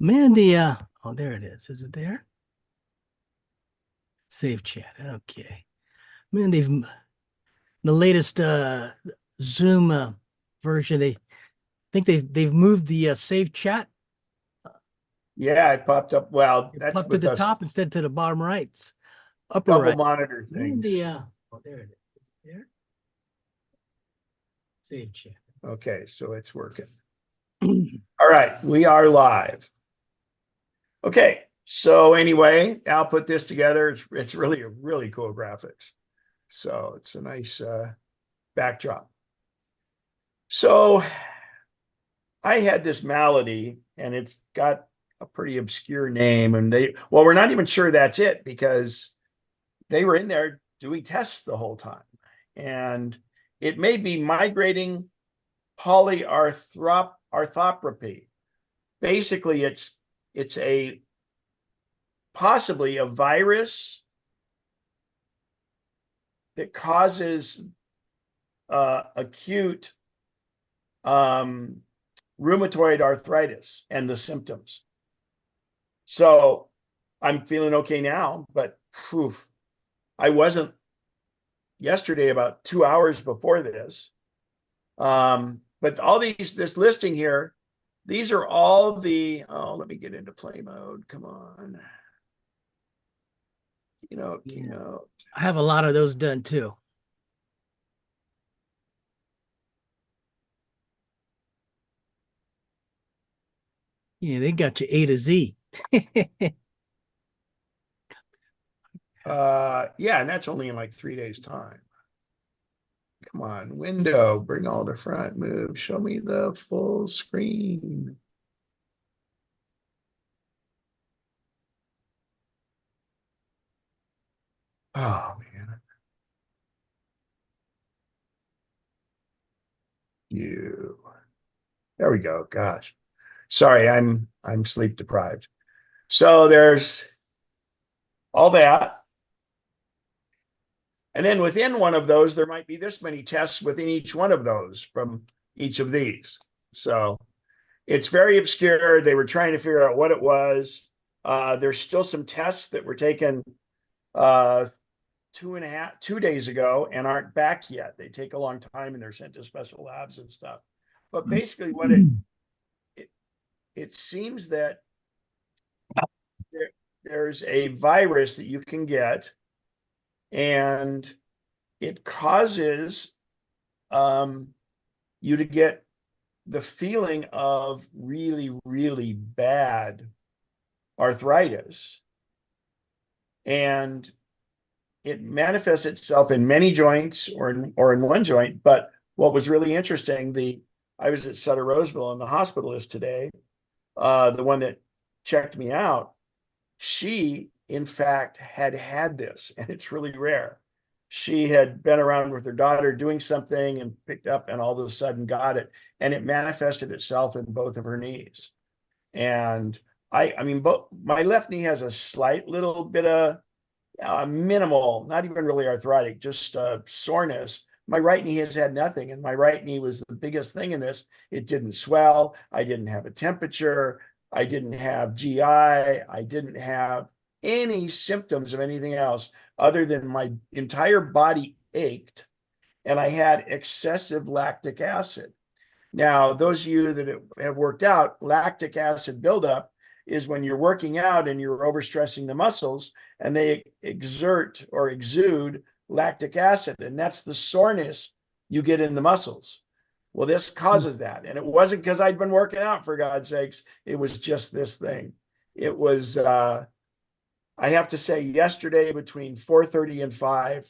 Mandy, oh, there it is. Is it there? Save chat. Okay. Man, the latest Zoom version, they think they've moved the save chat. Yeah, it popped up. Well, It that's popped to with the us top instead to the bottom right, upper double right. monitor things. Mandy, oh, there it is. Is it there? Save chat. Okay, so it's working. All right, we are live. Okay, so anyway, I'll put this together. It's really a really cool graphics. So it's a nice backdrop. So I had this malady, and it's got a pretty obscure name, and well, we're not even sure that's it because they were in there doing tests the whole time, and it may be migrating polyarthropathy. Basically, it's a possibly a virus that causes acute um, rheumatoid arthritis and the symptoms. So I'm feeling okay now, but whew, I wasn't yesterday about 2 hours before this. But all this listing here, these are all oh, let me get into play mode. Come on. Yeah. Keynote. I have a lot of those done too. Yeah, they got you A to Z. Yeah, and that's only in like 3 days' time. Come on, window, bring all to front, move, show me the full screen. Oh man, you. There we go. Gosh, sorry, I'm sleep deprived. So there's all that, and then within one of those, there might be this many tests within each one of those from each of these. So it's very obscure. They were trying to figure out what it was. There's still some tests that were taken uh, 2 days ago and aren't back yet. They take a long time and they're sent to special labs and stuff. But basically, what it, it seems that there, there's a virus that you can get, and it causes um, you to get the feeling of really, really bad arthritis. And it manifests itself in many joints or in one joint. But what was really interesting, I was at Sutter Roseville, and the hospitalist today, the one that checked me out, she in fact had this, and it's really rare. She had been around with her daughter doing something and picked up, and all of a sudden got it, and it manifested itself in both of her knees. And I mean, both my left knee has a slight little bit of minimal, not even really arthritic, just soreness. My right knee has had nothing, and my right knee was the biggest thing in this. It didn't swell. I didn't have a temperature. I didn't have GI. I didn't have any symptoms of anything else other than my entire body ached, and I had excessive lactic acid. Now, those of you that have worked out, lactic acid buildup is when you're working out and you're overstressing the muscles and they exert or exude lactic acid. And that's the soreness you get in the muscles. Well, this causes that. And it wasn't because I'd been working out, for God's sakes. It was just this thing. It was, I have to say, yesterday between 4:30 and 5,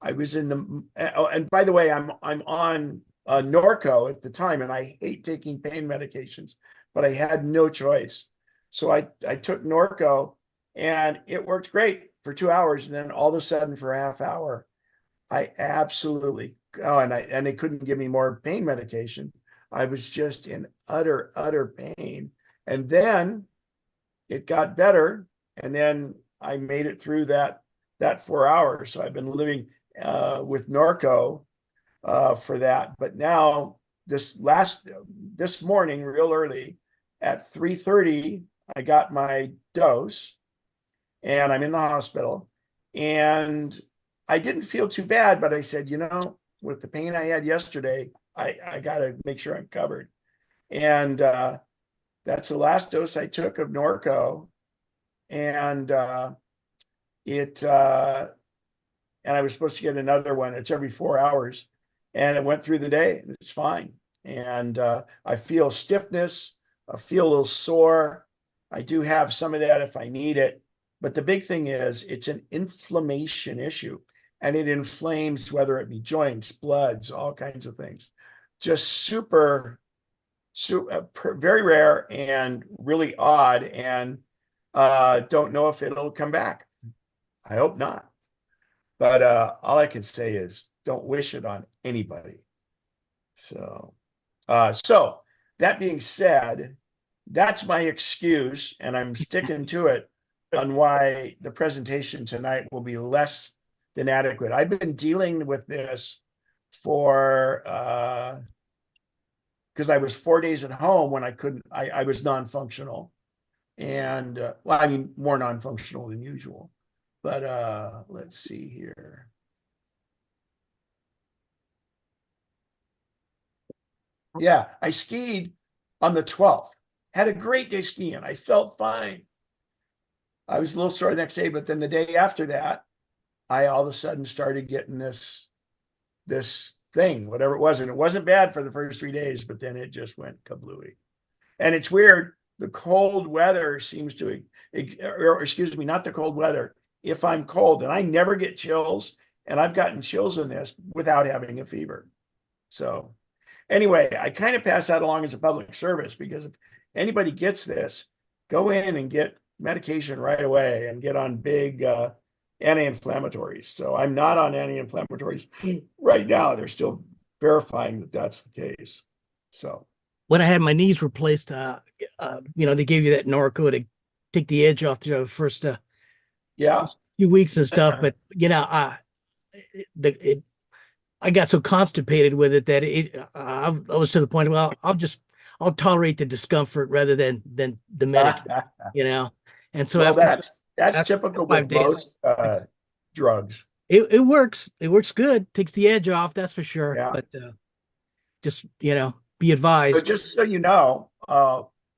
I was in the, oh, and by the way, I'm on Norco at the time, and I hate taking pain medications, but I had no choice. So I took Norco, and it worked great for 2 hours, and then all of a sudden for a half hour, I absolutely and they couldn't give me more pain medication. I was just in utter pain, and then it got better, and then I made it through that 4 hours. So I've been living with Norco for that. But now this morning, real early, at 3:30, I got my dose and I'm in the hospital. And I didn't feel too bad, but I said, with the pain I had yesterday, I got to make sure I'm covered. And that's the last dose I took of Norco. And it, and I was supposed to get another one. It's every 4 hours. And it went through the day and it's fine. And I feel stiffness. I feel a little sore. I do have some of that if I need it. But the big thing is it's an inflammation issue, and it inflames, whether it be joints, bloods, all kinds of things. Just very rare and really odd, and don't know if it'll come back. I hope not. But all I can say is don't wish it on anybody. So that being said, that's my excuse, and I'm sticking to it on why the presentation tonight will be less than adequate. I've been dealing with this for because I was 4 days at home when I was non-functional, and well, I mean more non-functional than usual. But let's see here. Yeah, I skied on the 12th. Had a great day skiing. I felt fine. I was a little sore the next day, but then the day after that, I all of a sudden started getting this thing, whatever it was. And it wasn't bad for the first 3 days, but then it just went kablooey. And it's weird. The cold weather seems to, or excuse me, not the cold weather. If I'm cold, and I never get chills, and I've gotten chills in this without having a fever. So anyway, I kind of pass that along as a public service, because if anybody gets this, go in and get medication right away and get on big anti-inflammatories. So I'm not on anti-inflammatories right now. They're still verifying that that's the case. So when I had my knees replaced, they gave you that Norco to take the edge off the yeah, first few weeks and stuff. But I got so constipated with it that I was to the point, well, I'll tolerate the discomfort rather than the medication. And so well, after that's typical 5 days, with most drugs. it works. It works good. Takes the edge off, that's for sure. Yeah. But just be So advised. just so you know,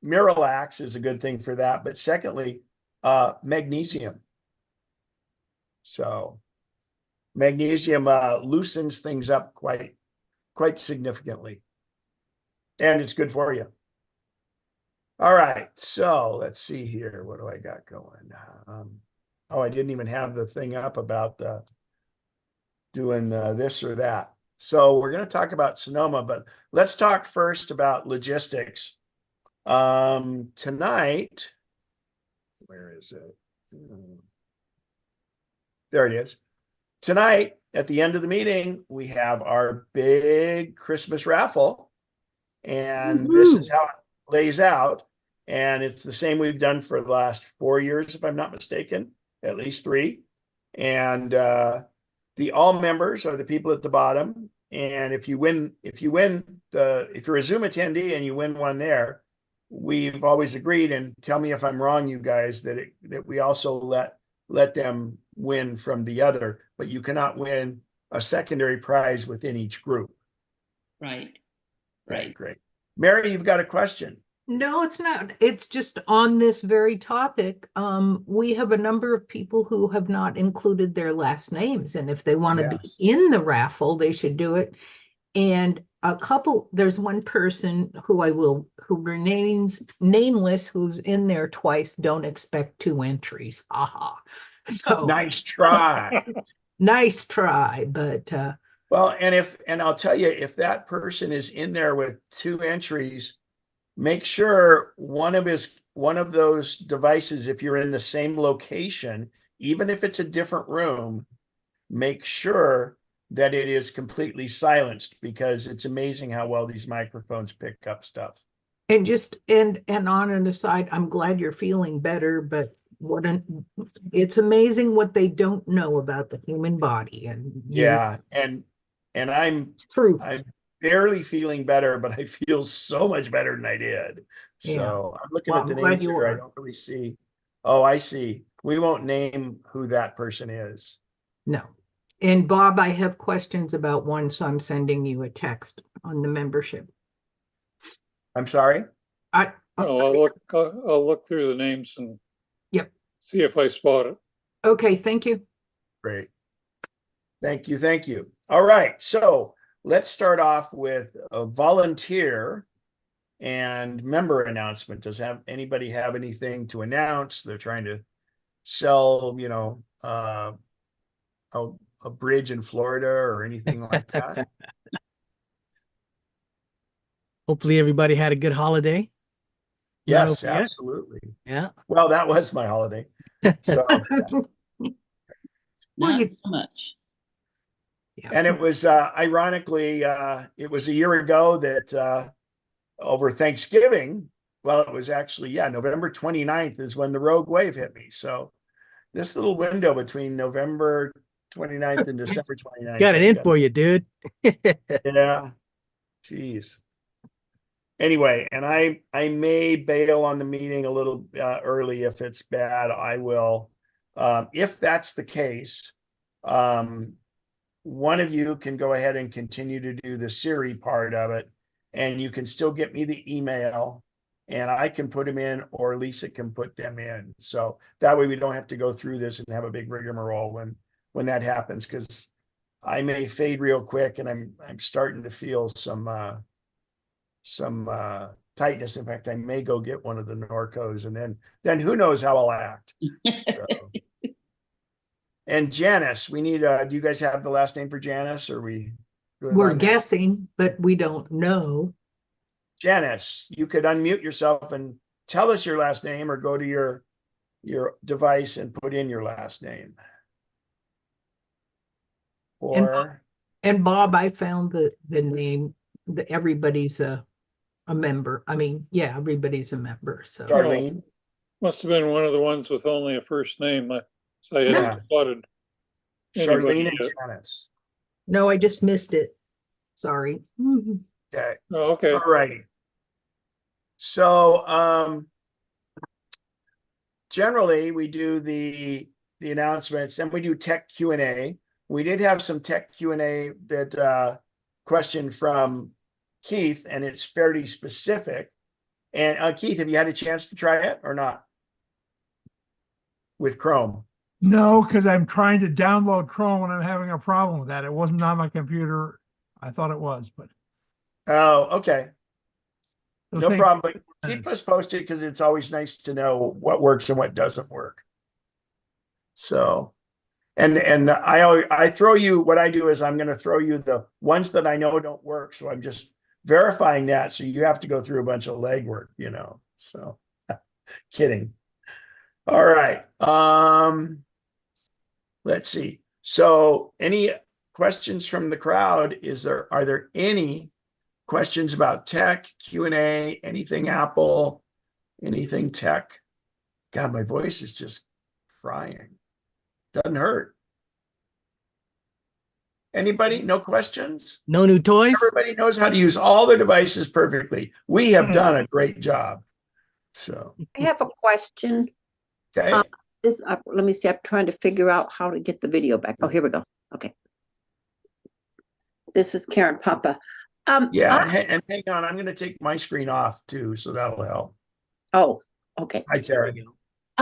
Miralax is a good thing for that. But secondly, magnesium. So magnesium loosens things up quite significantly, and it's good for you. All right, so let's see here. What do I got going? Oh, I didn't even have the thing up about doing this or that. So we're going to talk about Sonoma, but let's talk first about logistics. Tonight, where is it? There it is. Tonight, at the end of the meeting, we have our big Christmas raffle. And this is how it lays out. And it's the same we've done for the last 4 years, if I'm not mistaken, at least 3. And the all members are the people at the bottom. And if you're a Zoom attendee and you win one there, we've always agreed, and tell me if I'm wrong, you guys, that we also let them win from the other, but you cannot win a secondary prize within each group. Right. Great. Mary, you've got a question. No, it's not. It's just on this very topic. We have a number of people who have not included their last names, and if they want to be in the raffle, they should do it. And there's one person who remains nameless, who's in there twice. Don't expect 2 entries. Aha. So nice try. Nice try, but well, and I'll tell you, if that person is in there with 2 entries, make sure one of those devices, if you're in the same location, even if it's a different room, make sure that it is completely silenced, because it's amazing how well these microphones pick up stuff. And on an aside, I'm glad you're feeling better, but it's amazing what they don't know about the human body. And yeah, and I'm proof. I've barely feeling better, but I feel so much better than I did. Yeah. So I'm looking Well, at the I'm glad names you here. I are. don't really see. Oh, I see. We won't name who that person is. No. And Bob, I have questions about one, so I'm sending you a text on the membership. I'm sorry. I, Oh, I'll look through the names and yep. see if I spot it. Okay, thank you. Great. Thank you. Thank you. All right. So let's start off with a volunteer and member announcement. Does anybody have anything to announce? They're trying to sell, a bridge in Florida or anything like that. Hopefully everybody had a good holiday. Not Yes, over yet. absolutely. Yeah. Well, that was my holiday. So, Well, Not you- so much. yeah. and it was ironically, it was a year ago that over Thanksgiving, well, it was actually, November 29th is when the rogue wave hit me. So this little window between November 29th and December 29th. Got it in for you, dude. Yeah. Jeez. Anyway, and I may bail on the meeting a little early if it's bad. I will. If that's the case, one of you can go ahead and continue to do the Siri part of it, and you can still get me the email, and I can put them in, or Lisa can put them in. So that way we don't have to go through this and have a big rigmarole when that happens, because I may fade real quick, and I'm starting to feel some tightness. In fact, I may go get one of the Norcos, and then who knows how I'll act. So. And Janice, we need, do you guys have the last name for Janice, or we good We're on that? guessing, but we don't know. Janice, you could unmute yourself and tell us your last name, or go to your device and put in your last name. Or And Bob, I found the name that everybody's a member. I mean, yeah, everybody's a member. So Charlene. Must have been one of the ones with only a first name. So I Yeah. hadn't spotted anybody Charlene and yet. Janice. no, I just missed it. Sorry. Okay. Oh, okay. All righty. So generally we do the announcements, and we do tech Q&A. We did have some tech Q&A that question from Keith, and it's fairly specific. And Keith, have you had a chance to try it or not with Chrome? No, because I'm trying to download Chrome and I'm having a problem with that. It wasn't on my computer. I thought it was, but Oh, okay. the No thing- problem. But keep us posted, because it's always nice to know what works and what doesn't work. So, and I throw you, what I do is I'm going to throw you the ones that I know don't work. So I'm just verifying that. So you have to go through a bunch of legwork, so kidding. All right. Let's see. So any questions from the crowd? Are there any questions about tech, Q&A, anything Apple, anything tech? God, my voice is just frying. Doesn't hurt. Anybody? No questions? No new toys? Everybody knows how to use all their devices perfectly. We have done a great job. So, I have a question. okay. Let me see. I'm trying to figure out how to get the video back. Oh, here we go. Okay. This is Karen Papa. Yeah, and hang on. I'm going to take my screen off too, so that'll help. Oh, okay. Hi, There we Karen.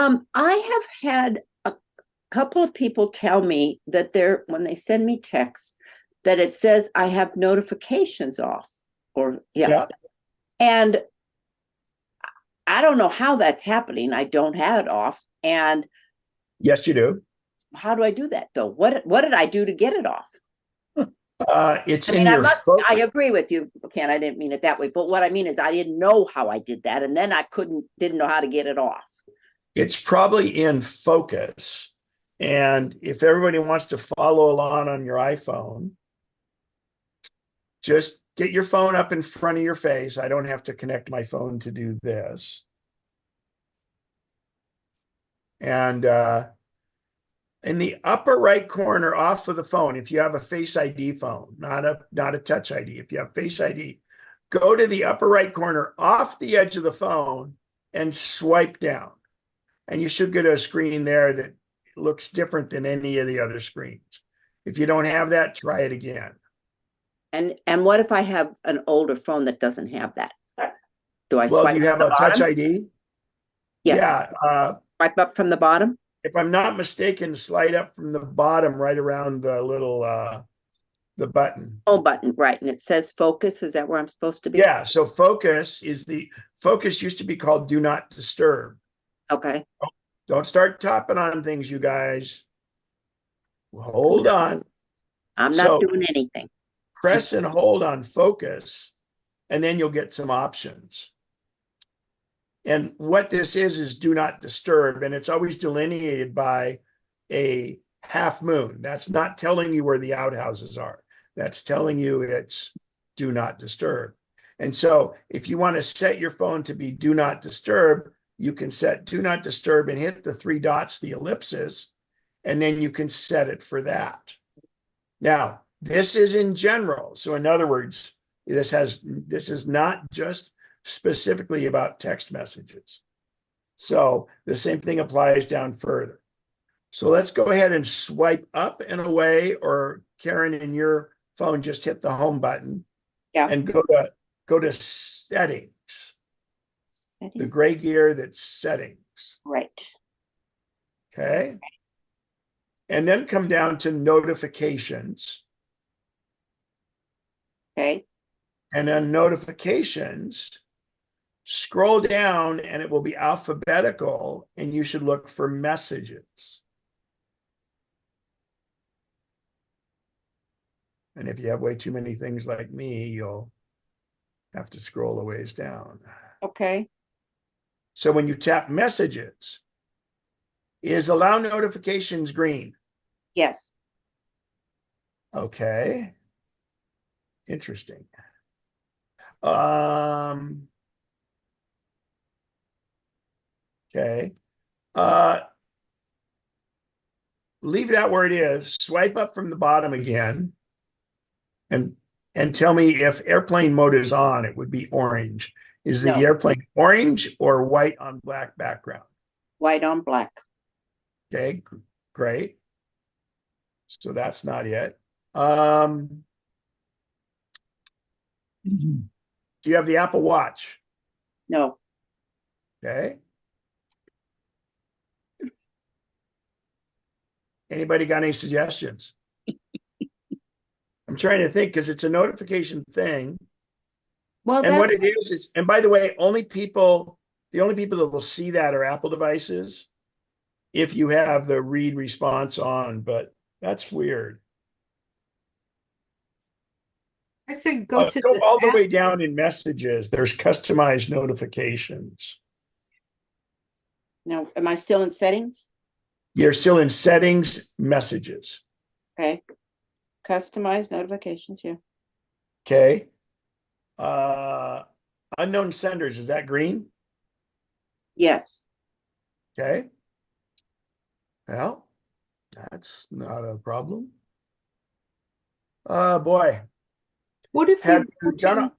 go. I have had a couple of people tell me that when they send me texts, that it says I have notifications off, or Yeah. And I don't know how that's happening. I don't have it off. And Yes, you do. how do I do that though? What did I do to get it off? It's I in mean, your focus. I agree with you, Ken. I didn't mean it that way. But what I mean is I didn't know how I did that. And then I didn't know how to get it off. It's probably in focus. And if everybody wants to follow along on your iPhone, just get your phone up in front of your face. I don't have to connect my phone to do this. And in the upper right corner off of the phone, if you have a Face ID phone, not a Touch ID, if you have Face ID, go to the upper right corner off the edge of the phone and swipe down. And you should get a screen there that looks different than any of the other screens. If you don't have that, try it again. And what if I have an older phone that doesn't have that? Do I Well, swipe you at have the a Touch bottom? ID? Yes. Yeah. Swipe up from the bottom? If I'm not mistaken, slide up from the bottom right around the little the button. Home button, right. And it says focus. Is that where I'm supposed to be? Yeah, so focus used to be called do not disturb. Okay. Don't start tapping on things, you guys. Hold on. I'm So- not doing anything. Press and hold on focus, and then you'll get some options. And what this is do not disturb, and it's always delineated by a half moon. That's not telling you where the outhouses are. That's telling you it's do not disturb. And so if you want to set your phone to be do not disturb, you can set do not disturb and hit the 3 dots, the ellipses, and then you can set it for that. Now, this is in general. So in other words, this is not just specifically about text messages. So the same thing applies down further. So let's go ahead and swipe up and away, or Karen, in your phone, just hit the home button. Yeah. And go to settings. The gray gear that's settings. Right. Okay. And then come down to notifications. Okay. And then notifications, scroll down and it will be alphabetical, and you should look for messages. And if you have way too many things like me, you'll have to scroll a ways down. Okay. So when you tap messages, is allow notifications green? Yes. Okay. Interesting. Okay. Leave that where it is. Swipe up from the bottom again. And tell me if airplane mode is on, it would be orange. Is the No. airplane orange or white on black background? White on black. Okay, great. So that's not it. Do you have the Apple Watch? No. Okay. Anybody got any suggestions? I'm trying to think, because it's a notification thing. Well, And what that's, it is, and by the way, the only people that will see that are Apple devices if you have the read response on, but that's weird. I said go to Go the all the app. way down in messages. There's customized notifications. no. Am I still in settings? You're still in settings, messages. Okay. Customize notifications. Yeah. Okay. Unknown senders, is that green? Yes. Okay. Well, that's not a problem. Boy. What if Have we you done go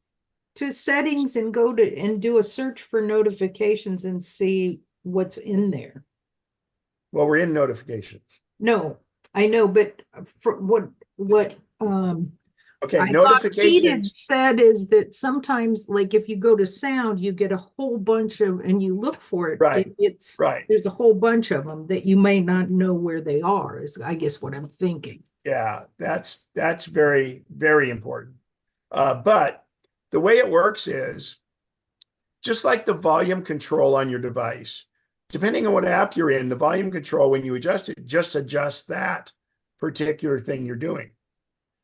to settings and go to and do a search for notifications and see what's in there? Well, we're in notifications. No, I know, but for what Okay, I thought Pete had notifications. said is that sometimes, like if you go to sound, you get a whole bunch of, and you look for it. Right, It's right. there's a whole bunch of them that you may not know where they are. Is I guess what I'm thinking. Yeah, that's very, very important. But the way it works is just like the volume control on your device, depending on what app you're in, the volume control, when you adjust it, just adjusts that particular thing you're doing.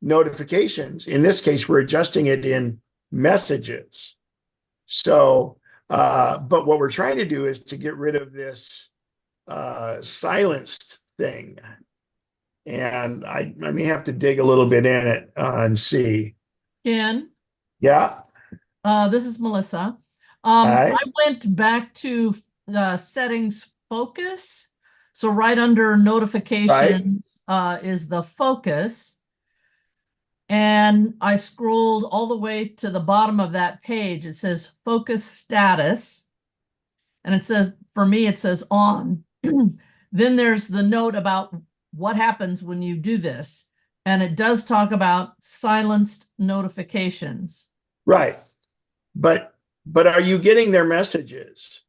Notifications, in this case, we're adjusting it in messages. So, but what we're trying to do is to get rid of this silenced thing. And I may have to dig a little bit in it and see. Ken, Yeah. this is Melissa. Hi. I went back to settings focus. So right under notifications is the focus. And I scrolled all the way to the bottom of that page. It says focus status. And it says, for me, it says on. Then there's the note about what happens when you do this. And it does talk about silenced notifications. Right. But are you getting their messages?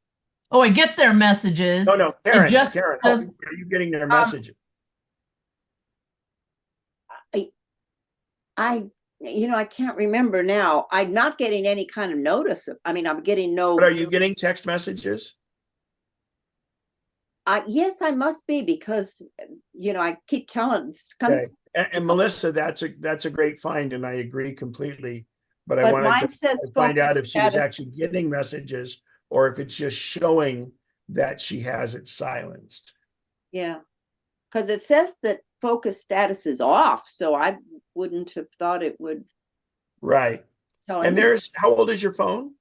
Oh, I get their messages. No, It Karen, just Karen, does- are you getting their messages? I can't remember now. I'm not getting any kind of notice. I'm getting no. But are you getting text messages? Yes, I must be because, I keep telling. Okay. And Melissa, that's a great find, and I agree completely. But I But wanted mine to says find out focus if she was status. actually getting messages or if it's just showing that she has it silenced. Yeah, because it says that focus status is off, so I wouldn't have thought it would Right. tell And anyone. how old is your phone?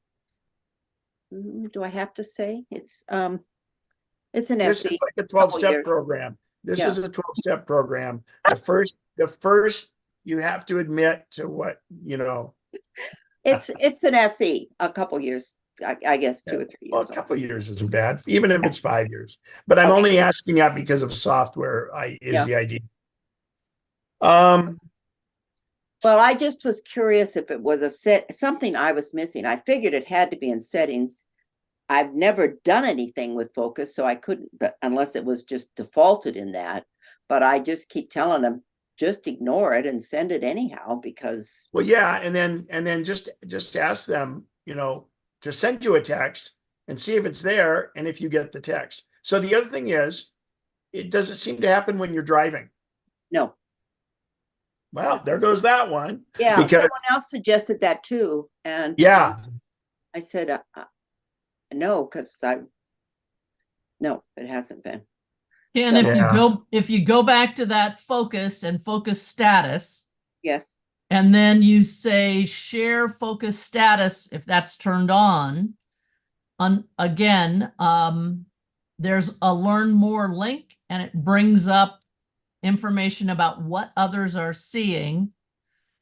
Do I have to say? It's an This is SE. like a couple 12-step years. program. This Yeah. is a 12-step program. The first you have to admit to what, It's an SE, a couple years, I guess 2 or 3 well, a years. couple of years isn't bad, even if it's 5 years. But I'm Okay. only asking that because of software is Yeah. the idea. Well, I just was curious if it was something I was missing. I figured it had to be in settings. I've never done anything with focus, so I couldn't, but unless it was just defaulted in that. But I just keep telling them, just ignore it and send it anyhow, because Well, yeah, and then just ask them, to send you a text and see if it's there and if you get the text. So the other thing is, it doesn't seem to happen when you're driving. no. Well, there goes that one. Yeah, Because someone else suggested that too. And yeah, I said, no, because no, it hasn't been. And So- if you go back to that focus and focus status, Yes. and then you say share focus status, if that's turned on, again, there's a learn more link and it brings up information about what others are seeing.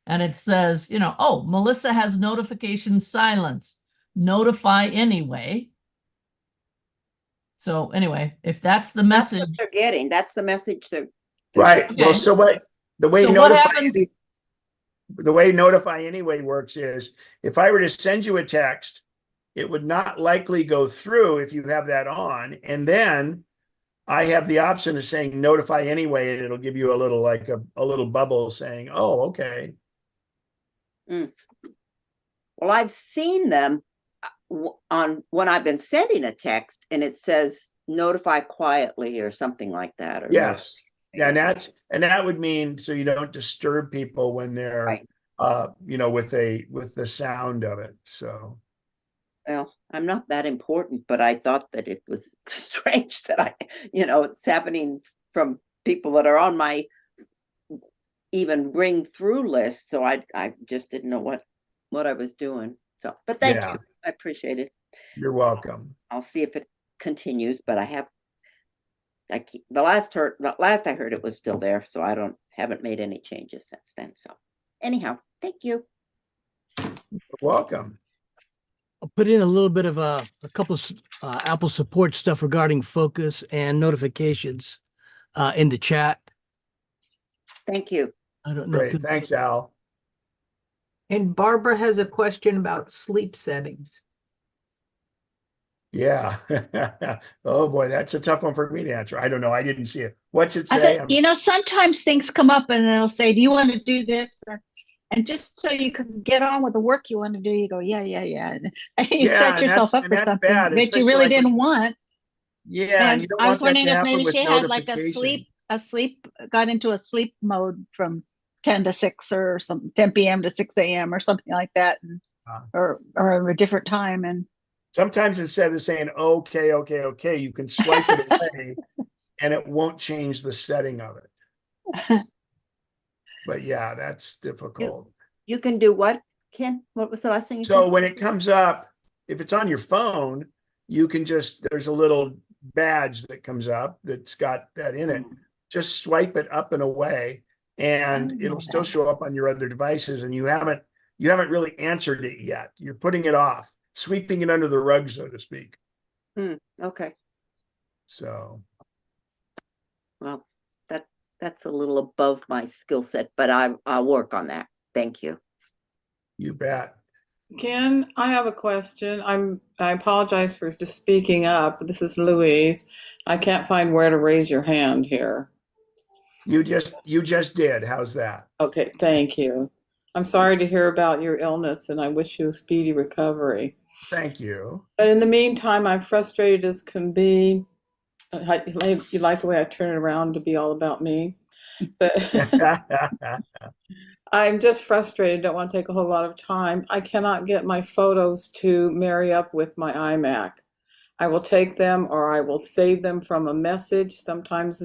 And it says, oh, Melissa has notifications silenced. Notify anyway. So anyway, if that's the That's message. what they're getting. That's the message they're right. Okay. Well, so the way So what notify happens? the way notify anyway works is if I were to send you a text, it would not likely go through if you have that on. And then I have the option of saying notify anyway, and it'll give you a little like a little bubble saying, oh, okay. Well, I've seen them on when I've been sending a text and it says notify quietly or something like that. Or Yes. Yeah, and that would mean so you don't disturb people when they're Right. with the sound of it. So Well, I'm not that important, but I thought that it was strange that it's happening from people that are on my even ring through list. So I just didn't know what I was doing. So, but thank Yeah. you. I appreciate it. You're welcome. I'll see if it continues, but the last I heard it was still there, so I haven't made any changes since then. So anyhow, thank you. You're welcome. I'll put in a little bit of a couple of Apple support stuff regarding focus and notifications in the chat. Thank you. I don't know. Great. Thanks, Al. And Barbara has a question about sleep settings. Yeah. Oh boy, that's a tough one for me to answer. I don't know. I didn't see it. What's it I say? thought, sometimes things come up and they'll say, do you want to do this? And just so you can get on with the work you want to do, you go, yeah. And you Yeah, set and yourself up and for that's something bad, that you especially really like when- didn't want. Yeah, and you don't I was want that to wondering if happen maybe with she had like notification. got into a sleep mode from 10 to 6 or 10 p.m. to 6 a.m. or something like that, and, or a different time. And Sometimes instead of saying okay, you can swipe it away and it won't change the setting of it. But yeah, that's difficult. You can do what, Ken? What was the last thing you So said? when it comes up, if it's on your phone, you can just, there's a little badge that comes up that's got that in it. Just swipe it up and away, and didn't it'll know still that. show up on your other devices, and you haven't really answered it yet. You're putting it off, sweeping it under the rug, so to speak. Okay, So well, that's a little above my skill set, but I'll work on that. Thank you. you bet. Ken, I have a question. I apologize for just speaking up. This is Louise. I can't find where to raise your hand here. You just did. How's that? Okay, thank you. I'm sorry to hear about your illness, and I wish you a speedy recovery. Thank you. But in the meantime, I'm frustrated as can be. You like the way I turn it around to be all about me, but I'm just frustrated. Don't want to take a whole lot of time. I cannot get my photos to marry up with my iMac. I will take them, or I will save them from a message, sometimes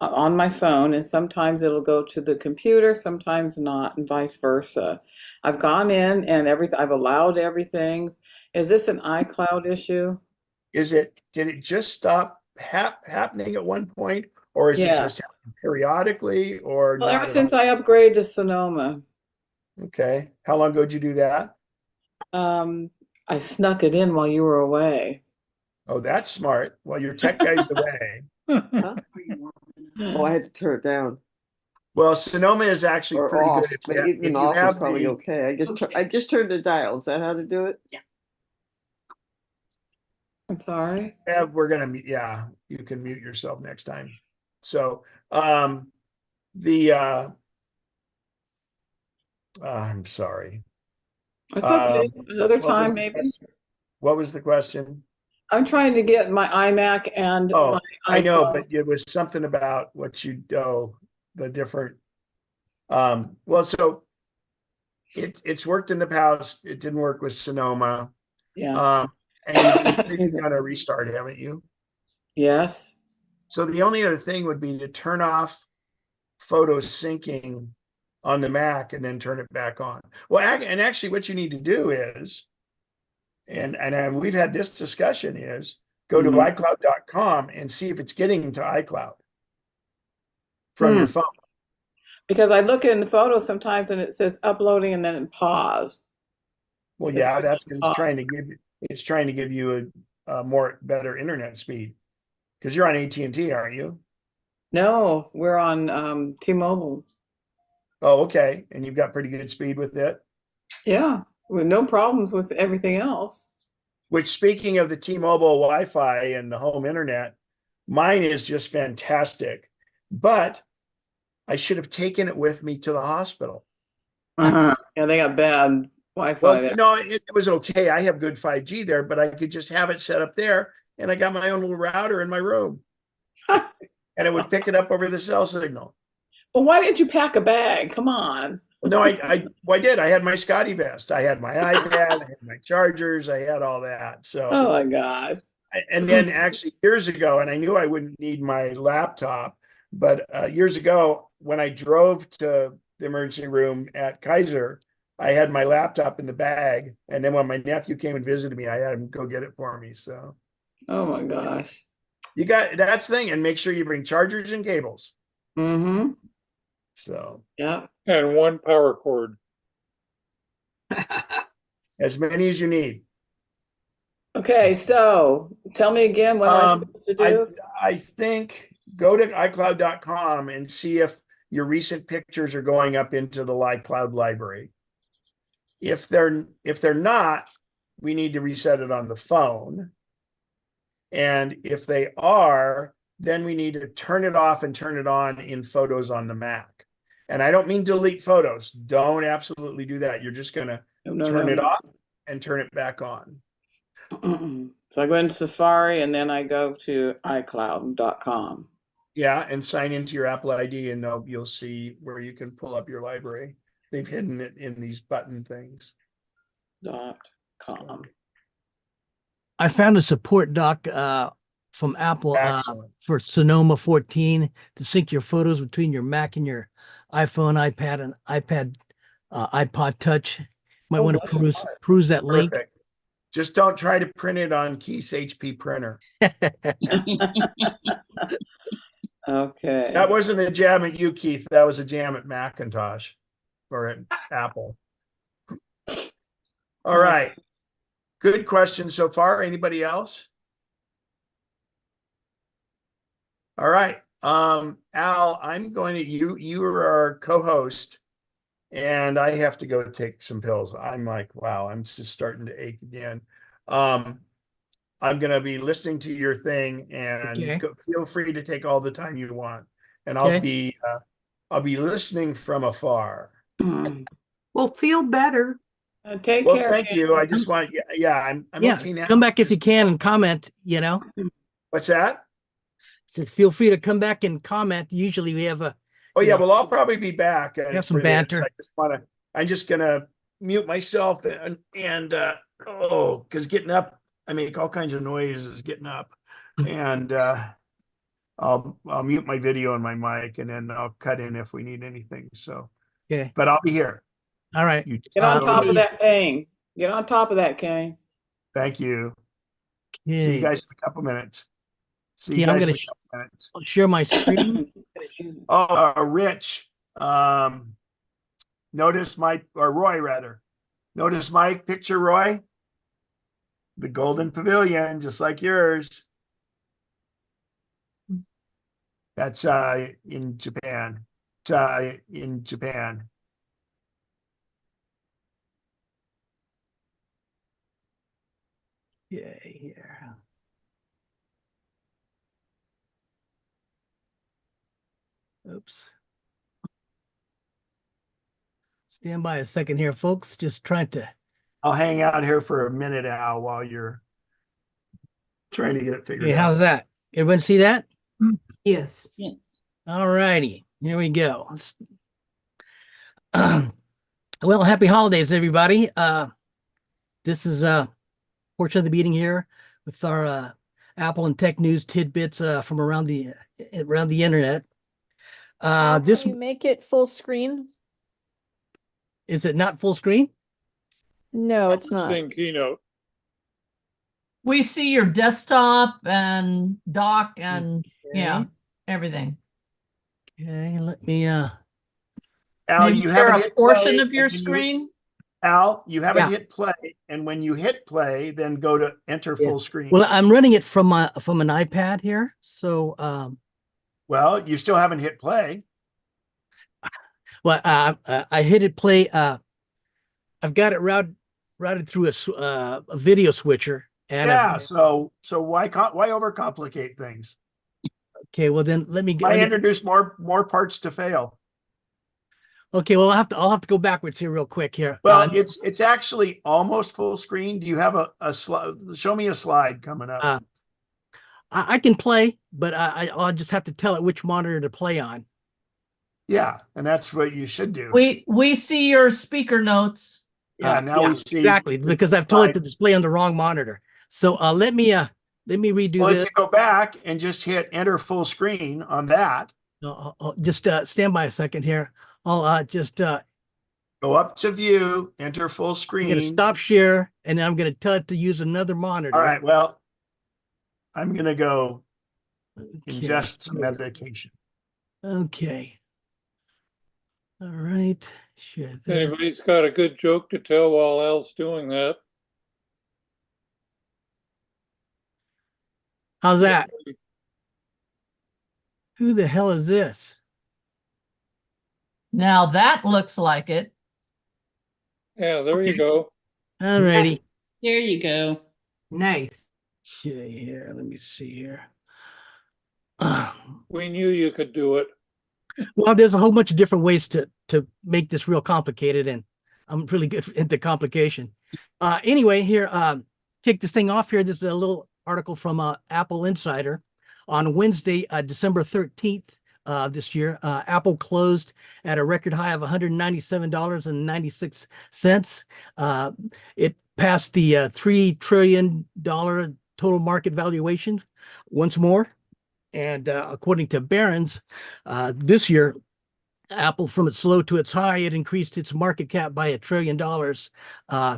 on my phone, and sometimes it'll go to the computer, sometimes not, and vice versa. I've gone in and I've allowed everything. Is this an iCloud issue? Did it just stop happening at one point, or is it just Yes. happening periodically, or Well, not ever at since all? I upgraded to Sonoma, Okay. How long ago did you do that? I snuck it in while you were away. Oh, that's smart. Well, your tech guy's away. Huh? Oh, I had to turn it down Well, Sonoma is actually or pretty off, good. but If even you off is have probably the, okay. I just turned the dial. Is that how to do it? I'm sorry. we're gonna mute. Yeah, you can mute yourself next time. So, I'm sorry. It's okay. Another What was time, the maybe. question? What was the question? I'm trying to get my iMac and Oh, my I know, iPhone. but it was something about what you do, the different. Well, so it's worked in the past. It didn't work with Sonoma. Yeah. And Excuse you've me. done a restart, haven't you? Yes. So the only other thing would be to turn off photo syncing on the Mac and then turn it back on. Well, and actually what you need to do is, and we've had this discussion, is go to Mhm. iCloud.com and see if it's getting to iCloud from your phone. Because I look in the photo sometimes and it says uploading and then it pause. Well, It's yeah, always that's because on it's trying to give you a better internet speed. Because you're on AT&T, aren't you? No, we're on T-Mobile. Oh, okay. And you've got pretty good speed with it. Yeah, with no problems with everything else. Which, speaking of the T-Mobile Wi-Fi and the home internet, mine is just fantastic. But I should have taken it with me to the hospital. Yeah, they got bad Wi-Fi Well, there. no, it was okay. I have good 5G there, but I could just have it set up there, and I got my own little router in my room, and it would pick it up over the cell signal. Well, why didn't you pack a bag? Come on. No, I did. I had my Scotty vest. I had my iPad. I had my chargers. I had all that. So, Oh my God. and then actually years ago, and I knew I wouldn't need my laptop, but years ago when I drove to the emergency room at Kaiser, I had my laptop in the bag, and then when my nephew came and visited me, I had him go get it for me. So Oh my gosh. you got that's the thing, and make sure you bring chargers and cables. Mm-hmm. So Yeah. And one power cord. as many as you need. Okay, so tell me again what am I supposed to do? I think go to iCloud.com and see if your recent pictures are going up into the iCloud library. If they're not, we need to reset it on the phone. And if they are, then we need to turn it off and turn it on in Photos on the Mac. And I don't mean delete photos. Don't absolutely do that. You're just going to turn it off and turn it back on. So I go into Safari and then I go to iCloud.com. Yeah, and sign into your Apple ID, and you'll see where you can pull up your library. They've hidden it in these button things. .com. I found a support doc from Apple Excellent. for Sonoma 14 to sync your photos between your Mac and your iPhone, iPad, and iPod Touch. Might want to peruse that link. Perfect. Just don't try to print it on Keith's HP printer. Okay. That wasn't a jam at you, Keith. That was a jam at Macintosh or at Apple. All right. Good question so far. Anybody else? All right. Al, I'm going to you are our co-host, and I have to go take some pills. I'm like, wow, I'm just starting to ache again. I'm going to be listening to your thing, and Okay. feel free to take all the time you want. And Okay. I'll be listening from afar. Well, feel better. Take Well, care. thank you. I just want, I'm Yeah, okay now. come back if you can and comment, you know. What's that? So feel free to come back and comment. Usually we have a, Oh you yeah, know, well, I'll probably be back have some for this. banter. I'm just gonna mute myself and because getting up, I make all kinds of noises getting up, and I'll mute my video and my mic, and then I'll cut in if we need anything. So, Okay. but I'll be here. All right. You Get on top let of me- that, Kane. Get on top of that, Kane. Thank you. See you Okay. guys in a couple minutes. See you Yeah, I'm guys gonna in a couple minutes. share my screen. Oh, Rich, notice Roy rather. Notice my picture, Roy? The Golden Pavilion, just like yours. That's in Japan. It's in Japan. Yeah, here. Oops. Stand by a second here, folks. Just trying to. I'll hang out here for a minute, Al, while you're trying to get it figured Okay, out. how's that? Everyone see that? Yes. Yes. All righty. Here we go. Well, happy holidays, everybody. This is portion of the meeting here with our Apple and tech news tidbits from around the internet. This Can you make it full screen? is it not full screen? No, it's not. Same keynote. We see your desktop and dock and yeah, Okay. everything. Okay, let me Al, Maybe you share haven't a hit portion play, of your and when screen. Al, you haven't Yeah. hit play, and when you hit play, then go to enter Yeah. full screen. Well, I'm running it from an iPad here. So Well, you still haven't hit play. well, I hit it play. I've got it routed through a video switcher. And Yeah, so why overcomplicate things? okay, well then let me I introduce more parts to fail. Okay, well I'll have to go backwards here real quick here. Well, it's actually almost full screen. Do you have a slide? Show me a slide coming up. I can play, but I'll just have to tell it which monitor to play on. Yeah, and that's what you should do. We see your speaker notes. Yeah, now we see exactly because I've told it to display on the wrong monitor. So let me redo Well, this. if you go back and just hit enter full screen on that. Just stand by a second here. I'll just go up to view, enter full screen. I'm going to stop share, and then I'm going to tell it to use another monitor. All right. Well, I'm going to go ingest some medication. Okay. All right. Share If that. anybody's got a good joke to tell while Al's doing that. How's that? Who the hell is this? Now that looks like it. Yeah, there you go. All righty. There you go. Nice. Okay, here. Let me see here. We knew you could do it. Well, there's a whole bunch of different ways to make this real complicated, and I'm really good into complication. Anyway, here, kick this thing off here. This is a little article from Apple Insider. On Wednesday, December 13th this year, Apple closed at a record high of $197.96. It passed the $3 trillion total market valuation once more. And according to Barron's, this year, Apple, from its low to its high, it increased its market cap by $1 trillion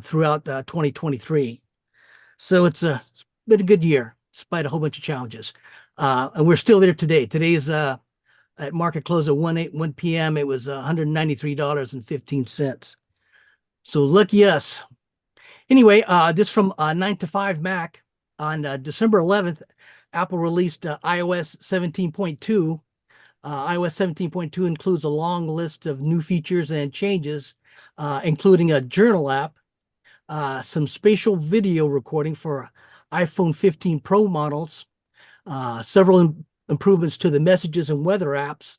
throughout 2023. So it's been a good year, despite a whole bunch of challenges. And we're still there today. Today's at market close at 1 p.m. It was $193.15. So lucky us. Anyway, this from 9 to 5 Mac on December 11th, Apple released iOS 17.2. iOS 17.2 includes a long list of new features and changes, including a journal app, some spatial video recording for iPhone 15 Pro models, several improvements to the messages and weather apps,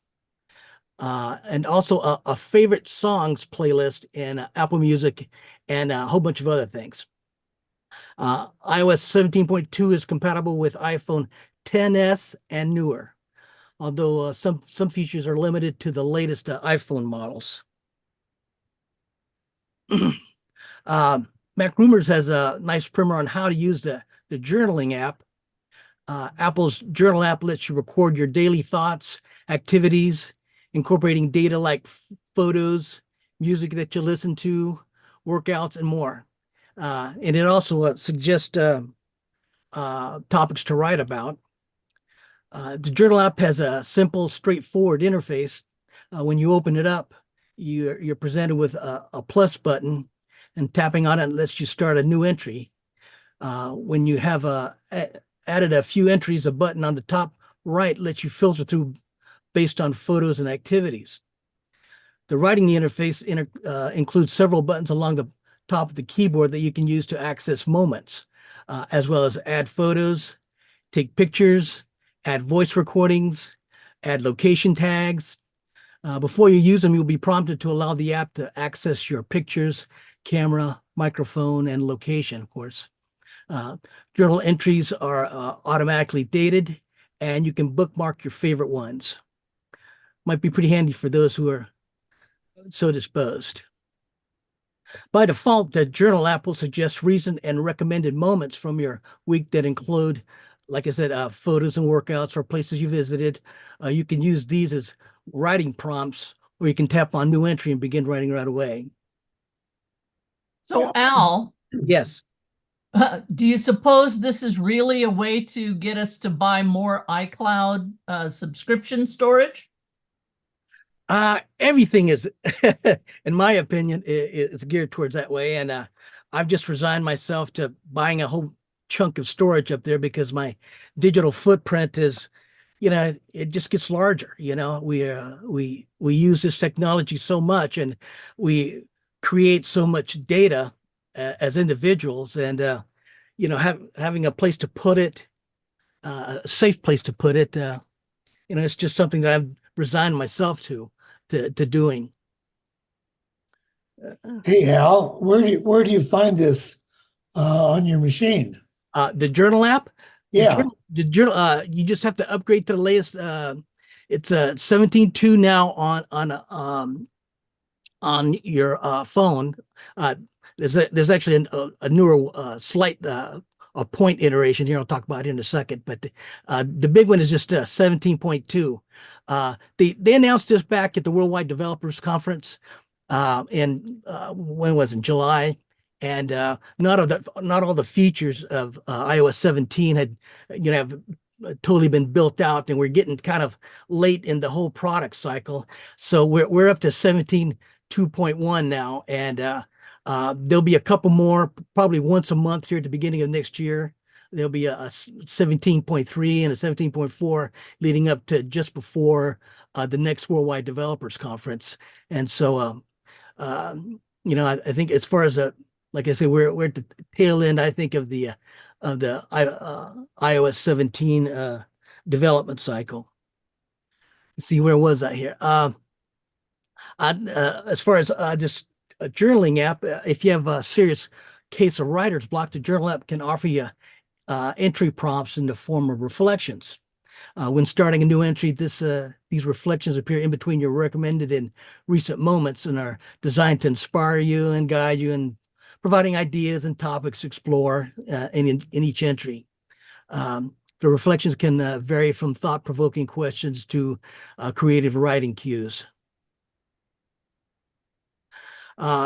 and also a favorite songs playlist in Apple Music and a whole bunch of other things. iOS 17.2 is compatible with iPhone XS and newer, although some features are limited to the latest iPhone models. Mac Rumors has a nice primer on how to use the journaling app. Apple's journal app lets you record your daily thoughts, activities, incorporating data like photos, music that you listen to, workouts, and more. And it also suggests topics to write about. The journal app has a simple, straightforward interface. When you open it up, you're presented with a plus button, and tapping on it lets you start a new entry. When you have added a few entries, a button on the top right lets you filter through based on photos and activities. The writing interface includes several buttons along the top of the keyboard that you can use to access moments, as well as add photos, take pictures, add voice recordings, add location tags. Before you use them, you'll be prompted to allow the app to access your pictures, camera, microphone, and location, of course. Journal entries are automatically dated, and you can bookmark your favorite ones. Might be pretty handy for those who are so disposed. By default, the journal app will suggest recent and recommended moments from your week that include, like I said, photos and workouts or places you visited. You can use these as writing prompts, or you can tap on new entry and begin writing right away. So Al, Yes. do you suppose this is really a way to get us to buy more iCloud subscription storage? Everything is, in my opinion, is geared towards that way. And I've just resigned myself to buying a whole chunk of storage up there because my digital footprint is, it just gets larger. We use this technology so much, and we create so much data as individuals, and having a place to put it, a safe place to put it, it's just something that I've resigned myself to doing. Hey Al, where do you find this on your machine? The journal app? Yeah. The journal, you just have to upgrade to the latest. It's 17.2 now on your phone. There's actually a newer slight a point iteration here. I'll talk about it in a second, but the big one is just 17.2. They announced this back at the Worldwide Developers Conference in when was it, July, and not all the features of iOS 17 had have totally been built out, and we're getting kind of late in the whole product cycle. So we're up to 17.2.1 now, and there'll be a couple more, probably once a month here at the beginning of next year. There'll be a 17.3 and a 17.4 leading up to just before the next Worldwide Developers Conference. And so, I think as far as like I said, we're at the tail end, I think, of the iOS 17 development cycle. Let's see, where was I here? As far as just a journaling app, if you have a serious case of writer's block, the journal app can offer you entry prompts in the form of reflections. When starting a new entry, these reflections appear in between your recommended and recent moments and are designed to inspire you and guide you in providing ideas and topics to explore in each entry. The reflections can vary from thought-provoking questions to creative writing cues.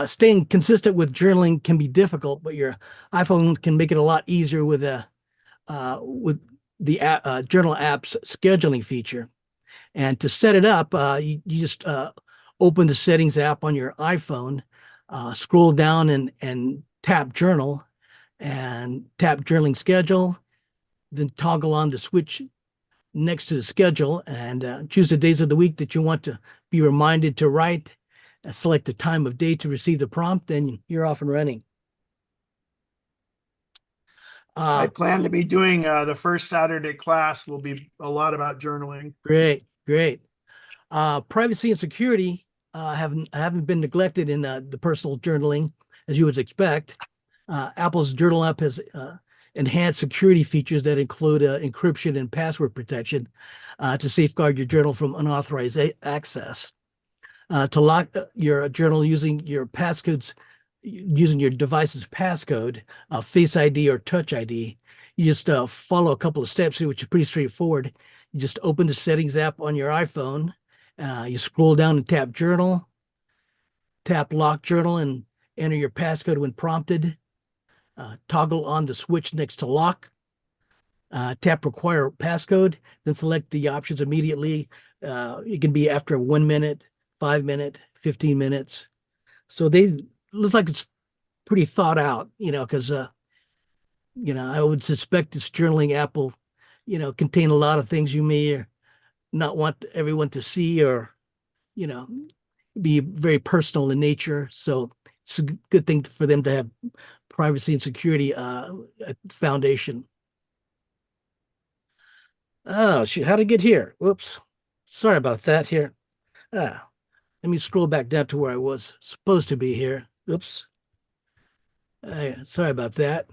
Staying consistent with journaling can be difficult, but your iPhone can make it a lot easier with the journal app's scheduling feature. And to set it up, you just open the settings app on your iPhone, scroll down and tap journal and tap journaling schedule, then toggle on the switch next to the schedule and choose the days of the week that you want to be reminded to write. Select the time of day to receive the prompt, then you're off and running. I plan to be doing the first Saturday class will be a lot about journaling. Great, great. Privacy and security haven't been neglected in the personal journaling, as you would expect. Apple's Journal app has enhanced security features that include encryption and password protection to safeguard your journal from unauthorized access. To lock your journal using your passcodes, using your device's passcode, Face ID or Touch ID, you just follow a couple of steps here, which is pretty straightforward. You just open the settings app on your iPhone. You scroll down and tap Journal, tap Lock Journal, and enter your passcode when prompted. Toggle on the switch next to Lock. Tap Require Passcode, then select the options immediately. It can be after 1 minute, 5 minutes, 15 minutes. So looks like it's pretty thought out, because, I would suspect this journaling app will, contain a lot of things you may not want everyone to see or, be very personal in nature. So it's a good thing for them to have privacy and security foundation. Oh, shoot, how'd I get here? Whoops. Sorry about that here. Let me scroll back down to where I was supposed to be here. Oops. Sorry about that.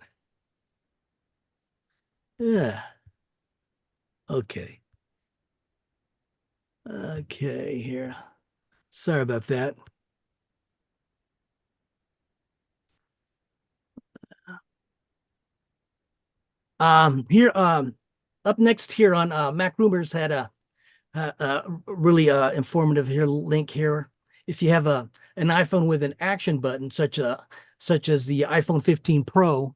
Yeah. Okay. Okay, here. Sorry about that. Here, up next here on Mac Rumors had a really informative link here. If you have an iPhone with an action button, such as the iPhone 15 Pro,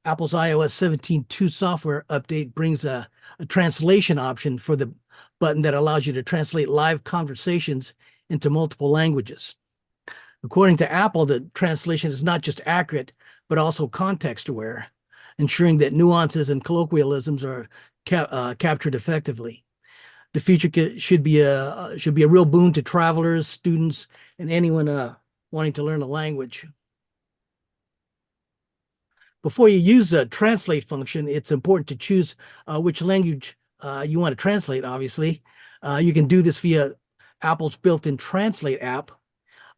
Apple's iOS 17.2 software update brings a translation option for the button that allows you to translate live conversations into multiple languages. According to Apple, the translation is not just accurate, but also context aware, ensuring that nuances and colloquialisms are captured effectively. The feature should be a real boon to travelers, students, and anyone wanting to learn a language. Before you use the translate function, it's important to choose which language you want to translate, obviously. You can do this via Apple's built-in Translate app.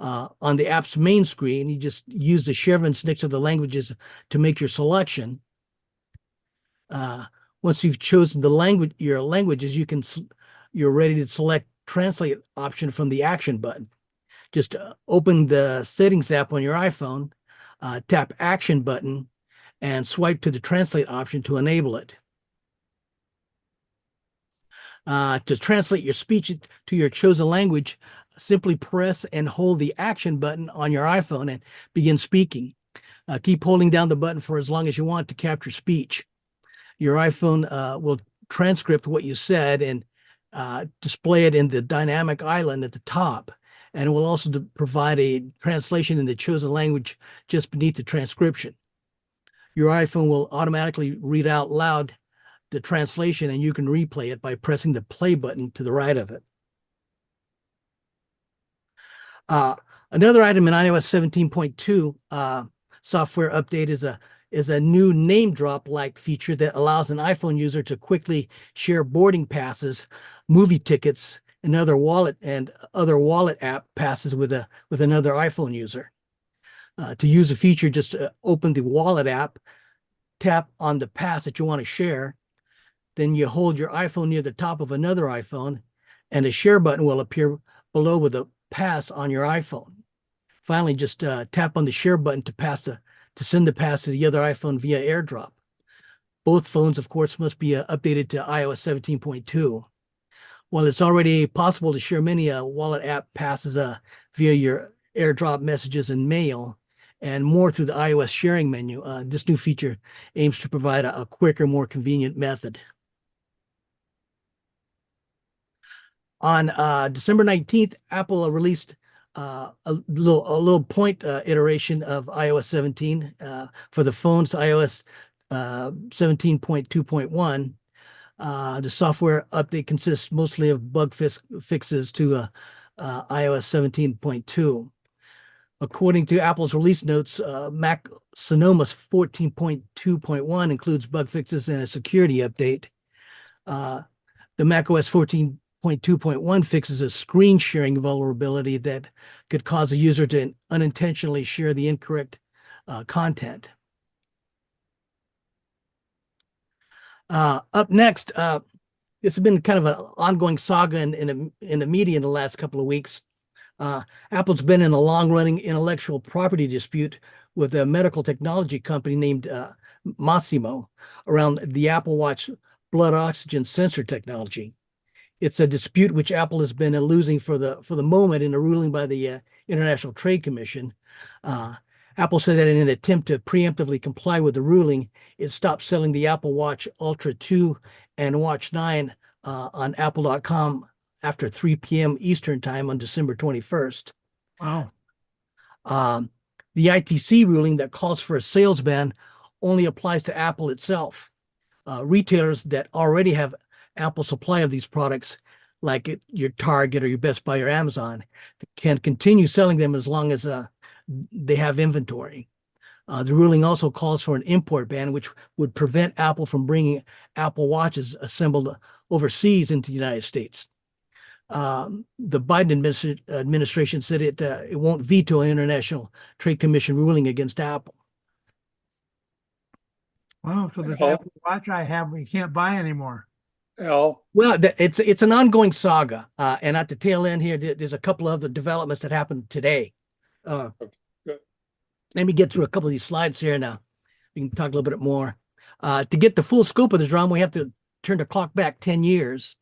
On the app's main screen, you just use the chevrons next to the languages to make your selection. Once you've chosen your languages, you're ready to select Translate option from the action button. Just open the settings app on your iPhone, tap Action button, and swipe to the Translate option to enable it. To translate your speech to your chosen language, simply press and hold the Action button on your iPhone and begin speaking. Keep holding down the button for as long as you want to capture speech. Your iPhone will transcript what you said and display it in the dynamic island at the top. And it will also provide a translation in the chosen language just beneath the transcription. Your iPhone will automatically read out loud the translation, and you can replay it by pressing the play button to the right of it. Another item in iOS 17.2 software update is a new name drop-like feature that allows an iPhone user to quickly share boarding passes, movie tickets, and other wallet app passes with another iPhone user. To use the feature, just open the wallet app, tap on the pass that you want to share, then you hold your iPhone near the top of another iPhone, and a share button will appear below with a pass on your iPhone. Finally, just tap on the share button to send the pass to the other iPhone via AirDrop. Both phones, of course, must be updated to iOS 17.2. While it's already possible to share many wallet app passes via your AirDrop messages and mail, and more through the iOS sharing menu. This new feature aims to provide a quicker, more convenient method. On December 19th, Apple released a little point iteration of iOS 17 for the phones, iOS 17.2.1. The software update consists mostly of bug fixes to iOS 17.2. According to Apple's release notes, Mac Sonoma 14.2.1 includes bug fixes and a security update. The macOS 14.2.1 fixes a screen sharing vulnerability that could cause a user to unintentionally share the incorrect content. Up next, this has been kind of an ongoing saga in the media in the last couple of weeks. Apple's been in a long-running intellectual property dispute with a medical technology company named Masimo around the Apple Watch blood oxygen sensor technology. It's a dispute which Apple has been losing for the moment in a ruling by the International Trade Commission. Apple said that in an attempt to preemptively comply with the ruling, it stopped selling the Apple Watch Ultra 2 and Watch 9 on apple.com after 3 p.m. Eastern time on December 21st. Wow. The ITC ruling that calls for a sales ban only applies to Apple itself. Retailers that already have ample supply of these products, like your Target or your Best Buy or Amazon, can continue selling them as long as they have inventory. The ruling also calls for an import ban, which would prevent Apple from bringing Apple Watches assembled overseas into the United States. The Biden administration said it won't veto an International Trade Commission ruling against Apple. Wow, so this Al? Apple Watch I have, we can't buy anymore. Al, Well, it's an ongoing saga, and at the tail end here, there's a couple of the developments that happened today. good. Let me get through a couple of these slides here now. We can talk a little bit more. To get the full scope of the drama, we have to turn the clock back 10 years.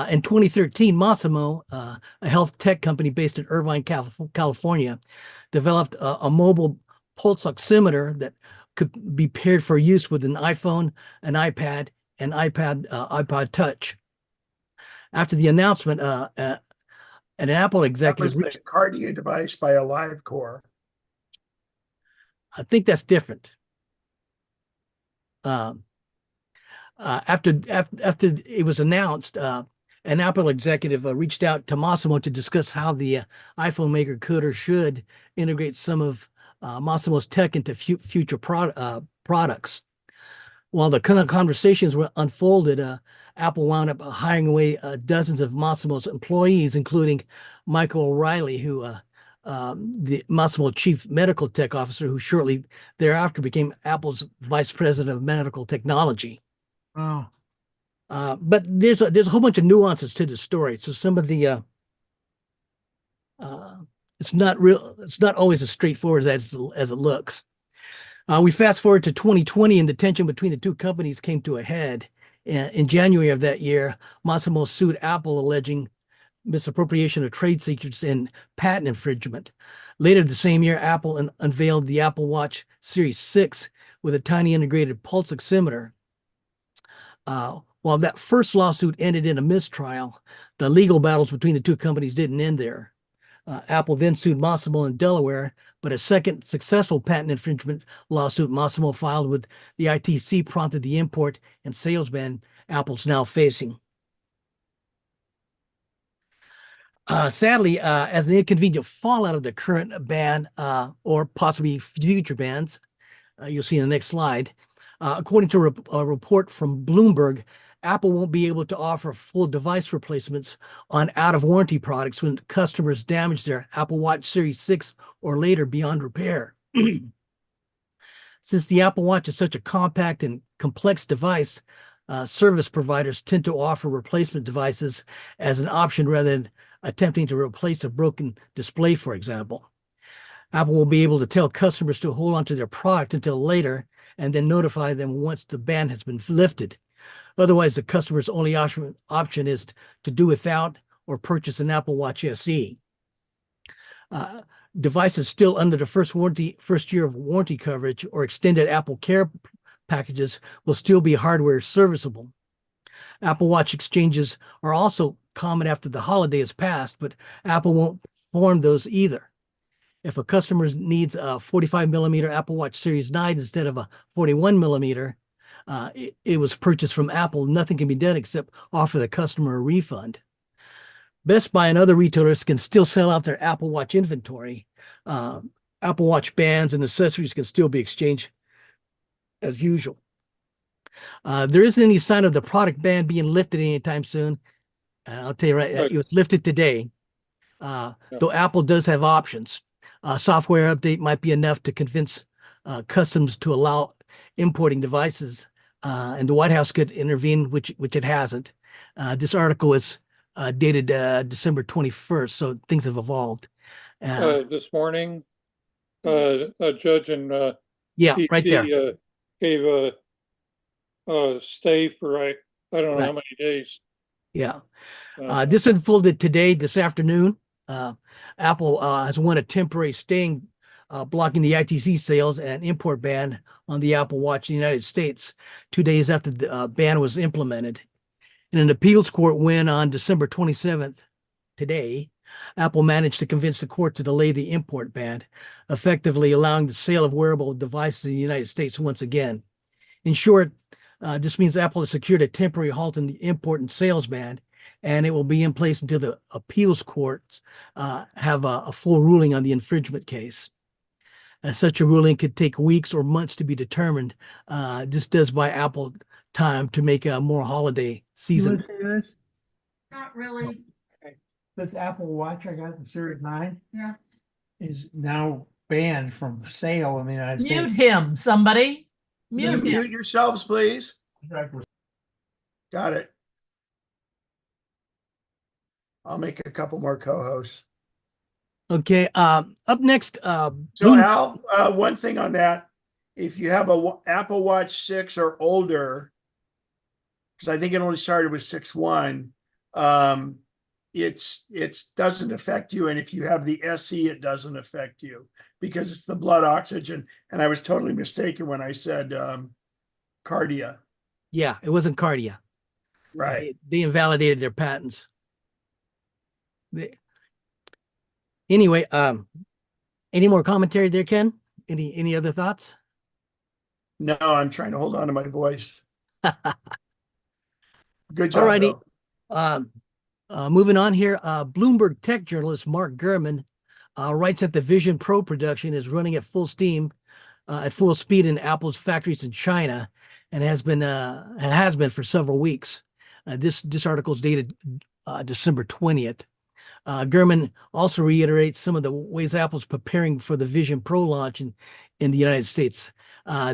In 2013, Masimo, a health tech company based in Irvine, California, developed a mobile pulse oximeter that could be paired for use with an iPhone, an iPad, and iPod Touch. After the announcement, an Apple That executive, was the cardio device by AliveCore. I think that's different. After it was announced, an Apple executive reached out to Massimo to discuss how the iPhone maker could or should integrate some of Massimo's tech into future products. While the conversations were unfolded, Apple wound up hiring away dozens of Massimo's employees, including Michael O'Reilly, who the Massimo chief medical tech officer, who shortly thereafter became Apple's vice president of medical technology. Wow. But there's a whole bunch of nuances to the story. So some of the it's not always as straightforward as it looks. We fast forward to 2020, and the tension between the two companies came to a head. In January of that year, Massimo sued Apple, alleging misappropriation of trade secrets and patent infringement. Later the same year, Apple unveiled the Apple Watch Series 6 with a tiny integrated pulse oximeter. While that first lawsuit ended in a mistrial, the legal battles between the two companies didn't end there. Apple then sued Massimo in Delaware, but a second successful patent infringement lawsuit Massimo filed with the ITC prompted the import and sales ban Apple's now facing. Sadly, as an inconvenient fallout of the current ban or possibly future bans, you'll see in the next slide, according to a report from Bloomberg, Apple won't be able to offer full device replacements on out-of-warranty products when customers damage their Apple Watch Series 6 or later beyond repair. Since the Apple Watch is such a compact and complex device, service providers tend to offer replacement devices as an option rather than attempting to replace a broken display, for example. Apple will be able to tell customers to hold on to their product until later and then notify them once the ban has been lifted. Otherwise, the customer's only option is to do without or purchase an Apple Watch SE. Devices still under the first year of warranty coverage or extended Apple Care packages will still be hardware serviceable. Apple Watch exchanges are also common after the holiday has passed, but Apple won't perform those either. If a customer needs a 45 millimeter Apple Watch Series 9 instead of a 41 millimeter, it was purchased from Apple, nothing can be done except offer the customer a refund. Best Buy and other retailers can still sell out their Apple Watch inventory. Apple Watch bands and accessories can still be exchanged as usual. There isn't any sign of the product ban being lifted anytime soon. I'll tell you right, it was lifted today. Though Apple does have options. Software update might be enough to convince customs to allow importing devices, and the White House could intervene, which it hasn't. This article is dated December 21st, so things have evolved. This morning, a judge in Yeah, DC, right there. gave a stay for I don't know how Right. many days. Yeah. This unfolded today, this afternoon. Apple has won a temporary stay blocking the ITC sales and import ban on the Apple Watch in the United States 2 days after the ban was implemented. In an appeals court win on December 27th, today, Apple managed to convince the court to delay the import ban, effectively allowing the sale of wearable devices in the United States once again. In short, this means Apple has secured a temporary halt in the import and sales ban, and it will be in place until the appeals courts have a full ruling on the infringement case. Such a ruling could take weeks or months to be determined. This does buy Apple time to make a more holiday season. Not really. This Apple Watch I got, the Series 9, Yeah. is now banned from sale in the United Mute States. him, somebody. Can you Mute him. mute yourselves, please? Got it. I'll make a couple more co-hosts. Okay. Up next, So Bloom- Al, one thing on that, if you have a Apple Watch 6 or older, because I think it only started with 6.1, it's doesn't affect you. And if you have the SE, it doesn't affect you because it's the blood oxygen. And I was totally mistaken when I said Cardia. yeah, it wasn't Cardia. Right. They invalidated their patents. Anyway, any more commentary there, Ken? Any other thoughts? No, I'm trying to hold on to my voice. Good job, Alrighty. though. Moving on here, Bloomberg tech journalist Mark Gurman writes that the Vision Pro production is running at full steam, at full speed in Apple's factories in China, and has been for several weeks. This article is dated December 20th. Gurman also reiterates some of the ways Apple's preparing for the Vision Pro launch in the United States.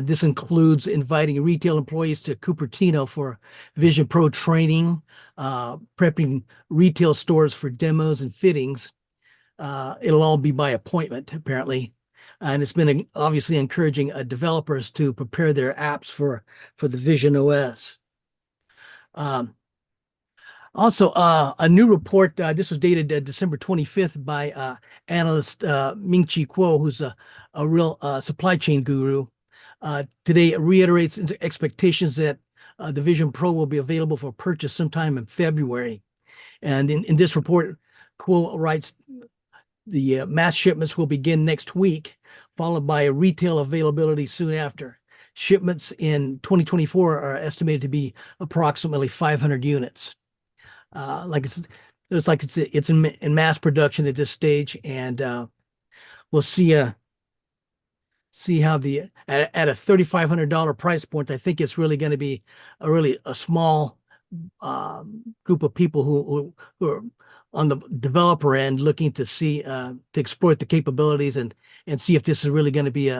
This includes inviting retail employees to Cupertino for Vision Pro training, prepping retail stores for demos and fittings. It'll all be by appointment, apparently. And it's been obviously encouraging developers to prepare their apps for the Vision OS. Also, a new report, this was dated December 25th by analyst Ming-Chi Kuo, who's a real supply chain guru. Today it reiterates expectations that the Vision Pro will be available for purchase sometime in February. And in this report, Kuo writes the mass shipments will begin next week, followed by a retail availability soon after. Shipments in 2024 are estimated to be approximately 500 units. It's in mass production at this stage, and we'll see how at a $3,500 price point. I think it's really going to be a small group of people who are on the developer end looking to see to exploit the capabilities and see if this is really going to be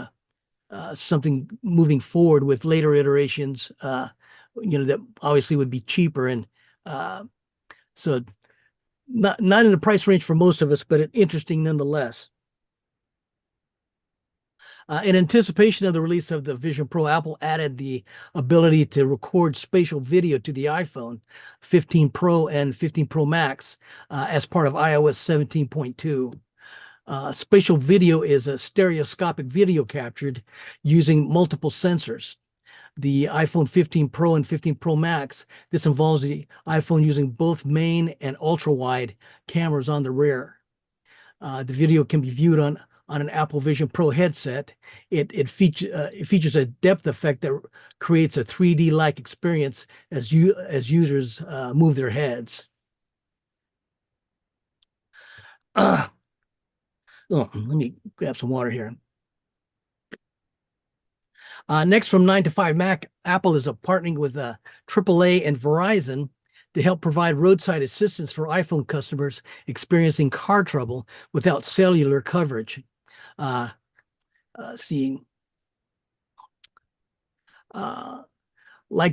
something moving forward with later iterations. That obviously would be cheaper and. So not in the price range for most of us, but interesting nonetheless. In anticipation of the release of the Vision Pro, Apple added the ability to record spatial video to the iPhone 15 Pro and 15 Pro Max as part of iOS 17.2. Spatial video is a stereoscopic video captured using multiple sensors. The iPhone 15 Pro and 15 Pro Max, this involves the iPhone using both main and ultra wide cameras on the rear. The video can be viewed on an Apple Vision Pro headset. It features a depth effect that creates a 3D-like experience as users move their heads. Oh, let me grab some water here. Next, from 9 to 5 Mac, Apple is partnering with AAA and Verizon to help provide roadside assistance for iPhone customers experiencing car trouble without cellular coverage. Like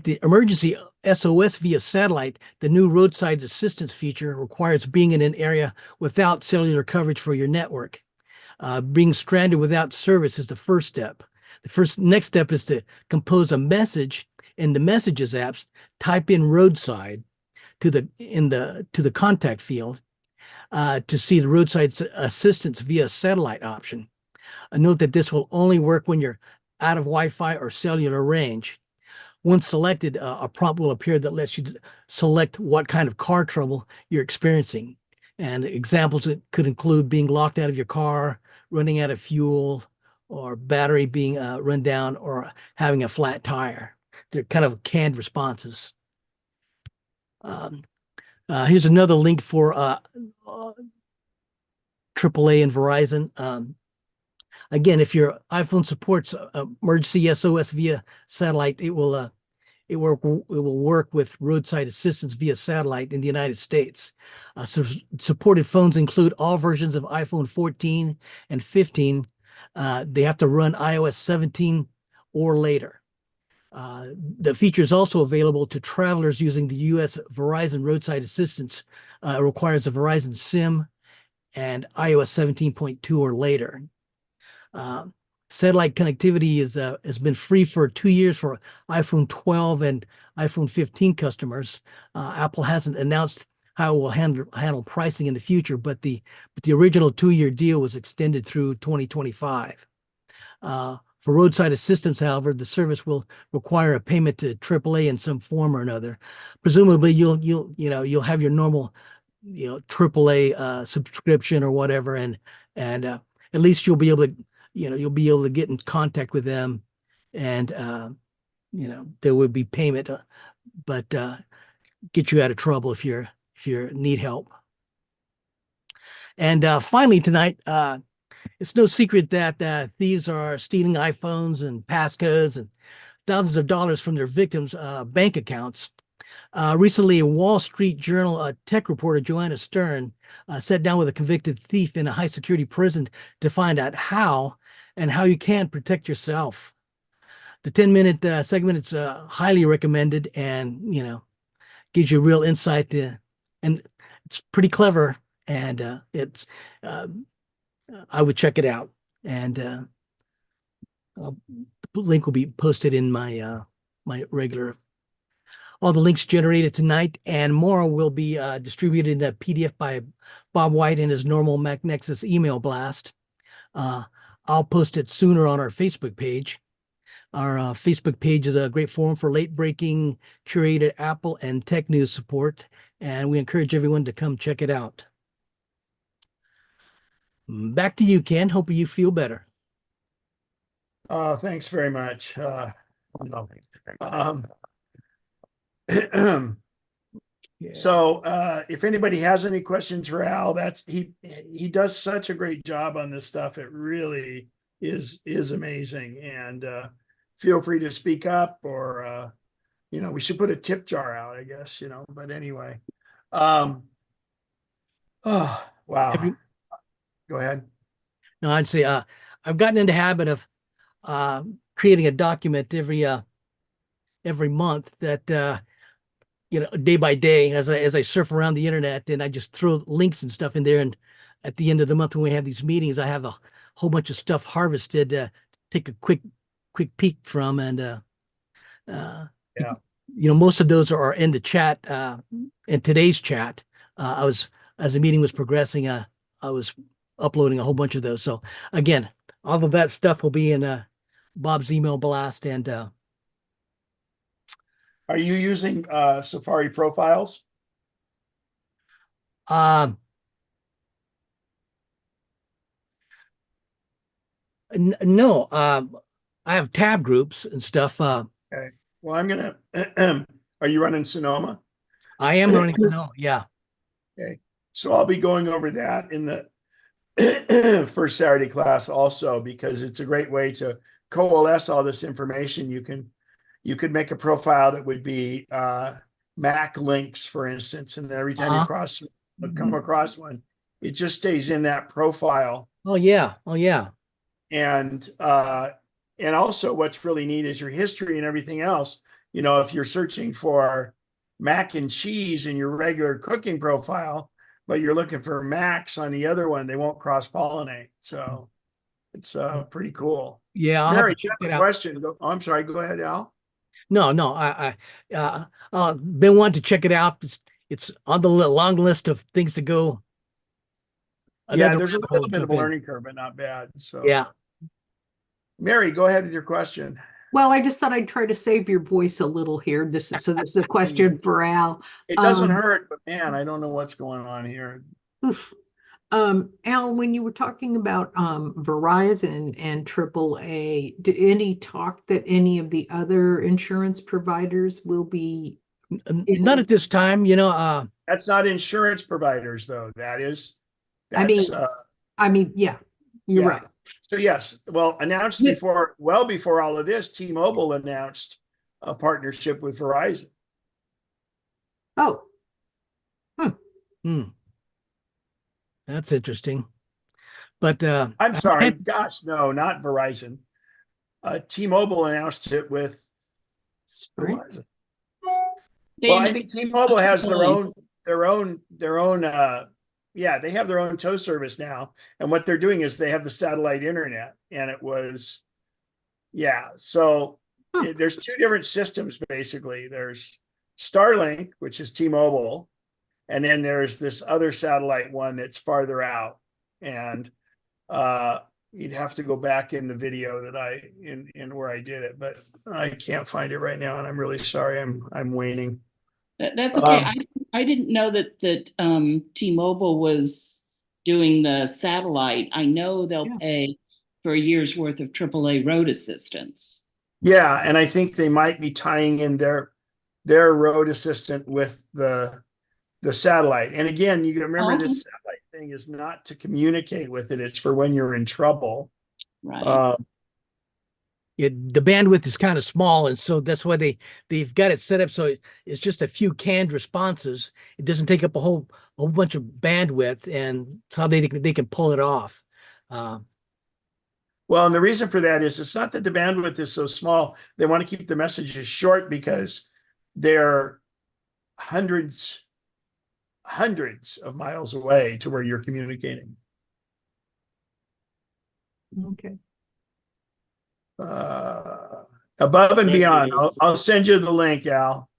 the emergency SOS via satellite, the new roadside assistance feature requires being in an area without cellular coverage for your network. Being stranded without service is the first step. The next step is to compose a message in the Messages apps, type in roadside to the contact field to see the roadside assistance via satellite option. Note that this will only work when you're out of Wi-Fi or cellular range. Once selected, a prompt will appear that lets you select what kind of car trouble you're experiencing. And examples could include being locked out of your car, running out of fuel, or battery being run down, or having a flat tire. They're kind of canned responses. Here's another link for AAA and Verizon. Again, if your iPhone supports emergency SOS via satellite, it will work with roadside assistance via satellite in the United States. Supported phones include all versions of iPhone 14 and 15. They have to run iOS 17 or later. The feature is also available to travelers using the US Verizon roadside assistance. It requires a Verizon SIM and iOS 17.2 or later. Satellite connectivity has been free for 2 years for iPhone 12 and iPhone 15 customers. Apple hasn't announced how it will handle pricing in the future, but the original 2-year deal was extended through 2025. For roadside assistance, however, the service will require a payment to AAA in some form or another. Presumably, you'll have your normal AAA subscription or whatever, and at least you'll be able to get in contact with them, and there would be payment, but get you out of trouble if you need help. And finally tonight, it's no secret that thieves are stealing iPhones and passcodes and thousands of dollars from their victims' bank accounts. Recently, a Wall Street Journal tech reporter, Joanna Stern, sat down with a convicted thief in a high-security prison to find out how you can protect yourself. The 10-minute segment is highly recommended, and gives you real insight and it's pretty clever, and I would check it out. And the link will be posted in my regular. All the links generated tonight and more will be distributed in a PDF by Bob White in his normal MacNexus email blast. I'll post it sooner on our Facebook page. Our Facebook page is a great forum for late-breaking, curated Apple and tech news support, and we encourage everyone to come check it out. Back to you, Ken. Hope you feel better. Thanks very much. So if anybody has any questions for Al, he does such a great job on this stuff. It really is amazing. And feel free to speak up, or we should put a tip jar out, I guess, but anyway. Oh, wow. Go ahead. No, I'd say I've gotten into the habit of creating a document every month that day by day as I surf around the internet, and I just throw links and stuff in there. And at the end of the month, when we have these meetings, I have a whole bunch of stuff harvested to take a quick peek from. And most of those are in the chat, in today's chat. As the meeting was progressing, I was uploading a whole bunch of those. So again, all of that stuff will be in Bob's email blast. And Are you using Safari profiles? no, I have tab groups and stuff. Okay. Well, I'm gonna. Are you running Sonoma? I am running Sonoma. Yeah. Okay. So I'll be going over that in the first Saturday class also, because it's a great way to coalesce all this information. You could make a profile that would be Mac links, for instance, and every time you come across one, it just stays in that profile. Oh yeah. Oh yeah. And also what's really neat is your history and everything else. You know, if you're searching for mac and cheese in your regular cooking profile, but you're looking for Macs on the other one, they won't cross-pollinate. So it's pretty cool. Yeah. I'll Mary, have to check you that have a out. question. I'm sorry. Go ahead, Al. No, been wanting to check it out. It's on the long list of things to go. Yeah, there's a rabbit hole little to bit of jump in. learning curve, but not bad. So Yeah. Mary, go ahead with your question. Well, I just thought I'd try to save your voice a little here. This is a question for Al. It doesn't hurt, but man, I don't know what's going on here. Oof. Al, when you were talking about Verizon and AAA, did any talk that any of the other insurance providers will be? Not at this time, That's not insurance providers, though. That's I mean, yeah, you're yeah. right. So yes, well, announced before all of this, T-Mobile announced a partnership with Verizon. Oh. That's interesting. But I'm sorry, gosh, no, not Verizon. T-Mobile announced it with Verizon. Well, I think T-Mobile has their own yeah, they have their own tow service now. And what they're doing is they have the satellite internet, and it was, yeah. So there's two different systems, basically. There's Starlink, which is T-Mobile, and then there's this other satellite one that's farther out. And you'd have to go back in the video that in where I did it, but I can't find it right now, and I'm really sorry. I'm waning. That's okay. I didn't know that T-Mobile was doing the satellite. I know they'll pay for a year's worth of AAA road assistance. Yeah, and I think they might be tying in their road assistant with the satellite. And again, you remember this satellite thing is not to communicate with it; it's for when you're in trouble. Right. The bandwidth is kind of small, and so that's why they've got it set up so it's just a few canned responses. It doesn't take up a whole bunch of bandwidth, and it's how they can pull it off. Well, and the reason for that is it's not that the bandwidth is so small. They want to keep the messages short because they're hundreds of miles away to where you're communicating. Okay. Above and beyond. I'll send you the link, Al.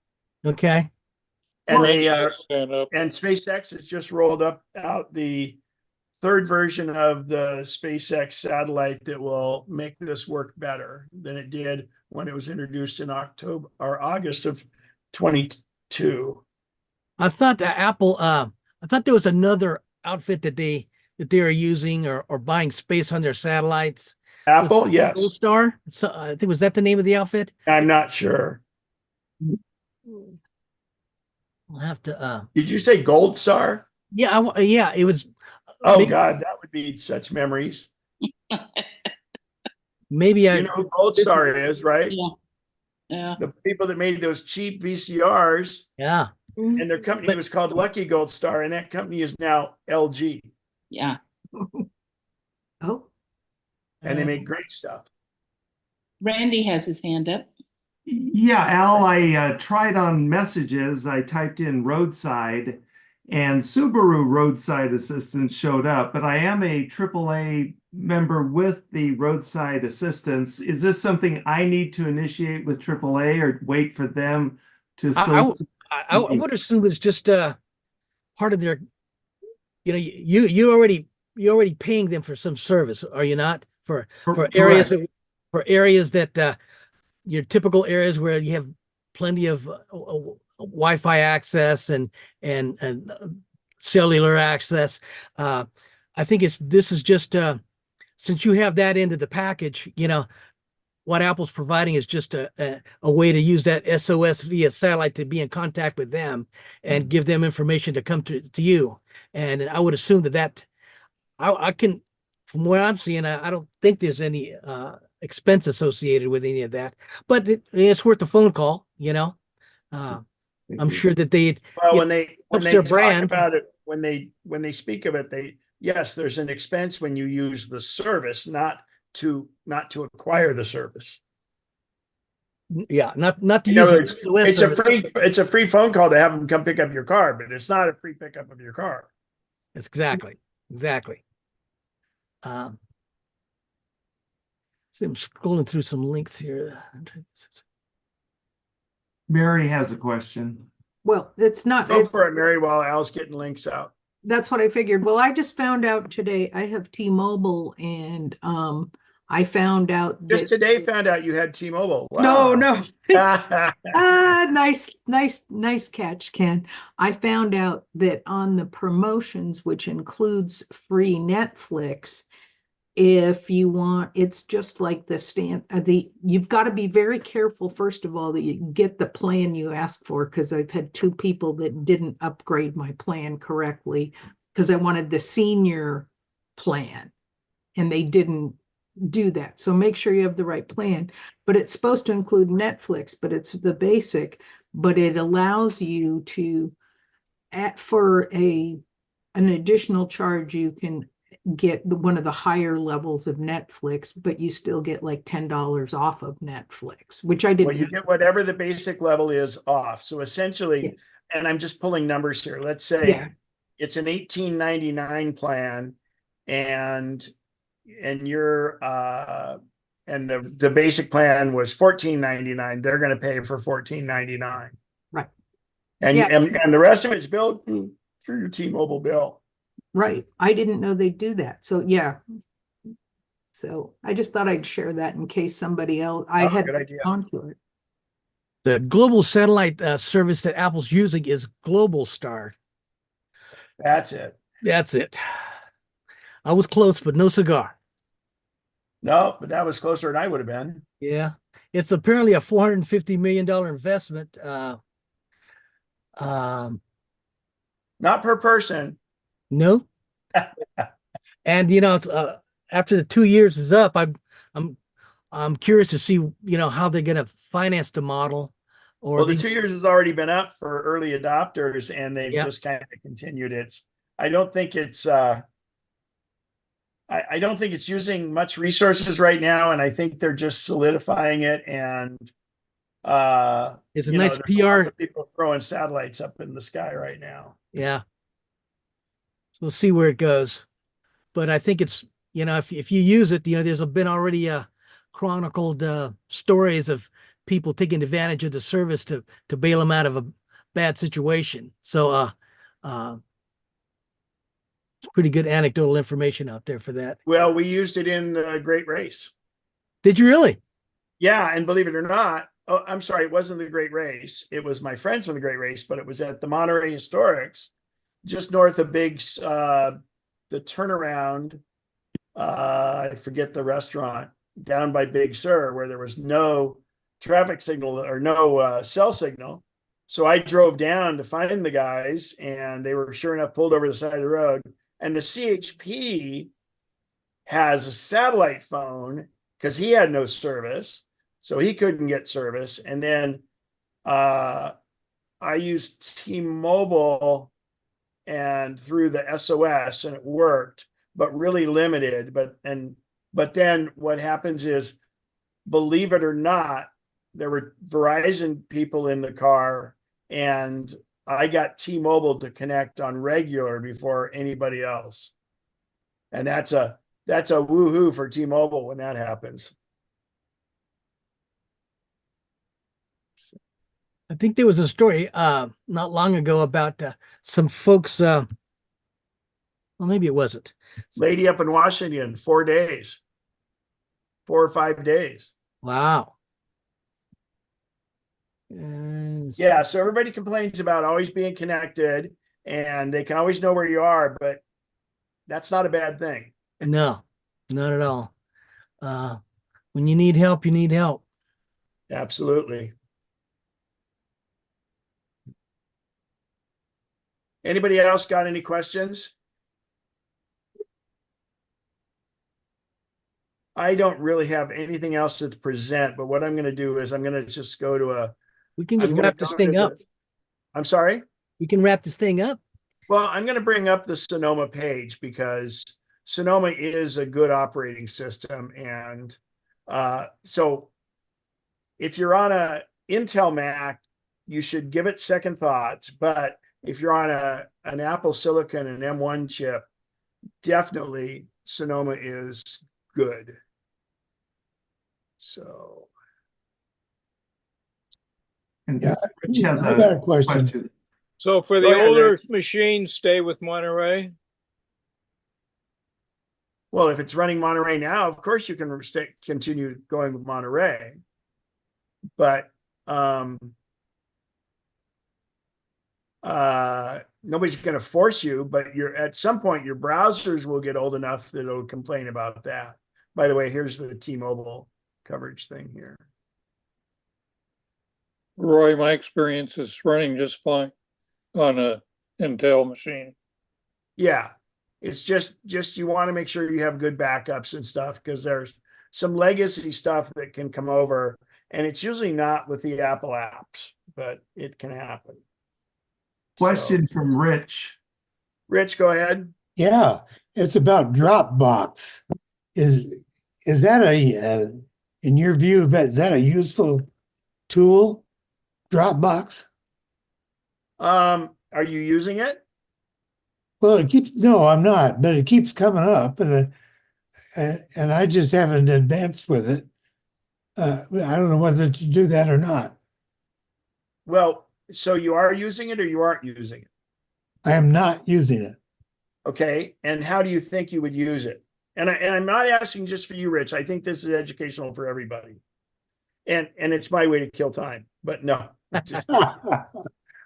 Okay. And and SpaceX has just rolled out the third version of the SpaceX satellite that will make this work better than it did when it was introduced in October or August of 22. I thought Apple. I thought there was another outfit that they are using or buying space on their satellites. Apple, yes. Gold Star. So I think was that the name of the outfit? I'm not sure. I'll have to. Did you say Gold Star? Yeah, yeah. It was. Oh God, that would be such memories. Maybe you know who Gold Star is, right? Yeah. Yeah. The people that made those cheap VCRs. Yeah. And their company was called Lucky Gold Star, and that company is now LG. Yeah. Oh. And they make great stuff. Randy has his hand up. Yeah, Al, I tried on messages. I typed in roadside, and Subaru roadside assistance showed up, but I am a AAA member with the roadside assistance. Is this something I need to initiate with AAA or wait for them to I would assume it's just part of their, you already you're already paying them for some service, are you not? For Correct. areas that your typical areas where you have plenty of Wi-Fi access and cellular access. I think this is just since you have that into the package, what Apple's providing is just a way to use that SOS via satellite to be in contact with them and give them information to come to you. And I would assume that I can, from where I'm seeing, I don't think there's any expense associated with any of that, but it's worth a phone call. I'm sure that Well, when they their talk brand. about it, when they speak of it, yes, there's an expense when you use the service, not to acquire the service. Yeah, not to In use other it. words, it's a free phone call to have them come pick up your car, but it's not a free pickup of your car. It's exactly. See, I'm scrolling through some links here. Mary has a question. Well, it's not. Go for it, Mary, while Al's getting links out. That's what I figured. Well, I just found out today I have T-Mobile, and I found out Just today found out you had T-Mobile. No, Wow. Nice catch, Ken. I found out that on the promotions, which includes free Netflix, if you want, it's just like you've got to be very careful, first of all, that you get the plan you ask for, because I've had two people that didn't upgrade my plan correctly because I wanted the senior plan and they didn't do that. So make sure you have the right plan, but it's supposed to include Netflix, but it's the basic, but it allows you to, for an additional charge, you can get one of the higher levels of Netflix, but you still get like $10 off of Netflix, which I didn't. Well, you get whatever the basic level is off. So essentially, and I'm just pulling numbers here. Let's say it's an $18.99 plan, and you're and the basic plan was $14.99. They're going to pay for $14.99. Right. And the rest of it's billed through your T-Mobile bill. Right. I didn't know they'd do that. So yeah. So I just thought I'd share that in case somebody else, I had onto it. The global satellite service that Apple's using is Global Star. That's it. I was close, but no cigar. No, but that was closer than I would have been. Yeah. It's apparently a $450 million investment. Not per person. No. And after the 2 years is up, I'm curious to see how they're going to finance the model. Well, the 2 years has already been up for early adopters, and they've just kind of continued. I don't think it's I don't think it's using much resources right now, and I think they're just solidifying it. And it's a nice PR. People throwing satellites up in the sky right now. Yeah. So we'll see where it goes. But I think it's, if you use it, there's been already chronicled stories of people taking advantage of the service to bail them out of a bad situation. So pretty good anecdotal information out there for that. Well, we used it in the Great Race. Did you really? Yeah, and believe it or not, I'm sorry, it wasn't the Great Race. It was my friends from the Great Race, but it was at the Monterey Historics, just north of the turnaround. I forget the restaurant down by Big Sur, where there was no traffic signal or no cell signal. So I drove down to find the guys, and they were sure enough pulled over the side of the road. And the CHP has a satellite phone because he had no service, so he couldn't get service. And then I used T-Mobile and through the SOS, and it worked, but really limited. But then what happens is, believe it or not, there were Verizon people in the car, and I got T-Mobile to connect on regular before anybody else. And that's a woohoo for T-Mobile when that happens. I think there was a story not long ago about some folks, well, maybe it wasn't. Lady up in Washington, 4 days, 4 or 5 days. Wow. And Yeah, so everybody complains about always being connected and they can always know where you are, but that's not a bad thing. no, not at all. When you need help, you need help. Absolutely. Anybody else got any questions? I don't really have anything else to present, but what I'm going to do is I'm going to just go to a. We can I'm just gonna wrap this go thing to up. I'm sorry? We can wrap this thing up. Well, I'm going to bring up the Sonoma page because Sonoma is a good operating system. And so if you're on a Intel Mac, you should give it second thoughts. But if you're on an Apple Silicon, an M1 chip, definitely Sonoma is good. So. And Yeah, Rich has I got a question. So for Go the ahead, older Rich. machines, stay with Monterey? Well, if it's running Monterey now, of course you can continue going with Monterey. But nobody's going to force you, but at some point your browsers will get old enough that it'll complain about that. By the way, here's the T-Mobile coverage thing here. Roy, my experience is running just fine on a Intel machine. Yeah, it's just you want to make sure you have good backups and stuff because there's some legacy stuff that can come over, and it's usually not with the Apple apps, but it can happen. Question from Rich. Rich, go ahead. Yeah, it's about Dropbox. Is that in your view, is that a useful tool? Dropbox? Are you using it? Well, no, I'm not, but it keeps coming up, and I just haven't advanced with it. I don't know whether to do that or not. Well, so you are using it or you aren't using it? I am not using it. Okay, and how do you think you would use it? And I'm not asking just for you, Rich. I think this is educational for everybody. And it's my way to kill time, but no. Just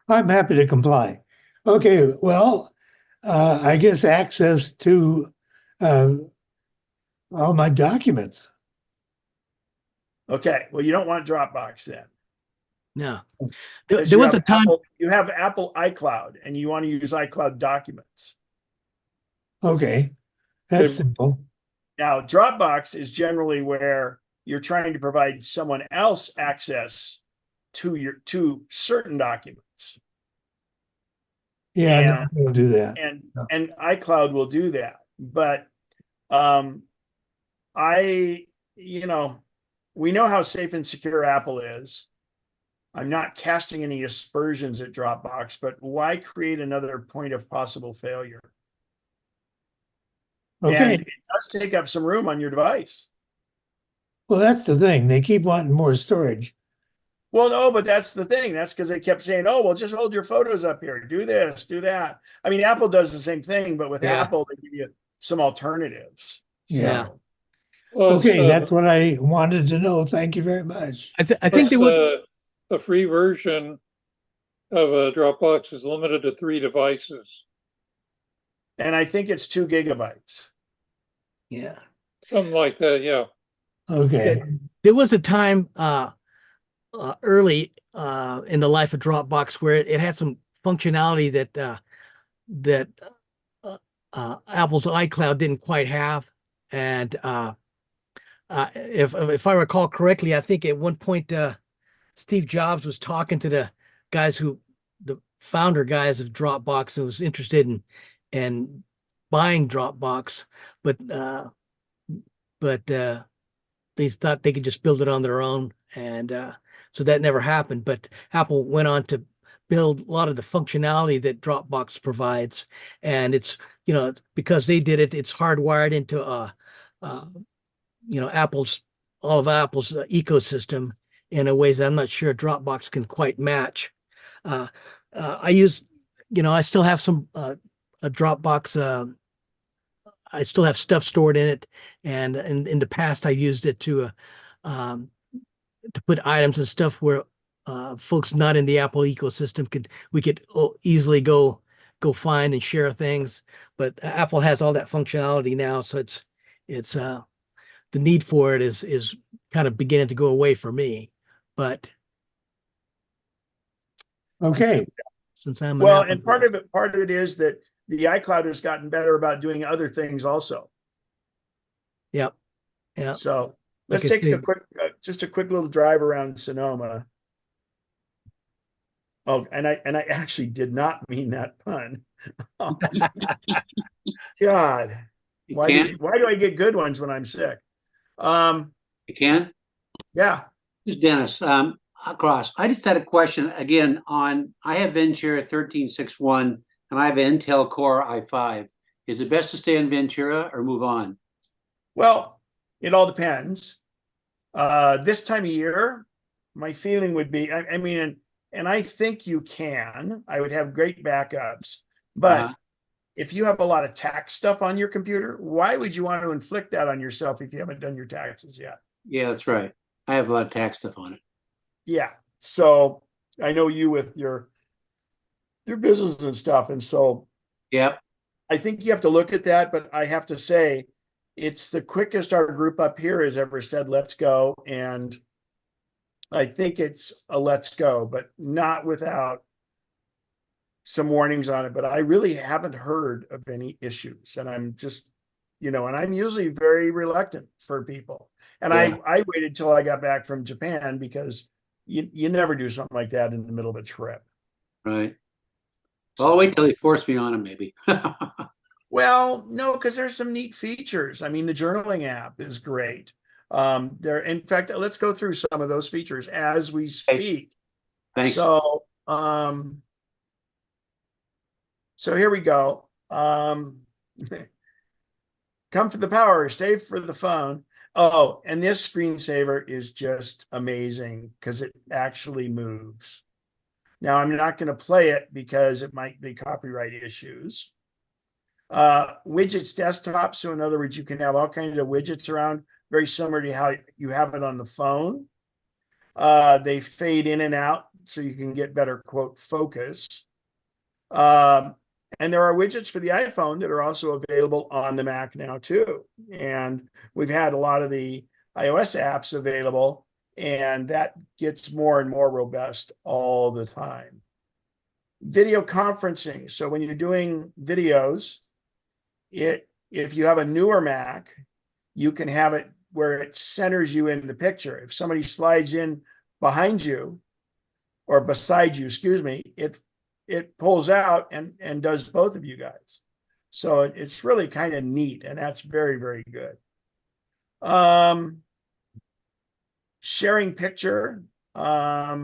I'm happy to comply. Okay, well, I guess access to all my documents. okay. Well, you don't want Dropbox then. No. Because There was a time. you have Apple iCloud and you want to use iCloud documents. Okay, that's simple. Now, Dropbox is generally where you're trying to provide someone else access to certain documents. Yeah, no, we'll do that. And iCloud will do that. But we know how safe and secure Apple is. I'm not casting any aspersions at Dropbox, but why create another point of possible failure? Okay. And it does take up some room on your device. Well, that's the thing. They keep wanting more storage. Well, no, but that's the thing. That's because they kept saying, oh, well, just hold your photos up here. Do this, do that. I mean, Apple does the same thing, but with Apple, they give you some alternatives. Yeah. So, Okay, that's what I wanted to know. Thank you very much. I think they would. A free version of a Dropbox is limited to 3 devices. And I think it's 2 gigabytes. Yeah. Something like that, yeah. Okay. There was a time early in the life of Dropbox where it had some functionality that Apple's iCloud didn't quite have. And if I recall correctly, I think at one point Steve Jobs was talking to the founder guys of Dropbox and was interested in buying Dropbox, but they thought they could just build it on their own, and so that never happened. But Apple went on to build a lot of the functionality that Dropbox provides, and it's because they did it, it's hardwired into all of Apple's ecosystem in a ways that I'm not sure Dropbox can quite match. I still have some a Dropbox I still have stuff stored in it, and in the past I used it to put items and stuff where folks not in the Apple ecosystem we could easily go find and share things. But Apple has all that functionality now, so it's the need for it is kind of beginning to go away for me. But Okay. since I'm an Well, Apple and part of it is that the iCloud has gotten better about doing other things also. Yep. Yeah. So Like let's I take a said, quick, just a quick little drive around Sonoma. Oh, and I actually did not mean that pun. Oh, God, why do I get good ones when I'm sick? You can? Yeah. This is Dennis. Across. I just had a question again on, I have Ventura 1361 and I have an Intel Core i5. Is it best to stay in Ventura or move on? Well, it all depends. This time of year, my feeling would be, I mean, and I think you can, I would have great backups, but if you have a lot of tax stuff on your computer, why would you want to inflict that on yourself if you haven't done your taxes yet? Yeah, that's right. I have a lot of tax stuff on it. Yeah. So I know you with your business and stuff. And so yep, I think you have to look at that, but I have to say it's the quickest our group up here has ever said, let's go. And I think it's a let's go, but not without some warnings on it. But I really haven't heard of any issues. And I'm just, and I'm usually very reluctant for people. And yeah. I waited till I got back from Japan because you never do something like that in the middle of a trip. Right. Well, I'll wait till he forced me on him, maybe. Well, no, because there's some neat features. I mean, the journaling app is great. In fact, let's go through some of those features as we speak. Thanks. So, so here we go. Come for the power, stay for the phone. Oh, and this screensaver is just amazing because it actually moves. Now, I'm not going to play it because it might be copyright issues. Widgets desktop. So in other words, you can have all kinds of widgets around, very similar to how you have it on the phone. They fade in and out so you can get better, quote, focus. And there are widgets for the iPhone that are also available on the Mac now too. And we've had a lot of the iOS apps available, and that gets more and more robust all the time. Video conferencing. So when you're doing videos, if you have a newer Mac, you can have it where it centers you in the picture. If somebody slides in behind you or beside you, excuse me, it pulls out and does both of you guys. So it's really kind of neat, and that's very, very good. Sharing picture. I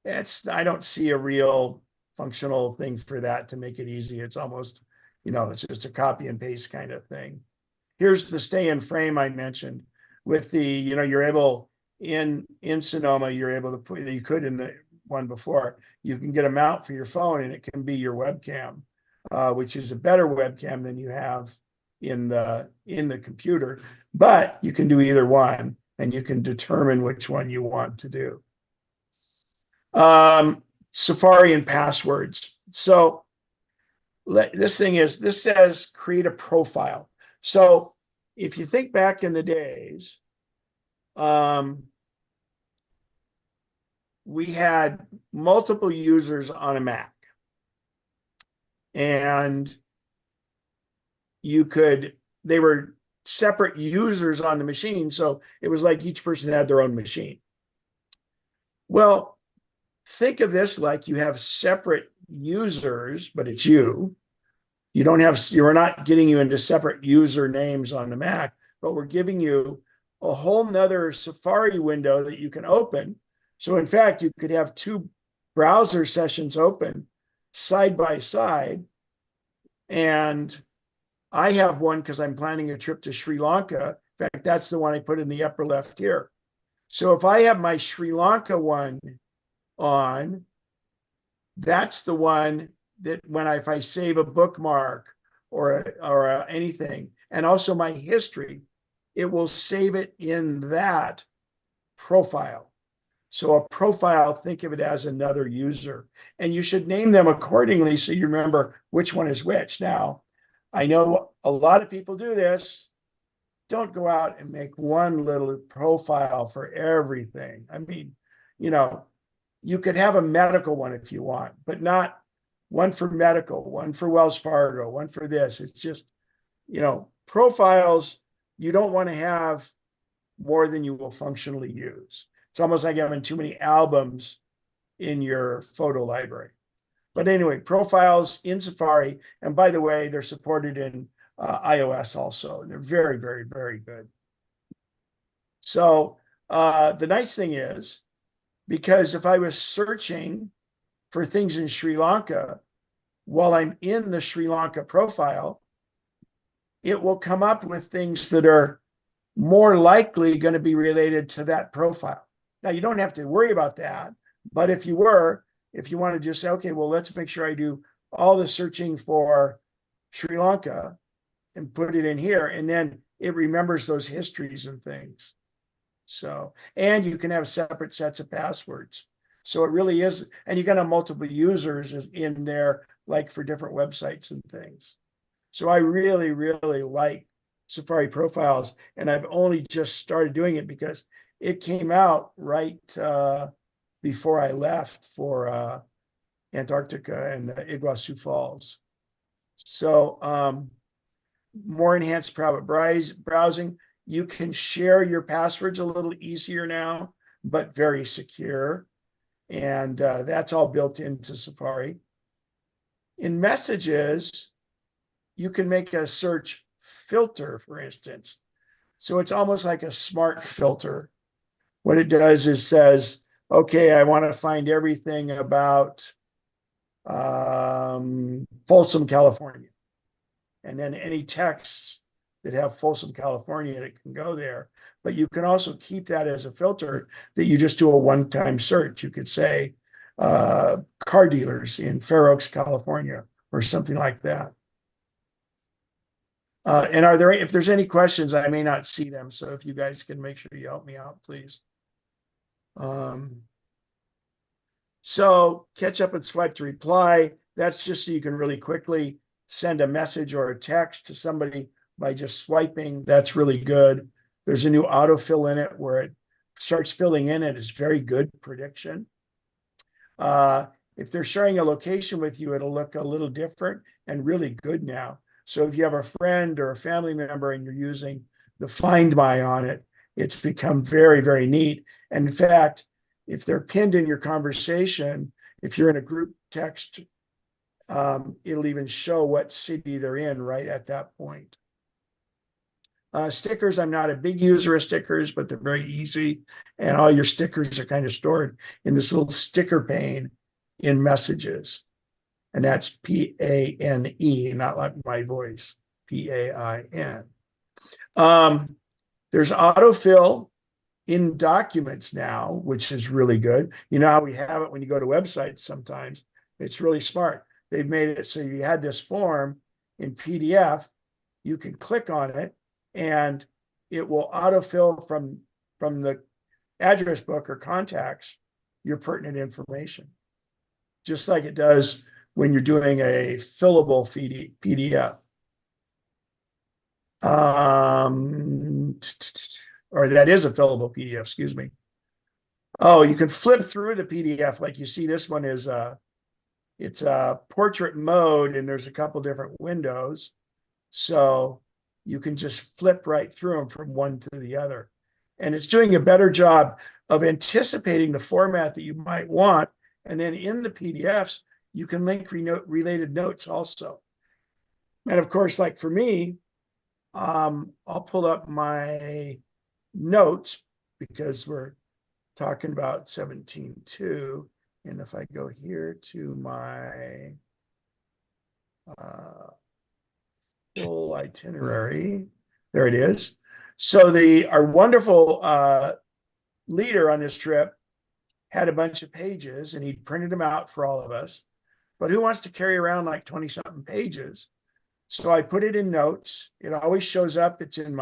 don't see a real functional thing for that to make it easy. It's almost, it's just a copy and paste kind of thing. Here's the stay in frame I mentioned with the, you're able in Sonoma, you're able to put, you could in the one before, you can get a mount for your phone and it can be your webcam, which is a better webcam than you have in the computer, but you can do either one and you can determine which one you want to do. Safari and passwords. So this says create a profile. So if you think back in the days, we had multiple users on a Mac, and they were separate users on the machine. So it was like each person had their own machine. Well, think of this like you have separate users, but it's you. You're not getting you into separate user names on the Mac, but we're giving you a whole nother Safari window that you can open. So in fact, you could have two browser sessions open side by side. And I have one because I'm planning a trip to Sri Lanka. In fact, that's the one I put in the upper left here. So if I have my Sri Lanka one on, that's the one that if I save a bookmark or anything, and also my history, it will save it in that profile. So a profile, think of it as another user, and you should name them accordingly so you remember which one is which. Now, I know a lot of people do this. Don't go out and make one little profile for everything. I mean, you could have a medical one if you want, but not one for medical, one for Wells Fargo, one for this. It's just, profiles, you don't want to have more than you will functionally use. It's almost like having too many albums in your photo library. But anyway, profiles in Safari, and by the way, they're supported in iOS also, and they're very, very, very good. So the nice thing is, because if I was searching for things in Sri Lanka while I'm in the Sri Lanka profile, it will come up with things that are more likely going to be related to that profile. Now, you don't have to worry about that, but if you want to just say, okay, well, let's make sure I do all the searching for Sri Lanka and put it in here, and then it remembers those histories and things. So, and you can have separate sets of passwords. So it really is, and you can have multiple users in there, like for different websites and things. So I really, really like Safari profiles, and I've only just started doing it because it came out right before I left for Antarctica and the Iguazu Falls. So more enhanced private browsing. You can share your passwords a little easier now, but very secure. And that's all built into Safari. In messages, you can make a search filter, for instance. So it's almost like a smart filter. What it does is says, okay, I want to find everything about Folsom, California. And then any texts that have Folsom, California, it can go there. But you can also keep that as a filter that you just do a one-time search. You could say car dealers in Fair Oaks, California, or something like that. And if there's any questions, I may not see them. So if you guys can make sure you help me out, please. So catch up and swipe to reply. That's just so you can really quickly send a message or a text to somebody by just swiping. That's really good. There's a new autofill in it where it starts filling in. It's very good prediction. If they're sharing a location with you, it'll look a little different and really good now. So if you have a friend or a family member and you're using the Find My on it, it's become very, very neat. And in fact, if they're pinned in your conversation, if you're in a group text, it'll even show what city they're in right at that point. Stickers, I'm not a big user of stickers, but they're very easy. And all your stickers are kind of stored in this little sticker pane in Messages. And that's P-A-N-E, not like my voice, P-A-I-N. There's autofill in documents now, which is really good. You know how we have it when you go to websites sometimes. It's really smart. They've made it so you had this form in PDF, you can click on it, and it will autofill from the address book or contacts your pertinent information, just like it does when you're doing a fillable PDF. Or that is a fillable PDF, excuse me. Oh, you can flip through the PDF. Like you see, this one is it's a portrait mode, and there's a couple different windows. So you can just flip right through them from one to the other. And it's doing a better job of anticipating the format that you might want. And then in the PDFs, you can link related notes also. And of course, like for me, I'll pull up my notes because we're talking about 17.2. And if I go here to my full itinerary, there it is. So our wonderful leader on this trip had a bunch of pages, and he printed them out for all of us. But who wants to carry around like 20-something pages? So I put it in notes. It always shows up. It's in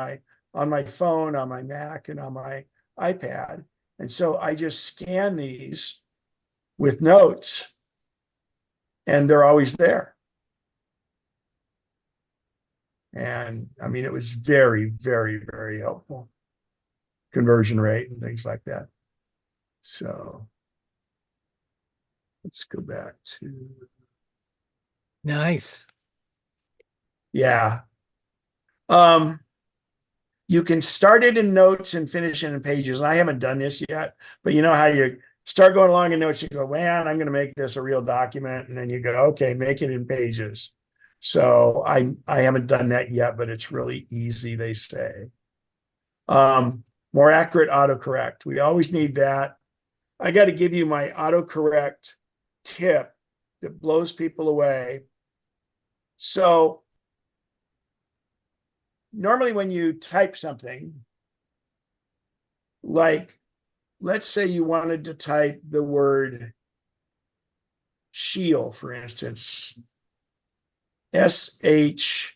on my phone, on my Mac, and on my iPad. And so I just scan these with notes, and they're always there. And I mean, it was very, very, very helpful. Conversion rate and things like that. So let's go back to. Nice. Yeah. You can start it in notes and finish it in pages. And I haven't done this yet, but you know how you start going along in notes, you go, man, I'm going to make this a real document. And then you go, okay, make it in pages. So I haven't done that yet, but it's really easy, they say. More accurate autocorrect. We always need that. I got to give you my autocorrect tip that blows people away. So normally when you type something, like, let's say you wanted to type the word Sheel, for instance, S-H-E-E-L.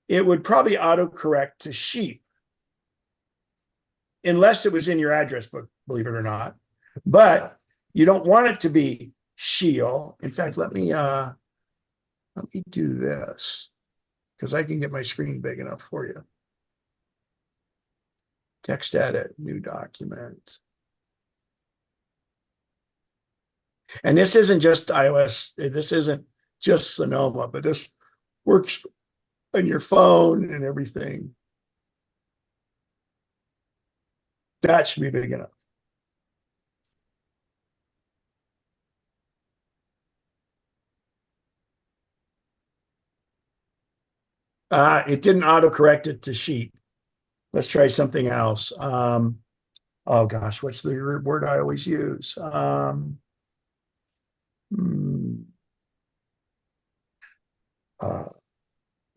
It would probably autocorrect to sheep, unless it was in your address book, believe it or not. But you don't want it to be Sheel. In fact, let me do this, because I can get my screen big enough for you. Text edit, new document. And this isn't just iOS, this isn't just Sonoma, but this works on your phone and everything. That should be big enough. It didn't autocorrect it to sheep. Let's try something else. Oh gosh, what's the word I always use?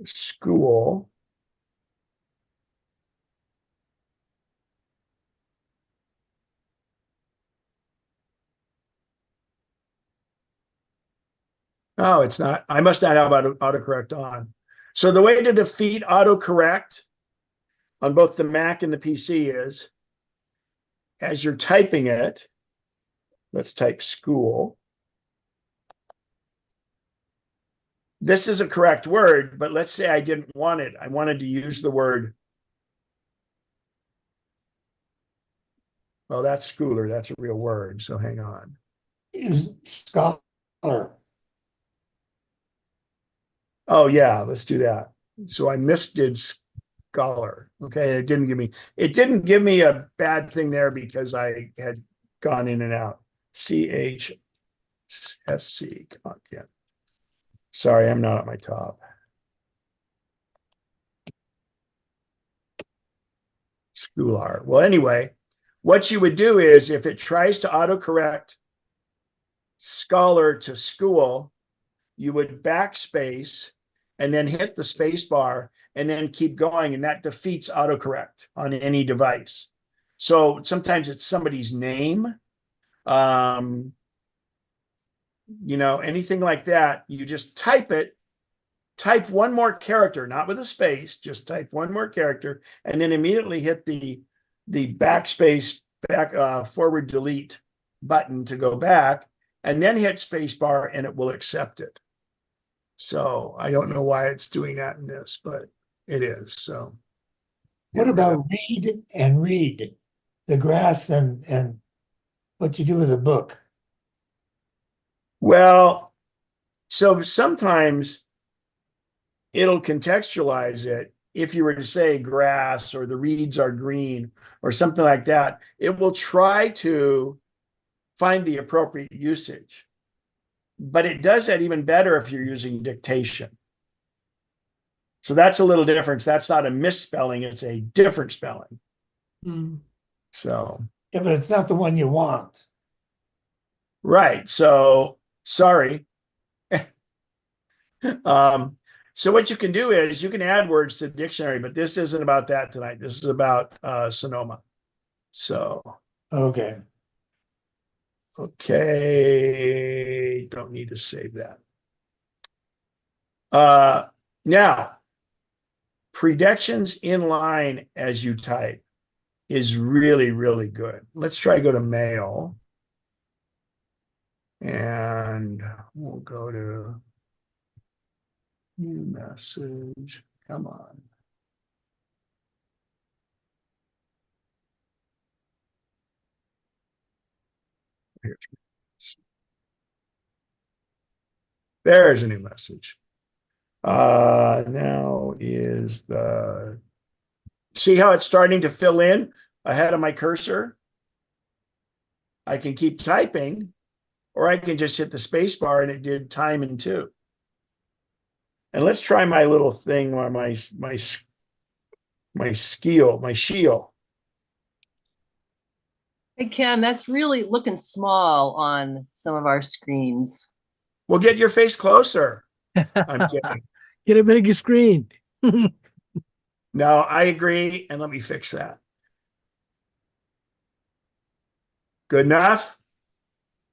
School. Oh, it's not. I must not have autocorrect on. So the way to defeat autocorrect on both the Mac and the PC is, as you're typing it, let's type school. This is a correct word, but let's say I didn't want it. I wanted to use the word. Well, that's schooler. That's a real word. So hang on. Is scholar. Oh yeah, let's do that. So I misdid scholar. Okay, it didn't give me a bad thing there because I had gone in and out. CHSC content. Sorry, I'm not at my top. Schoolar. Well, anyway, what you would do is if it tries to autocorrect scholar to school, you would backspace and then hit the space bar and then keep going, and that defeats autocorrect on any device. So sometimes it's somebody's name, anything like that. You just type it, type one more character, not with a space, just type one more character, and then immediately hit the backspace forward delete button to go back, and then hit space bar and it will accept it. So I don't know why it's doing that in this, but it is. So what about read and read? The graphs and what you do with a book? Well, so sometimes it'll contextualize it. If you were to say grass or the reeds are green or something like that, it will try to find the appropriate usage. But it does that even better if you're using dictation. So that's a little difference. That's not a misspelling, it's a different spelling. So yeah, but it's not the one you want. Right. So sorry. So what you can do is you can add words to the dictionary, but this isn't about that tonight. This is about Sonoma. So okay. Okay, don't need to save that. Now, predictions in line as you type is really, really good. Let's try to go to mail. And we'll go to new message. Come on. There's a new message. Now is the, see how it's starting to fill in ahead of my cursor? I can keep typing, or I can just hit the space bar and it did time in 2. And let's try my little thing where my shield. Hey, Ken, that's really looking small on some of our screens. Well, get your face closer. I'm kidding. Get a bigger screen. No, I agree. And let me fix that. Good enough?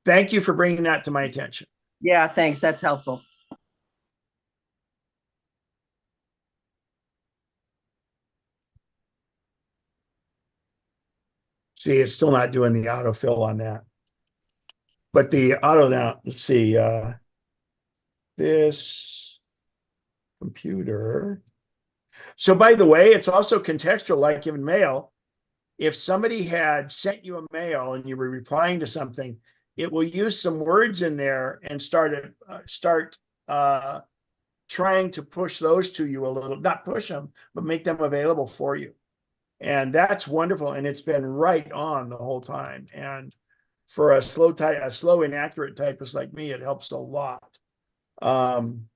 Thank you for bringing that to my attention. Yeah, thanks. That's helpful. See, it's still not doing the autofill on that. But the auto now, let's see, this computer. So by the way, it's also contextual, like in mail. If somebody had sent you a mail and you were replying to something, it will use some words in there and start trying to push those to you a little, not push them, but make them available for you. And that's wonderful. And it's been right on the whole time. And for a slow, inaccurate typist like me, it helps a lot. And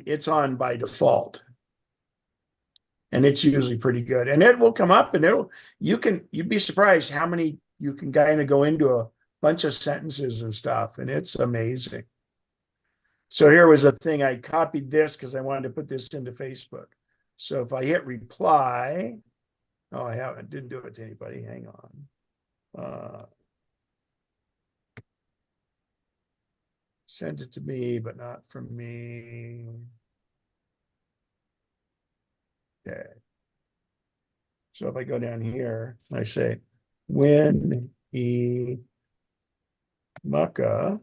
it's on by default. And it's usually pretty good. And it will come up and you'd be surprised how many you can kind of go into a bunch of sentences and stuff. And it's amazing. So here was a thing, I copied this because I wanted to put this into Facebook. So if I hit reply, oh, I didn't do it to anybody. Hang on. Send it to me, but not from me. Okay. So if I go down here, I say, when he mucka,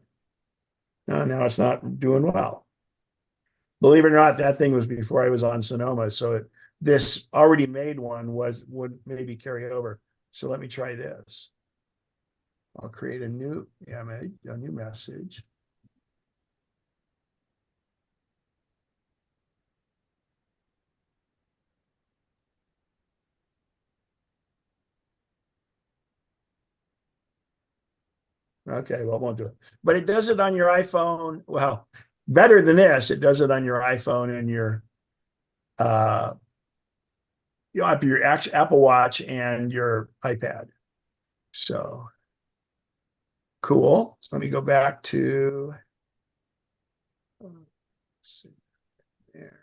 now it's not doing well. Believe it or not, that thing was before I was on Sonoma. So this already made one would maybe carry over. So let me try this. I'll create a new image, a new message. Okay, well, it won't do it. But it does it on your iPhone. Well, better than this, it does it on your iPhone and your your Apple Watch and your iPad. So cool. Let me go back to let's see there.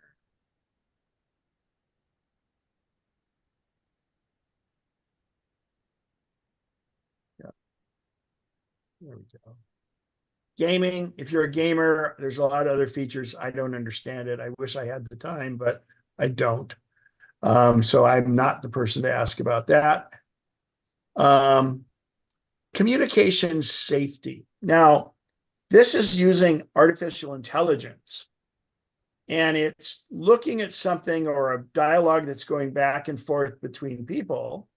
Yeah. There we go. Gaming, if you're a gamer, there's a lot of other features. I don't understand it. I wish I had the time, but I don't. So I'm not the person to ask about that. Communication safety. Now, this is using artificial intelligence. And it's looking at something or a dialogue that's going back and forth between people.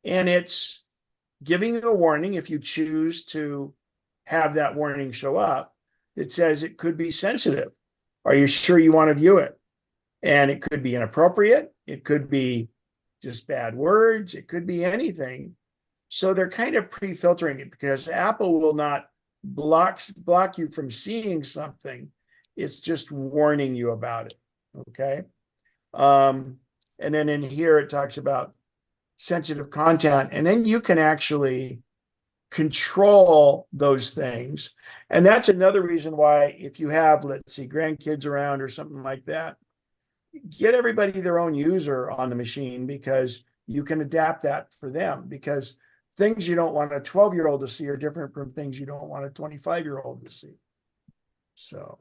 And it's giving you a warning if you choose to have that warning show up. It says it could be sensitive. Are you sure you want to view it? And it could be inappropriate. It could be just bad words. It could be anything. So they're kind of pre-filtering it because Apple will not block you from seeing something. It's just warning you about it. Okay. And then in here, it talks about sensitive content. And then you can actually control those things. And that's another reason why if you have, let's see, grandkids around or something like that, get everybody their own user on the machine because you can adapt that for them because things you don't want a 12-year-old to see are different from things you don't want a 25-year-old to see. So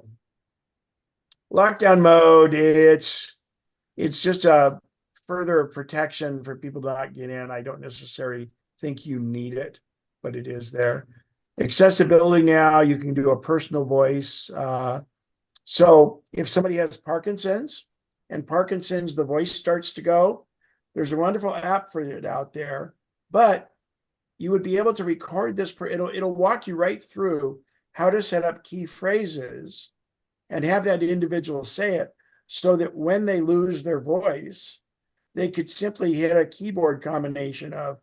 Lockdown mode, it's just a further protection for people to not get in. I don't necessarily think you need it, but it is there. Accessibility now, you can do a personal voice. So if somebody has Parkinson's and Parkinson's, the voice starts to go, there's a wonderful app for it out there, but you would be able to record this. It'll walk you right through how to set up key phrases and have that individual say it so that when they lose their voice, they could simply hit a keyboard combination of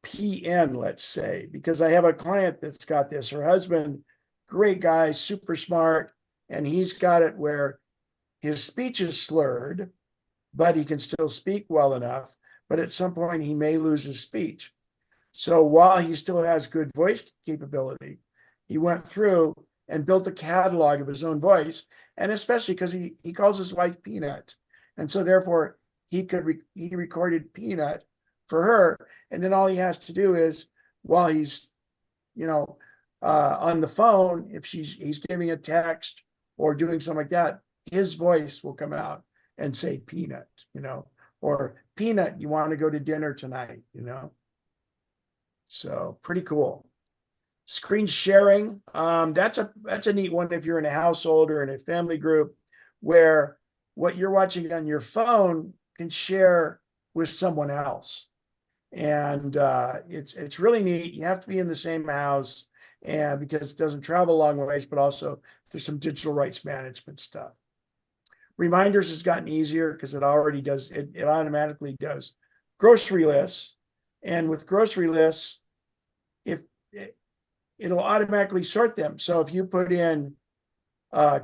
PN, let's say, because I have a client that's got this. Her husband, great guy, super smart, and he's got it where his speech is slurred, but he can still speak well enough. But at some point, he may lose his speech. So while he still has good voice capability, he went through and built a catalog of his own voice, and especially because he calls his wife Peanut. And so therefore, he recorded Peanut for her. And then all he has to do is, while he's, on the phone, if he's giving a text or doing something like that, his voice will come out and say Peanut, or Peanut, you want to go to dinner tonight, So pretty cool. Screen sharing, that's a neat one if you're in a household or in a family group where what you're watching on your phone can share with someone else. And it's really neat. You have to be in the same house, and because it doesn't travel long ways, but also there's some digital rights management stuff. Reminders has gotten easier because it already does, it automatically does grocery lists. And with grocery lists, it'll automatically sort them. So if you put in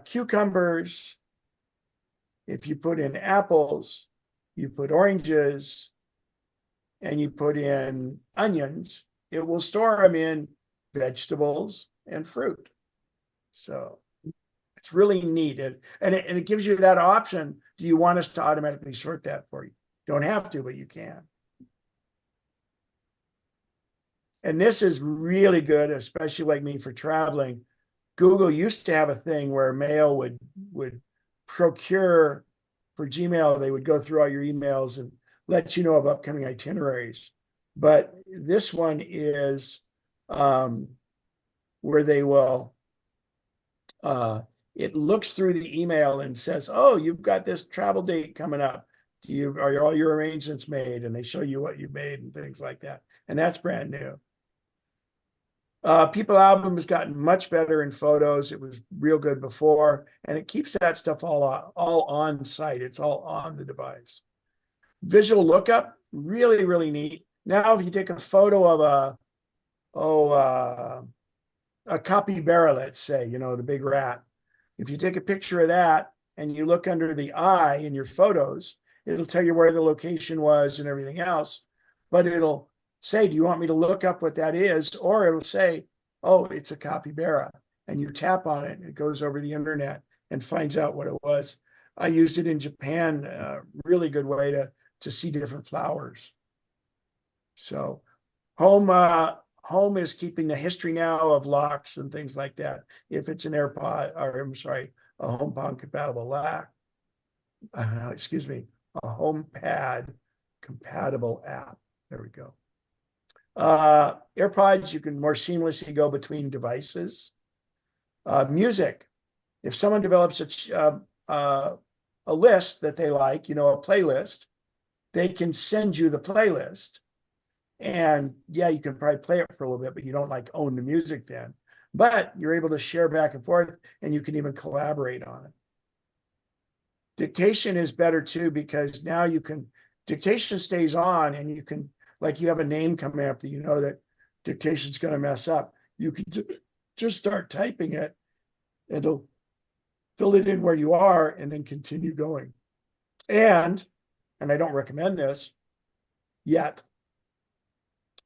cucumbers, if you put in apples, you put oranges, and you put in onions, it will store them in vegetables and fruit. So it's really neat. And it gives you that option. Do you want us to automatically sort that for you? Don't have to, but you can. And this is really good, especially like me for traveling. Google used to have a thing where mail would procure for Gmail. They would go through all your emails and let you know of upcoming itineraries. But this one is where they will, it looks through the email and says, oh, you've got this travel date coming up. Are all your arrangements made? And they show you what you made and things like that. And that's brand new. People album has gotten much better in photos. It was real good before, and it keeps that stuff all on site. It's all on the device. Visual lookup, really, really neat. Now, if you take a photo of a capybara, let's say, the big rat. If you take a picture of that and you look under the eye in your photos, it'll tell you where the location was and everything else, but it'll say, do you want me to look up what that is? Or it'll say, oh, it's a capybara. And you tap on it and it goes over the internet and finds out what it was. I used it in Japan, really good way to see different flowers. So home is keeping the history now of locks and things like that. If it's an AirPod, or I'm sorry, a HomePod compatible lock, a HomePad compatible app. There we go. AirPods, you can more seamlessly go between devices. Music, if someone develops a list that they like, a playlist, they can send you the playlist. And yeah, you can probably play it for a little bit, but you don't own the music then. But you're able to share back and forth, and you can even collaborate on it. Dictation is better too, because now dictation stays on, and you can, you have a name coming up that that dictation's going to mess up. You can just start typing it. It'll fill it in where you are and then continue going. And I don't recommend this yet,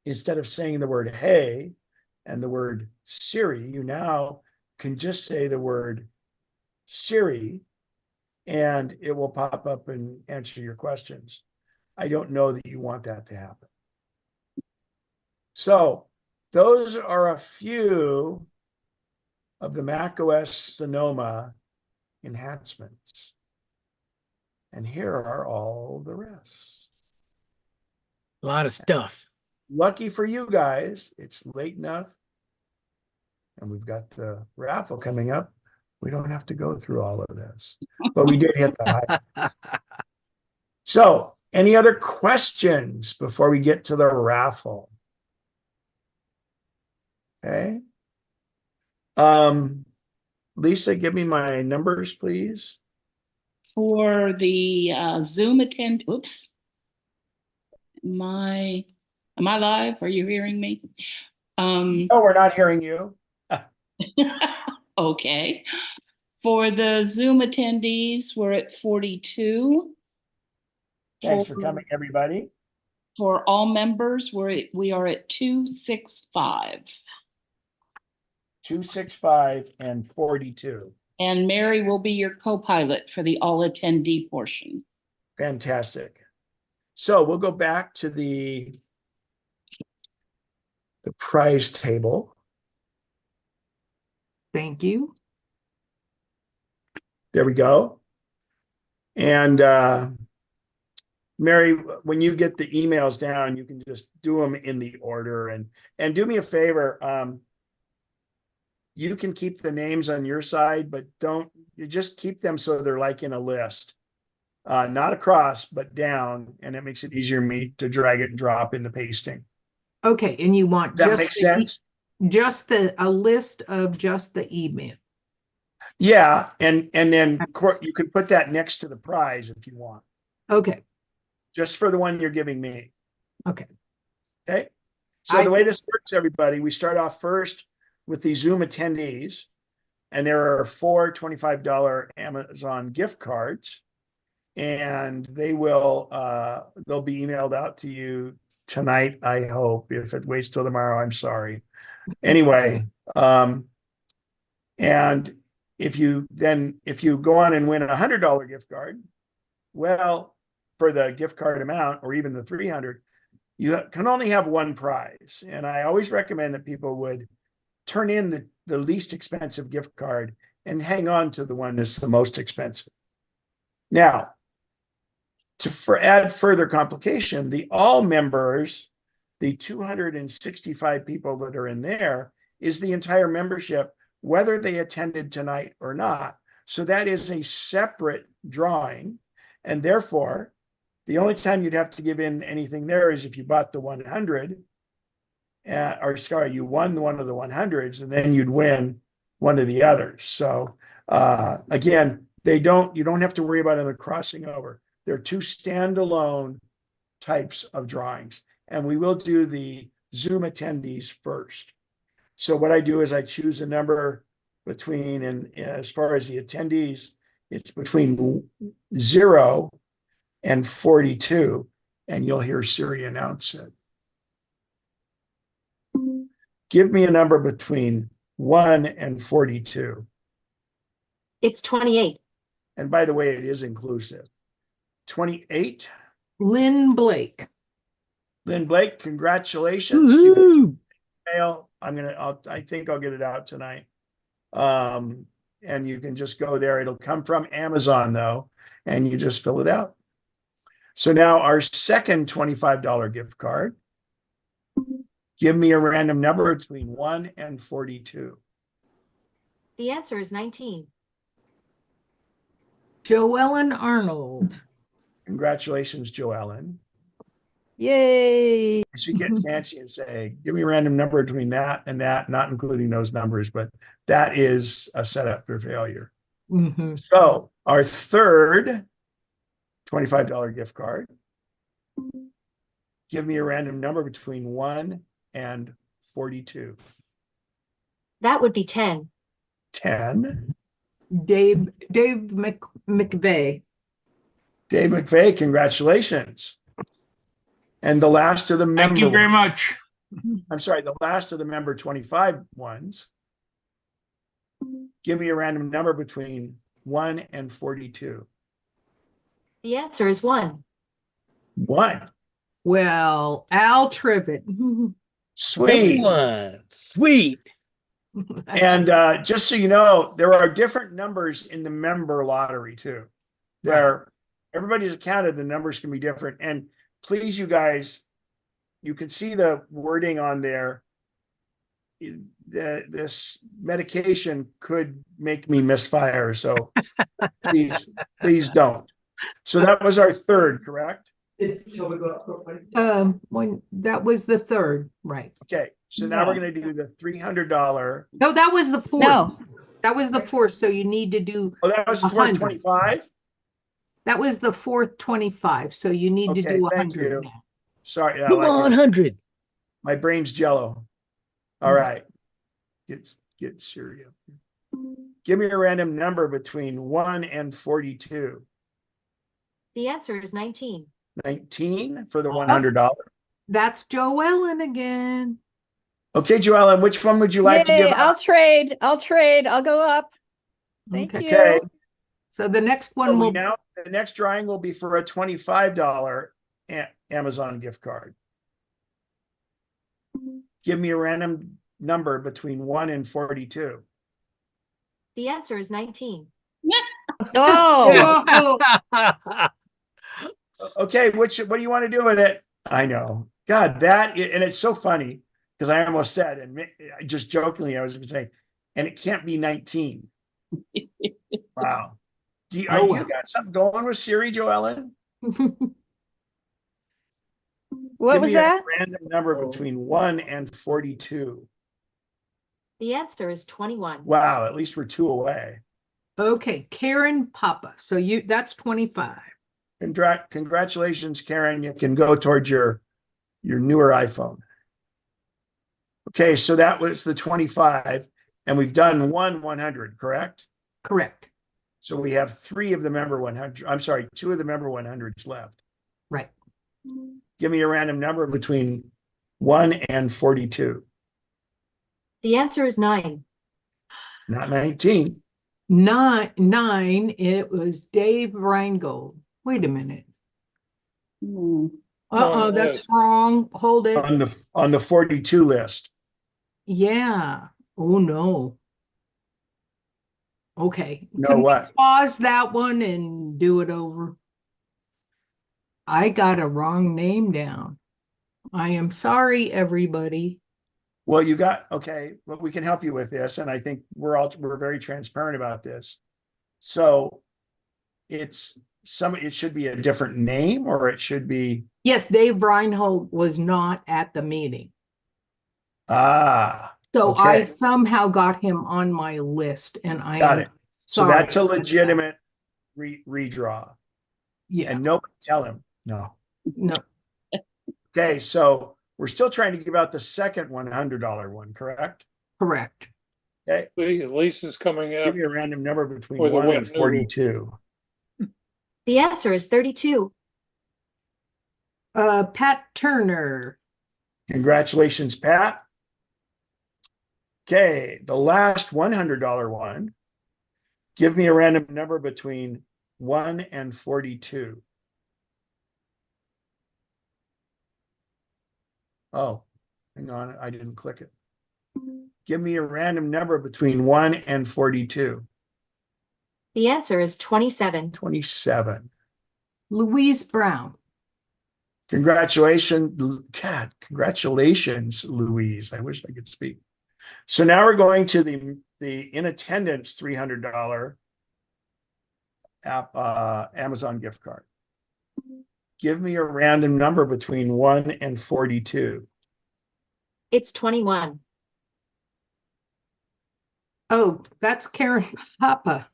instead of saying the word hey and the word Siri, you now can just say the word Siri and it will pop up and answer your questions. I don't know that you want that to happen. So those are a few of the macOS Sonoma enhancements. And here are all the rest. A lot of stuff. Lucky for you guys, it's late enough. And we've got the raffle coming up. We don't have to go through all of this, but we did hit the highlights. So, any other questions before we get to the raffle? Okay. Lisa, give me my numbers, please. For the Zoom attend, oops. Am I live? Are you hearing me? No, we're not hearing you. Okay. For the Zoom attendees, we're at 42. Thanks for coming, everybody. For all members, we are at 265. 265 and 42. And Mary will be your co-pilot for the all attendee portion. Fantastic. So we'll go back to the prize table. Thank you. There we go. And Mary, when you get the emails down, you can just do them in the order, and do me a favor. You can keep the names on your side, but you just keep them so they're like in a list, not across, but down, and it makes it easier for me to drag it and drop in the pasting. Okay, and you want Does that make sense? a list of just the email. Yeah, and then you can put that next to the prize if you want. Okay. Just for the one you're giving me. Okay. Okay. So the way this works, everybody, we start off first with the Zoom attendees, and there are 4 $25 Amazon gift cards, and they'll be emailed out to you tonight, I hope. If it waits till tomorrow, I'm sorry. Anyway, and if you go on and win a $100 gift card, well, for the gift card amount, or even the 300, you can only have one prize. And I always recommend that people would turn in the least expensive gift card and hang on to the one that's the most expensive. Now, to add further complication, the all members, the 265 people that are in there, is the entire membership, whether they attended tonight or not. So that is a separate drawing, and therefore, the only time you'd have to give in anything there is if you bought the 100, you won one of the 100s, and then you'd win one of the others. So again, you don't have to worry about them crossing over. They're 2 standalone types of drawings, and we will do the Zoom attendees first. So what I do is I choose a number between, and as far as the attendees, it's between 0 and 42, and you'll hear Siri announce it. Give me a number between 1 and 42. It's 28. And by the way, it is inclusive. 28. Lynn Blake. Lynn Blake, congratulations. Email. I think I'll get it out tonight. And you can just go there. It'll come from Amazon though, and you just fill it out. So now our second $25 gift card. Give me a random number between 1 and 42. The answer is 19. Joellen Arnold. Congratulations, Joellen. Yay. You should get fancy and say, give me a random number between that and that, not including those numbers, but that is a setup for failure. Mm-hmm. So our third $25 gift card. Give me a random number between 1 and 42. That would be 10. 10. Dave McVeigh. Dave McVeigh, congratulations. And the last of the member. Thank you very much. I'm sorry, the last of the member 25 ones. Give me a random number between 1 and 42. The answer is 1. 1. Well, Al Trivet. Sweet. One. Sweet. And just so you know, there are different numbers in the member lottery too. Everybody's accounted, the numbers can be different. And please, you guys, you can see the wording on there. This medication could make me misfire, so please don't. So that was our third, correct? When that was the third, right? Okay, so now we're going to do the $300. No, that was the fourth. No. That was the fourth. So you need to do. Oh, that was the 425. That was the fourth 25. So you need to do 100 now. Sorry, Come on, 100. My brain's jello. All right, get Siri up here. Give me a random number between 1 and 42. The answer is 19. 19 for the $100. That's Joellen again. Okay, Joellen, which one would you like to Yay, give I'll up? trade. I'll go up. Thank you. Okay. So the next one So will the next drawing will be for a $25 Amazon gift card. Give me a random number between 1 and 42. The answer is 19. Oh, Okay, what do you want to do with it? I know. God, and it's so funny because I almost said, and just jokingly, I was going to say, and it can't be 19. Wow. You got something going with Siri, Joellen? What was that? A random number between 1 and 42. The answer is 21. Wow, at least we're 2 away. Okay, Karen Papa. So that's 25. Congratulations, Karen. You can go towards your newer iPhone. Okay, so that was the 25, and we've done 100, correct? Correct. So we have 3 of the member 100. I'm sorry, 2 of the member 100s left. Right. Give me a random number between 1 and 42. The answer is 9. Not 19. 9. It was Dave Reingold. Wait a minute. That's wrong. Hold it. On the 42 list. Yeah. Oh no. Okay. No, what? Pause that one and do it over. I got a wrong name down. I am sorry, everybody. Well, okay, well, we can help you with this, and I think we're very transparent about this. So it should be a different name, or it should be. Yes, Dave Reinhold was not at the meeting. So Okay. I somehow got him on my list, and I Got it. So sorry. that's a legitimate redraw. Yeah. And nobody tell him. No. Okay, so we're still trying to give out the second $100 one, correct? Correct. Okay. Lisa's coming up. Give me a random number between With a 1 and wet 42. The answer is 32. Pat Turner. Congratulations, Pat. Okay, the last $100 one. Give me a random number between 1 and 42. Oh, hang on, I didn't click it. Give me a random number between 1 and 42. The answer is 27. 27. Louise Brown. Congratulations, Louise. I wish I could speak. So now we're going to the in attendance $300 Amazon gift card. Give me a random number between 1 and 42. It's 21. Oh, that's Karen Papa.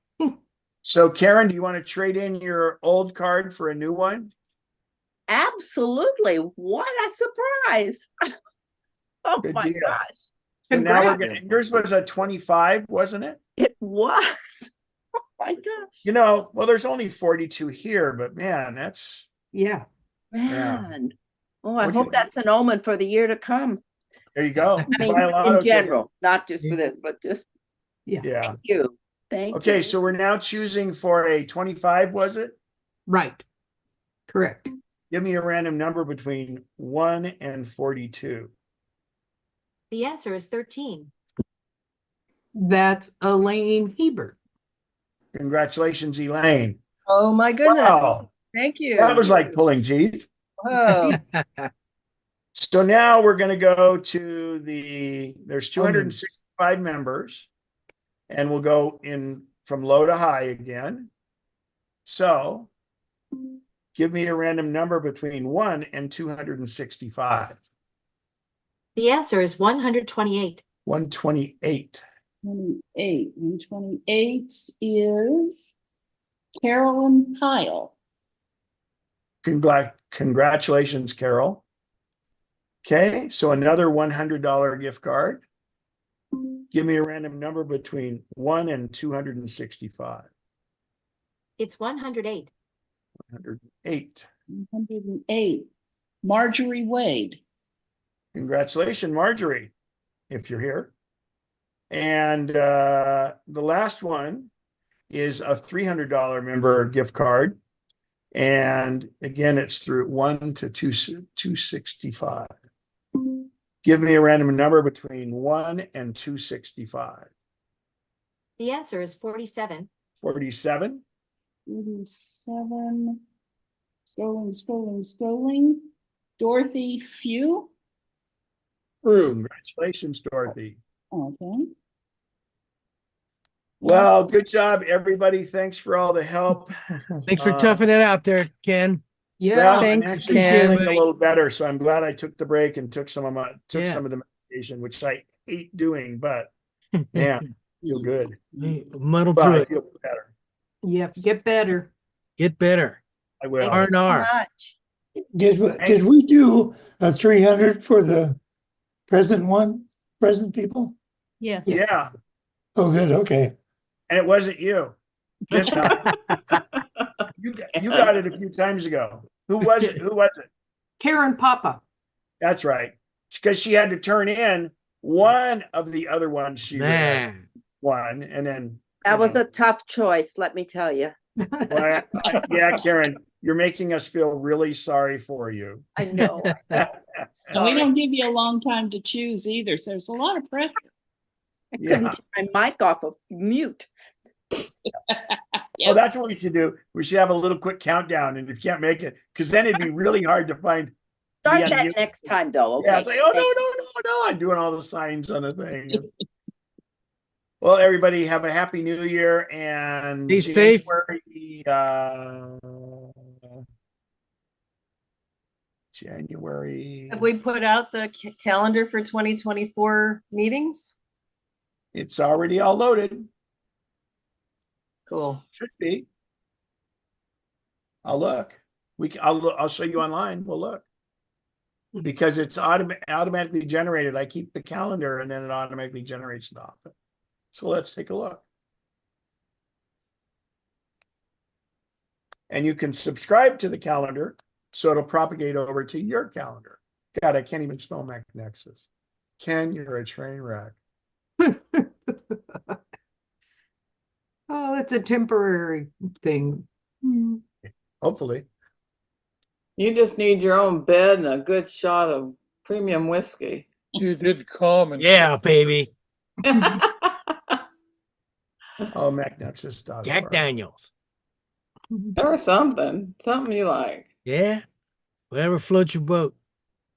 So Karen, do you want to trade in your old card for a new one? Absolutely. What a surprise. Oh Good my deal. gosh. So now we're Congrats. getting, yours was a 25, wasn't it? It was. Oh my gosh. Well, there's only 42 here, but man, that's. Yeah. Man. Oh, I What do hope you- that's an omen for the year to come. There you go. I mean, Buy a lotto in general, not just for ticket. this, but just Yeah. thank you. Thank you. Okay, so we're now choosing for a 25, was it? Right. Correct. Give me a random number between 1 and 42. The answer is 13. That's Elaine Hebert. Congratulations, Elaine. Oh my goodness. Wow. Thank you. That was like pulling teeth. Whoa. So now we're going to go to there's 265 members, and we'll go in from low to high again. So give me a random number between 1 and 265. The answer is 128. 128. 28. 128 is Carolyn Pyle. Congratulations, Carol. Okay, so another $100 gift card. Give me a random number between 1 and 265. It's 108. 108. 108. Marjorie Wade. Congratulations, Marjorie, if you're here. And the last one is a $300 member gift card. And again, it's through 1 to 265. Give me a random number between 1 and 265. The answer is 47. 47. 47. Scrolling. Dorothy Few. Congratulations, Dorothy. Okay. Well, good job, everybody. Thanks for all the help. Thanks for toughing it out there, Ken. Well, I'm Thanks, actually Ken. feeling a little better, so I'm glad I took the break and took some of Yeah. the medication, which I hate doing, but man, I feel good. Muddle Well, through I it. feel better. Yep, get better. Get better. I will. Thank you so R&R. much. Did we do a 300 for the present people? Yes. Yeah, Oh, good. Okay. and it wasn't you this time. You got it a few times ago. Who was it? Who was it? Karen Papa. That's right. Because she had to turn in one of the other ones she read. Man. One, and then That was a tough choice, let me tell you. well, yeah, Karen, you're making us feel really sorry for you. I know. And we don't give you a long time to choose either, so there's a lot of pressure. I couldn't Yeah. get my mic off of mute. Oh, that's what we should do. We should have a little quick countdown, and if you can't make it, because then it'd be really hard to find. Start that next time, though. Okay. Yeah, it's like, oh no! I'm doing all the signs on the thing. Well, everybody, have a happy New Year and Be safe. January. Have we put out the calendar for 2024 meetings? It's already all loaded. Cool. Should be. I'll look. I'll show you online. We'll look. Because it's automatically generated. I keep the calendar and then it automatically generates it off. So let's take a look. And you can subscribe to the calendar so it'll propagate over to your calendar. God, I can't even spell MacNexus. Ken, you're a train wreck. Oh, it's a temporary thing. Hopefully. You just need your own bed and a good shot of premium whiskey. You did comment. Yeah, baby. Oh, MacNexus. Jack Daniels. Or something you like. Yeah. Whatever floats your boat.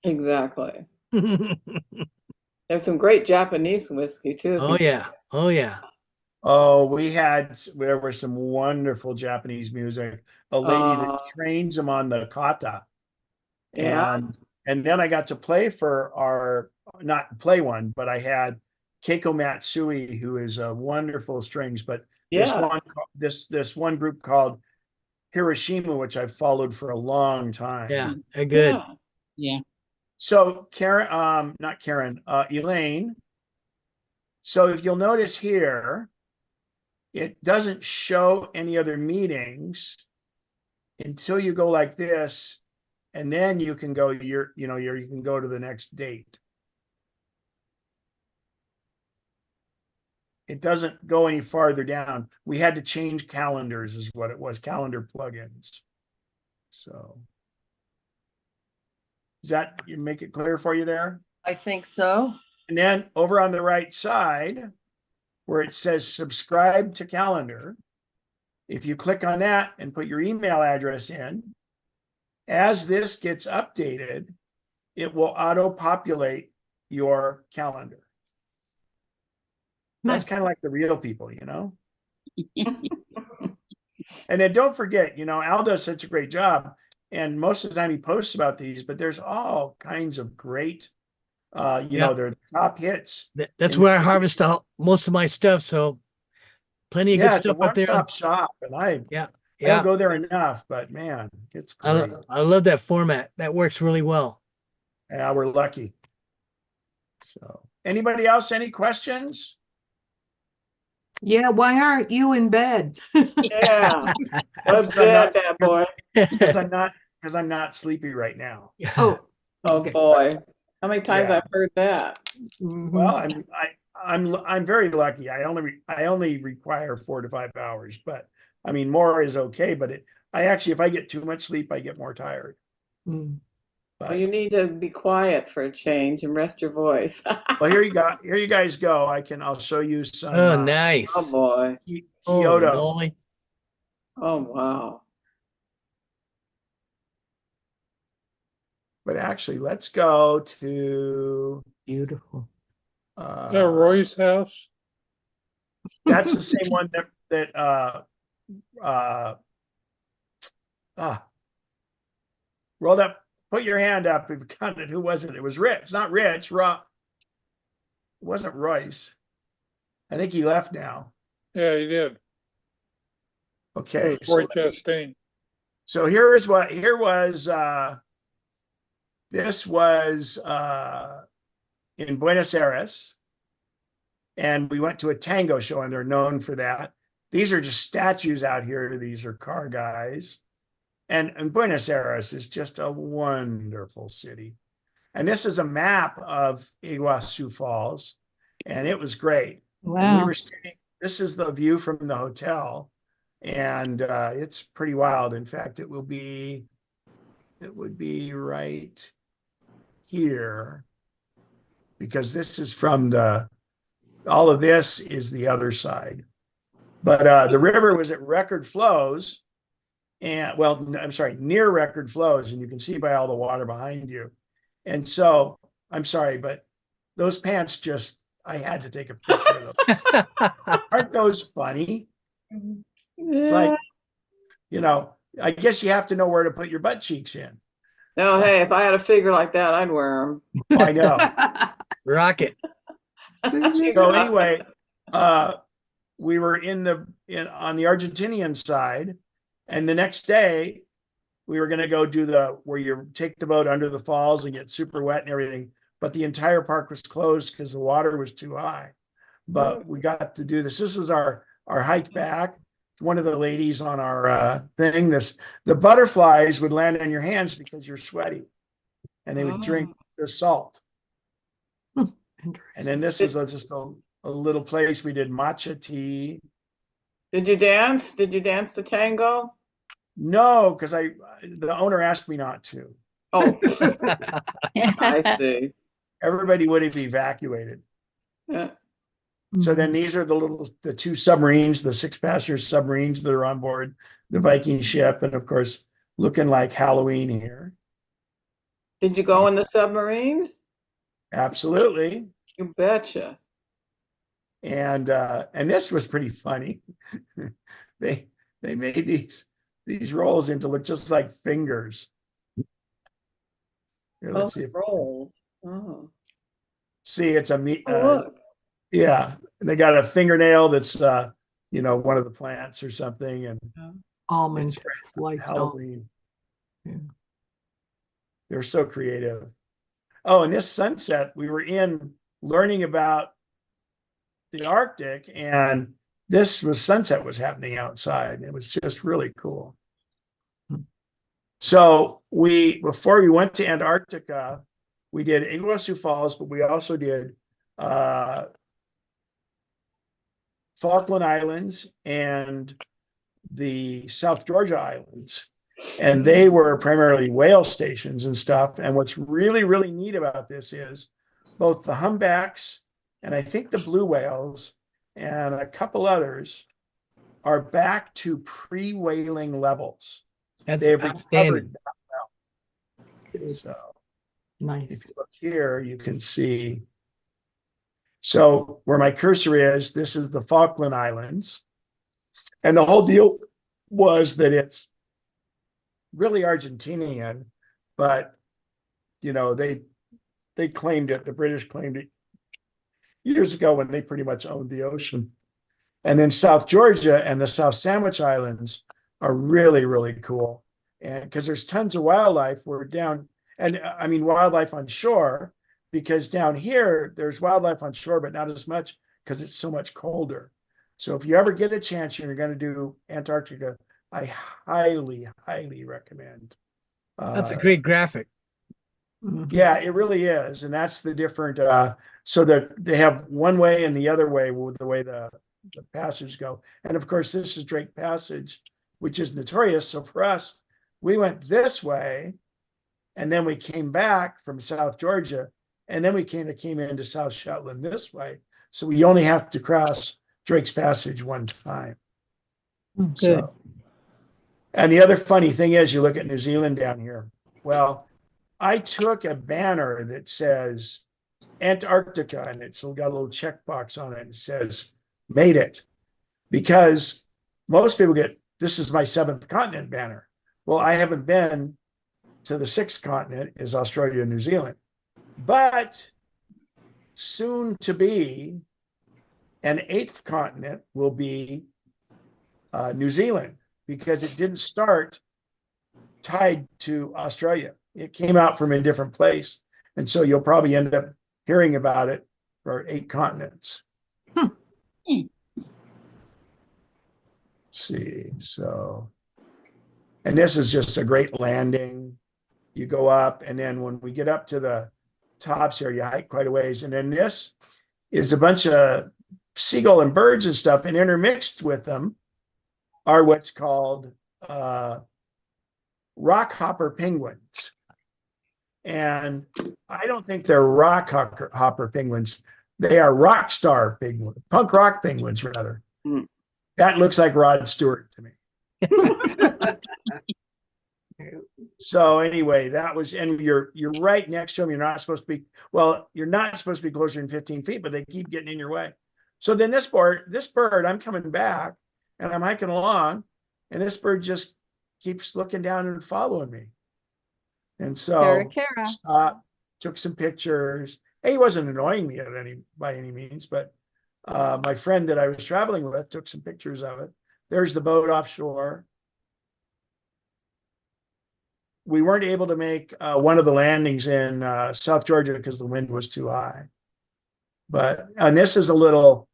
Exactly. There's some great Japanese whiskey too. Oh yeah. Oh yeah. Oh, there was some wonderful Japanese music. A lady that trains them on the kata. Yeah. And then I got to play not play one, but I had Keiko Matsui, who is a wonderful strings, but this one group called Hiroshima, which I've followed for a long time. Yeah, they're good. Yeah. So Elaine. So if you'll notice here, it doesn't show any other meetings until you go like this, and then you can go you can go to the next date. It doesn't go any farther down. We had to change calendars is what it was, calendar plugins. So does that make it clear for you there? I think so. And then over on the right side, where it says subscribe to calendar. If you click on that and put your email address in, as this gets updated, it will auto-populate your calendar. That's kind of like the real people, you know? And then don't forget, you know, Al does such a great job. And most of the time he posts about these, but there's all kinds of great, you know, they're top hits. That's where I harvest most of my stuff. So plenty of good It's a stuff out there. one-stop shop, and I Yeah. don't go there enough, but man, it's great. I love that format. That works really well. Yeah, we're lucky. So, anybody else, any questions? Yeah, why aren't you in bed? Yeah. What's that, that boy? Because I'm not sleepy right now. Oh, Oh boy. How many times Yeah. I've heard that? Well, I'm very lucky. I only require 4 to 5 hours, but I mean more is okay. But I actually, if I get too much sleep, I get more tired. Well, you need to be quiet for a change and rest your voice. Well, here you go. Here you guys go. I'll show you some. Oh, nice. Oh boy. Kyoto. Oh wow. But actually, let's go to beautiful. Is that Roy's house? That's the same one that rolled up. Put your hand up if you got it. Who was it? It was Rich. Not Rich. It wasn't Royce. I think he left now. Yeah, he did. Okay. Roy Chastain. So this was in Buenos Aires, and we went to a tango show, and they're known for that. These are just statues out here. These are car guys. And Buenos Aires is just a wonderful city. And this is a map of Iguazu Falls, and it was great. Wow. This is the view from the hotel, and it's pretty wild. In fact, it would be right here, because this is from all of this is the other side. But the river was at record flows. And well, I'm sorry, near record flows, and you can see by all the water behind you. And so I'm sorry, but those pants I had to take a picture of them. Aren't those funny? It's like, you know, I guess you have to know where to put your butt cheeks in. No, hey, if I had a figure like that, I'd wear them. I know. Rocket. So anyway, we were on the Argentinian side. And the next day, we were going to go do where you take the boat under the falls and get super wet and everything. But the entire park was closed because the water was too high. But we got to do this. This is our hike back. One of the ladies on our thing, the butterflies would land on your hands because you're sweaty, and they would drink the salt. And then this is just a little place we did matcha tea. Did you dance? Did you dance the tango? No, because the owner asked me not to. Oh, I see. Everybody would have evacuated. Yeah. So then these are the 2 submarines, the 6-passenger submarines that are on board the Viking ship, and of course, looking like Halloween here. Did you go in the submarines? Absolutely. You betcha. And this was pretty funny. They made these rolls into look just like fingers. Here, let's see. Rolls. Oh. See, it's a meat. Look. Yeah, and they got a fingernail that's you know, one of the plants or something, and almond sliced Halloween. Yeah. They're so creative. Oh, and this sunset, we were learning about the Arctic, and sunset was happening outside. It was just really cool. So before we went to Antarctica, we did Iguazu Falls, but we also did Falkland Islands and the South Georgia Islands. And they were primarily whale stations and stuff. And what's really, really neat about this is both the humpbacks and I think the blue whales and a couple others are back to pre-whaling levels. That's They've outstanding. recovered that well. So if Nice. you look here, you can see. So where my cursor is, this is the Falkland Islands. And the whole deal was that it's really Argentinian, but you know, they claimed it, the British claimed it years ago when they pretty much owned the ocean. And then South Georgia and the South Sandwich Islands are really, really cool. And because there's tons of wildlife, we're down, and I mean wildlife on shore, because down here there's wildlife on shore, but not as much because it's so much colder. So if you ever get a chance, you're going to do Antarctica, I highly, highly recommend. That's a great graphic. Yeah, it really is. And that's the different, so that they have one way and the other way with the way the passages go. And of course, this is Drake Passage, which is notorious. So for us, we went this way, and then we came back from South Georgia, and then we came into South Shetland this way. So we only have to cross Drake's Passage one time. Good. So, and the other funny thing is, you look at New Zealand down here. Well, I took a banner that says Antarctica, and it's got a little checkbox on it. It says, made it. Because most people get, this is my 7th continent banner. Well, I haven't been to the 6th continent, is Australia and New Zealand. But soon to be, an 8th continent will be New Zealand, because it didn't start tied to Australia. It came out from a different place. And so you'll probably end up hearing about it for 8 continents. Let's see, so, and this is just a great landing. You go up, and then when we get up to the tops here, you hike quite a ways. And then this is a bunch of seagull and birds and stuff, and intermixed with them are what's called rock hopper penguins. And I don't think they're rock hopper penguins. They are rock star penguins, punk rock penguins, rather. That looks like Rod Stewart to me. So anyway, that was, and you're right next to them. You're not supposed to be, well, you're not supposed to be closer than 15 feet, but they keep getting in your way. So then this bird, I'm coming back and I'm hiking along, and this bird just keeps looking down and following me. And so stopped, took some pictures. He wasn't annoying me by any means, but my friend that I was traveling with took some pictures of it. There's the boat offshore. We weren't able to make one of the landings in South Georgia because the wind was too high. And this is a little,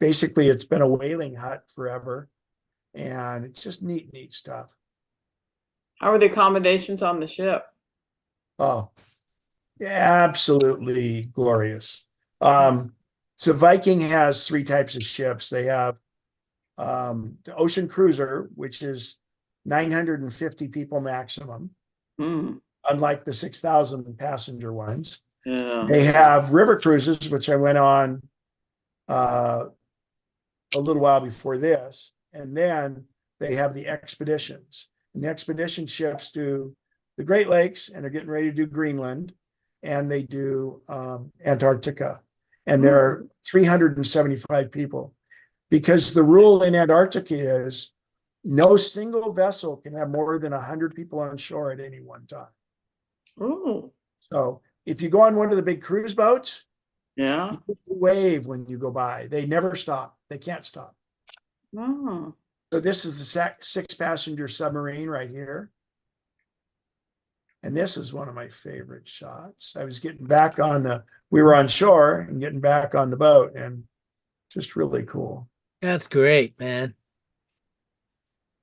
basically it's been a whaling hut forever. And it's just neat stuff. How are the accommodations on the ship? Oh, absolutely glorious. So Viking has 3 types of ships. They have the ocean cruiser, which is 950 people maximum, unlike the 6,000 passenger ones. Yeah. They have river cruises, which I went on a little while before this. And then they have the expeditions. And the expedition ships do the Great Lakes, and they're getting ready to do Greenland, and they do Antarctica. And there are 375 people, because the rule in Antarctica is no single vessel can have more than 100 people on shore at any one time. Oh. So if you go on one of the big cruise boats, yeah, you get the wave when you go by. They never stop. They can't stop. Oh. So this is the 6-passenger submarine right here. And this is one of my favorite shots. I was getting back we were on shore and getting back on the boat, and just really cool. That's great, man.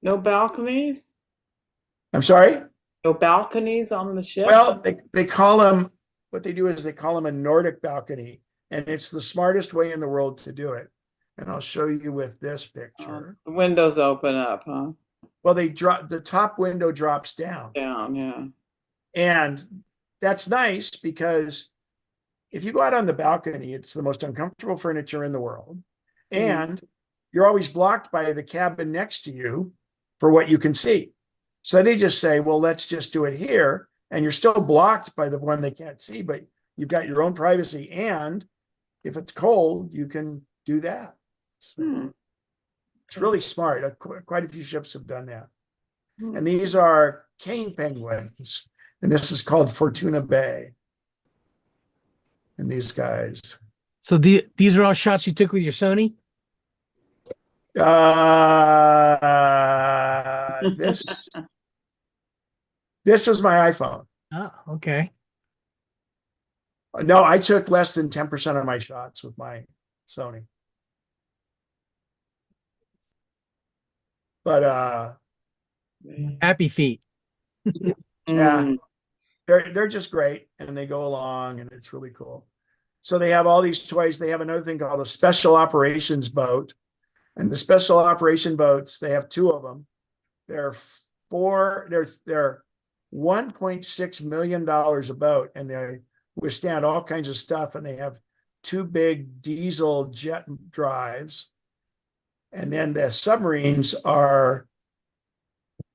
No balconies? I'm sorry? No balconies on the ship? Well, they call them, what they do is they call them a Nordic balcony, and it's the smartest way in the world to do it. And I'll show you with this picture. The windows open up, huh? Well, the top window drops down. Down, yeah. And that's nice because if you go out on the balcony, it's the most uncomfortable furniture in the world. And you're always blocked by the cabin next to you for what you can see. So they just say, well, let's just do it here. And you're still blocked by the one they can't see, but you've got your own privacy. And if it's cold, you can do that. So it's really smart. Quite a few ships have done that. And these are king penguins. And this is called Fortuna Bay. And these guys. So these are all shots you took with your Sony? This was my iPhone. Oh, okay. No, I took less than 10% of my shots with my Sony. But happy feet. Yeah, they're just great, and they go along, and it's really cool. So they have all these toys. They have another thing called a special operations boat, and the special operation boats, they have two of them. They're $1.6 million a boat, and they withstand all kinds of stuff. And they have two big diesel jet drives. And then the submarines are,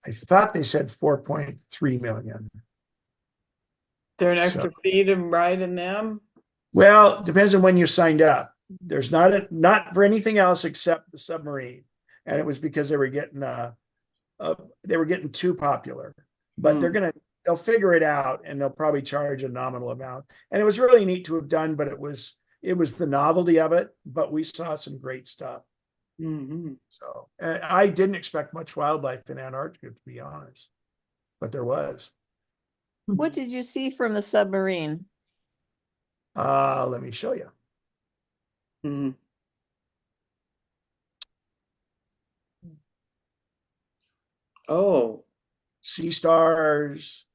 I thought they said 4.3 million. There an extra fee to ride in them? Well, depends on when you signed up. There's not for anything else except the submarine, and it was because they were getting too popular. But they'll figure it out, and they'll probably charge a nominal amount. And it was really neat to have done, but it was the novelty of it. But we saw some great stuff. So I didn't expect much wildlife in Antarctica, to be honest, but there was. What did you see from the submarine? Let me show you. Oh, sea stars.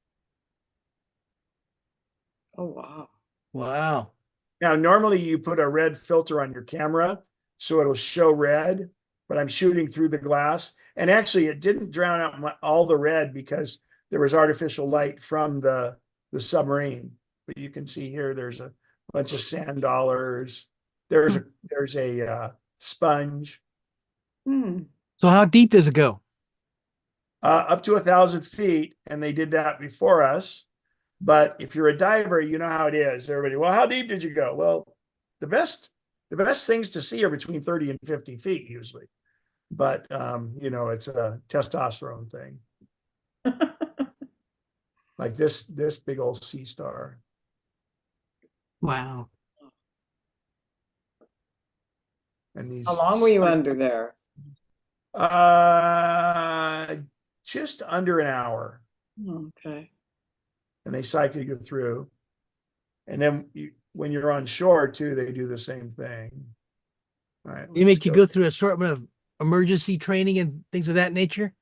Oh, wow. Wow. Now, normally you put a red filter on your camera, so it'll show red, but I'm shooting through the glass. And actually, it didn't drown out all the red because there was artificial light from the submarine. But you can see here, there's a bunch of sand dollars. There's a sponge. So how deep does it go? Up to 1,000 feet, and they did that before us. But if you're a diver, you know how it is. Everybody, well, how deep did you go? Well, the best things to see are between 30 and 50 feet usually. But it's a testosterone thing. Like this big old sea star. Wow. And these. How long were you under there? Just under an hour. Okay. And they cycle you through. And then when you're on shore too, they do the same thing. All right. You make you go through assortment of emergency training and things of that nature?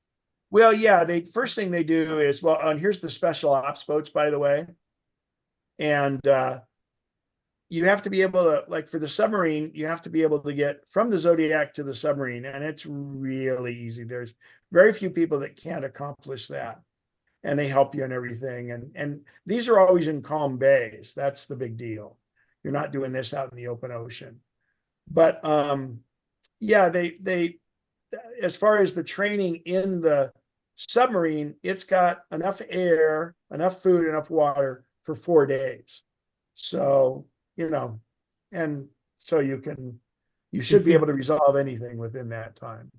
Well, yeah, first thing they do is, and here's the special ops boats, by the way. And you have to be able to, like for the submarine, you have to be able to get from the Zodiac to the submarine. And it's really easy. There's very few people that can't accomplish that. And they help you and everything. And these are always in calm bays. That's the big deal. You're not doing this out in the open ocean. But yeah, they as far as the training in the submarine, it's got enough air, enough food, enough water for 4 days. So, and so you should be able to resolve anything within that time.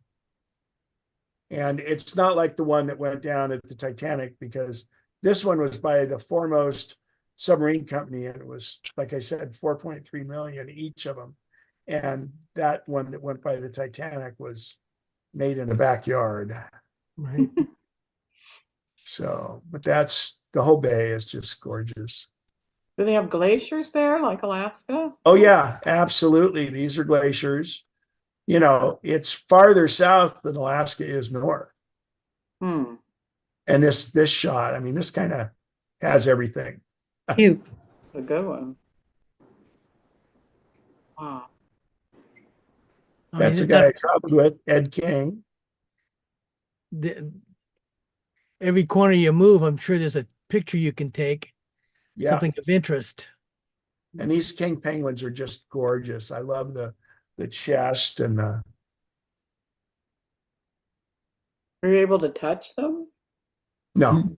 And it's not like the one that went down at the Titanic, because this one was by the foremost submarine company, and it was, like I said, 4.3 million each of them. And that one that went by the Titanic was made in a backyard. Right. So, but the whole bay is just gorgeous. Do they have glaciers there like Alaska? Oh yeah, absolutely. These are glaciers. It's farther south than Alaska is north. And this shot, I mean, this kind of has everything. Cute. A good one. Wow. That's the guy I traveled with, Ed King. Every corner you move, I'm sure there's a picture you can take. Yeah. Something of interest. And these king penguins are just gorgeous. I love the chest and the. Were you able to touch them? No.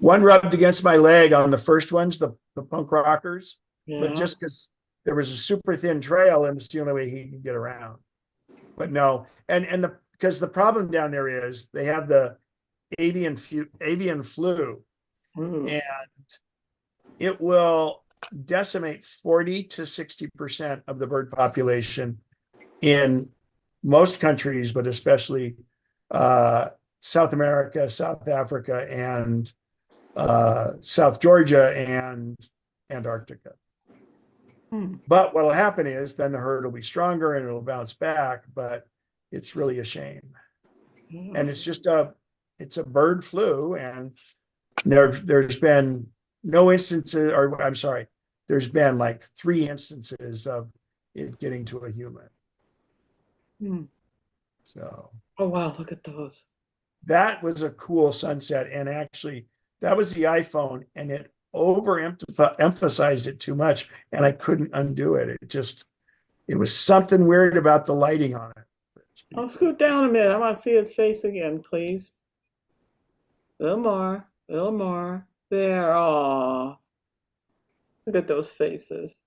One rubbed against my leg on the first ones, the punk rockers, but Yeah. just because there was a super thin trail and it's the only way he could get around. But no, and because the problem down there is they have the avian flu, and it will decimate 40 to 60% of the bird population in most countries, but especially South America, South Africa, and South Georgia and Antarctica. But what'll happen is then the herd will be stronger and it'll bounce back, but it's really a shame. And it's just it's a bird flu, and there's been no instances, or I'm sorry, there's been like 3 instances of it getting to a human. So. Oh wow, look at those. That was a cool sunset, and actually that was the iPhone, and it overemphasized it too much, and I couldn't undo it. It was something weird about the lighting on it. I'll scoot down a minute. I want to see his face again, please. A little more, a little more. There. Aw. Look at those faces.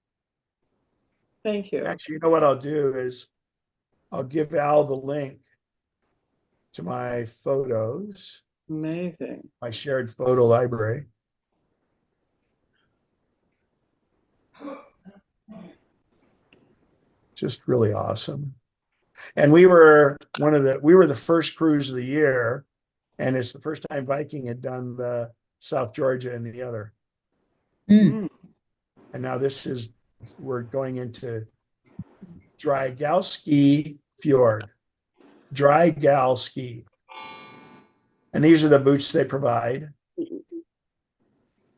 Thank you. Actually, you know what I'll do is I'll give Al the link to my photos. Amazing. My shared photo library. Just really awesome. And we were the first cruise of the year, and it's the first time Viking had done the South Georgia and the other. And now we're going into Drygalski Fjord. Drygalski. And these are the boots they provide.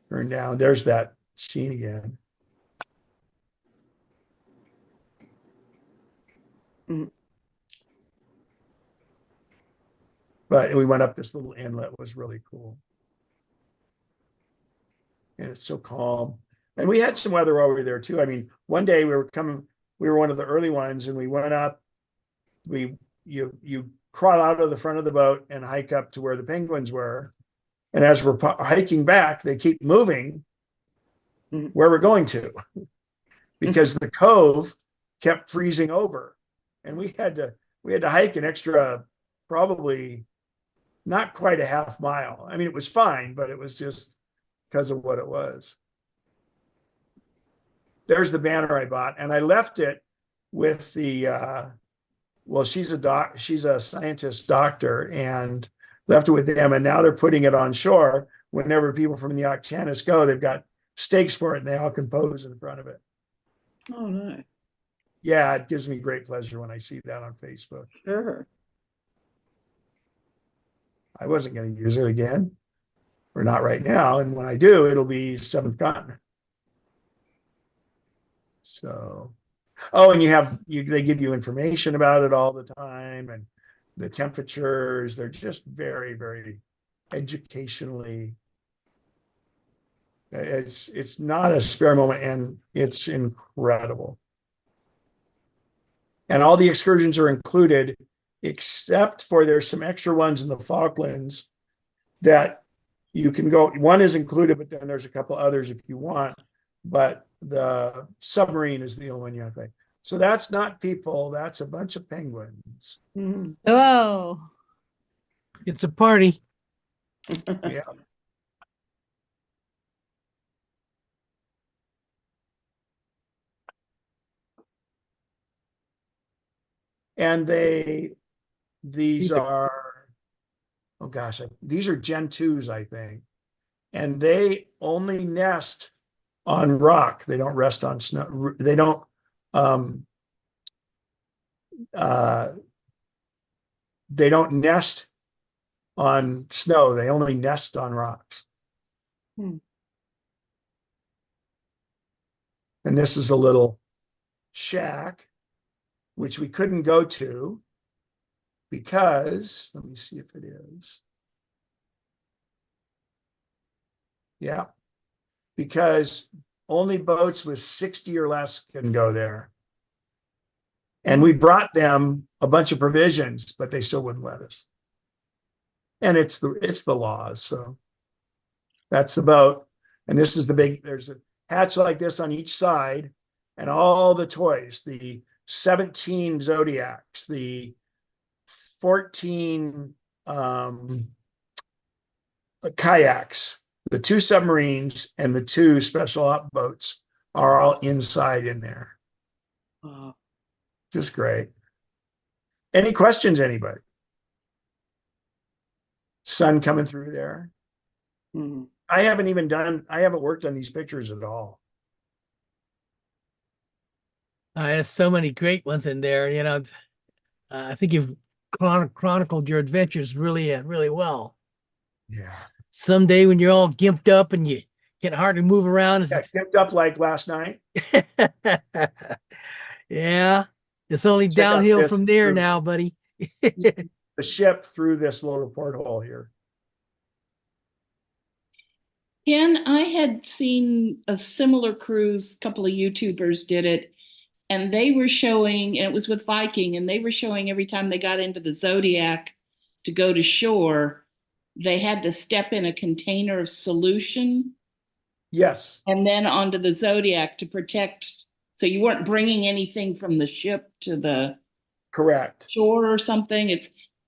Turn down. There's that scene again. But we went up this little inlet. It was really cool. And it's so calm. And we had some weather over there too. I mean, one day we were one of the early ones, and we went up. You crawl out of the front of the boat and hike up to where the penguins were. And as we're hiking back, they keep moving where we're going to, because the cove kept freezing over, and we had to hike an extra, probably not quite a half mile. I mean, it was fine, but it was just because of what it was. There's the banner I bought, and I left it with the well, she's a scientist doctor, and left it with them, and now they're putting it on shore. Whenever people from the Octanus go, they've got stakes for it, and they all can pose in front of it. Oh, nice. Yeah, it gives me great pleasure when I see that on Facebook. Sure. I wasn't going to use it again, or not right now, and when I do, it'll be 7th continent. So, oh, and they give you information about it all the time, and the temperatures. They're just very, very educationally. It's not a spare moment, and it's incredible. And all the excursions are included, except for there's some extra ones in the Falklands that you can go. One is included, but then there's a couple others if you want. But the submarine is the only one you have to pay. So that's not people, that's a bunch of penguins. Oh, It's a party. Yeah. And these are, oh gosh, these are Gen 2s, I think. And they only nest on rock. They don't rest on snow. They don't, they don't nest on snow. They only nest on rocks. And this is a little shack, which we couldn't go to because, let me see if it is. Yeah, because only boats with 60 or less can go there. And we brought them a bunch of provisions, but they still wouldn't let us. And it's the laws. So that's the boat. And this is the big, there's a hatch like this on each side, and all the toys, the 17 Zodiacs, the 14 kayaks, the 2 submarines, and the 2 special op boats are all inside in there. Just great. Any questions, anybody? Sun coming through there. I haven't worked on these pictures at all. There's so many great ones in there. You know, I think you've chronicled your adventures really well. Yeah. Someday when you're all gimped up and you can hardly move around. Yeah, gimped up like last night. Yeah, it's only Check out downhill this from there through now, buddy. the ship through this little porthole here. Ken, I had seen a similar cruise, a couple of YouTubers did it, and they were showing, and it was with Viking, and they were showing every time they got into the Zodiac to go to shore, they had to step in a container of solution. Yes. And then onto the Zodiac to protect, so you weren't bringing anything from the ship to the correct shore or something.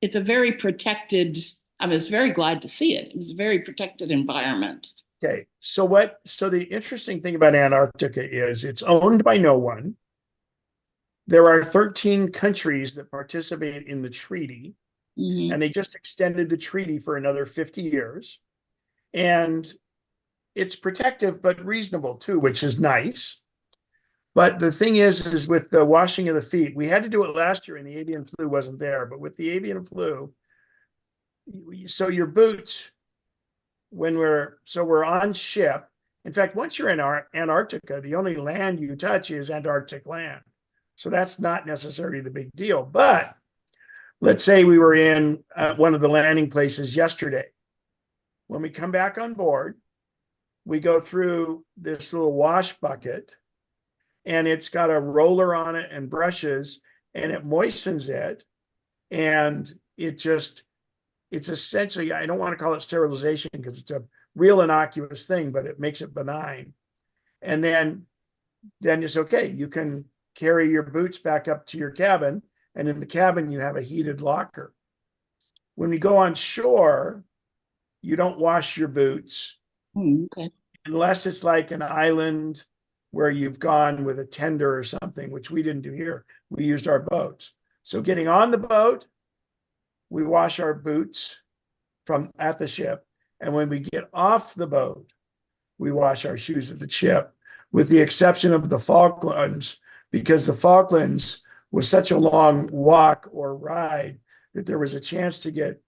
It's a very protected, I was very glad to see it. It was a very protected environment. Okay, so the interesting thing about Antarctica is it's owned by no one. There are 13 countries that participate in the treaty, and they just extended the treaty for another 50 years. And it's protective, but reasonable too, which is nice. But the thing is with the washing of the feet, we had to do it last year and the avian flu wasn't there. But with the avian flu, so your boots, we're on ship. In fact, once you're in Antarctica, the only land you touch is Antarctic land. So that's not necessarily the big deal. But let's say we were in one of the landing places yesterday. When we come back on board, we go through this little wash bucket, and it's got a roller on it and brushes, and it moistens it. And it's essentially, I don't want to call it sterilization because it's a real innocuous thing, but it makes it benign. And then it's okay. You can carry your boots back up to your cabin, and in the cabin, you have a heated locker. When we go on shore, you don't wash your boots. Okay. Unless it's like an island where you've gone with a tender or something, which we didn't do here. We used our boats. So getting on the boat, we wash our boots from at the ship. And when we get off the boat, we wash our shoes at the ship, with the exception of the Falklands, because the Falklands was such a long walk or ride that there was a chance to get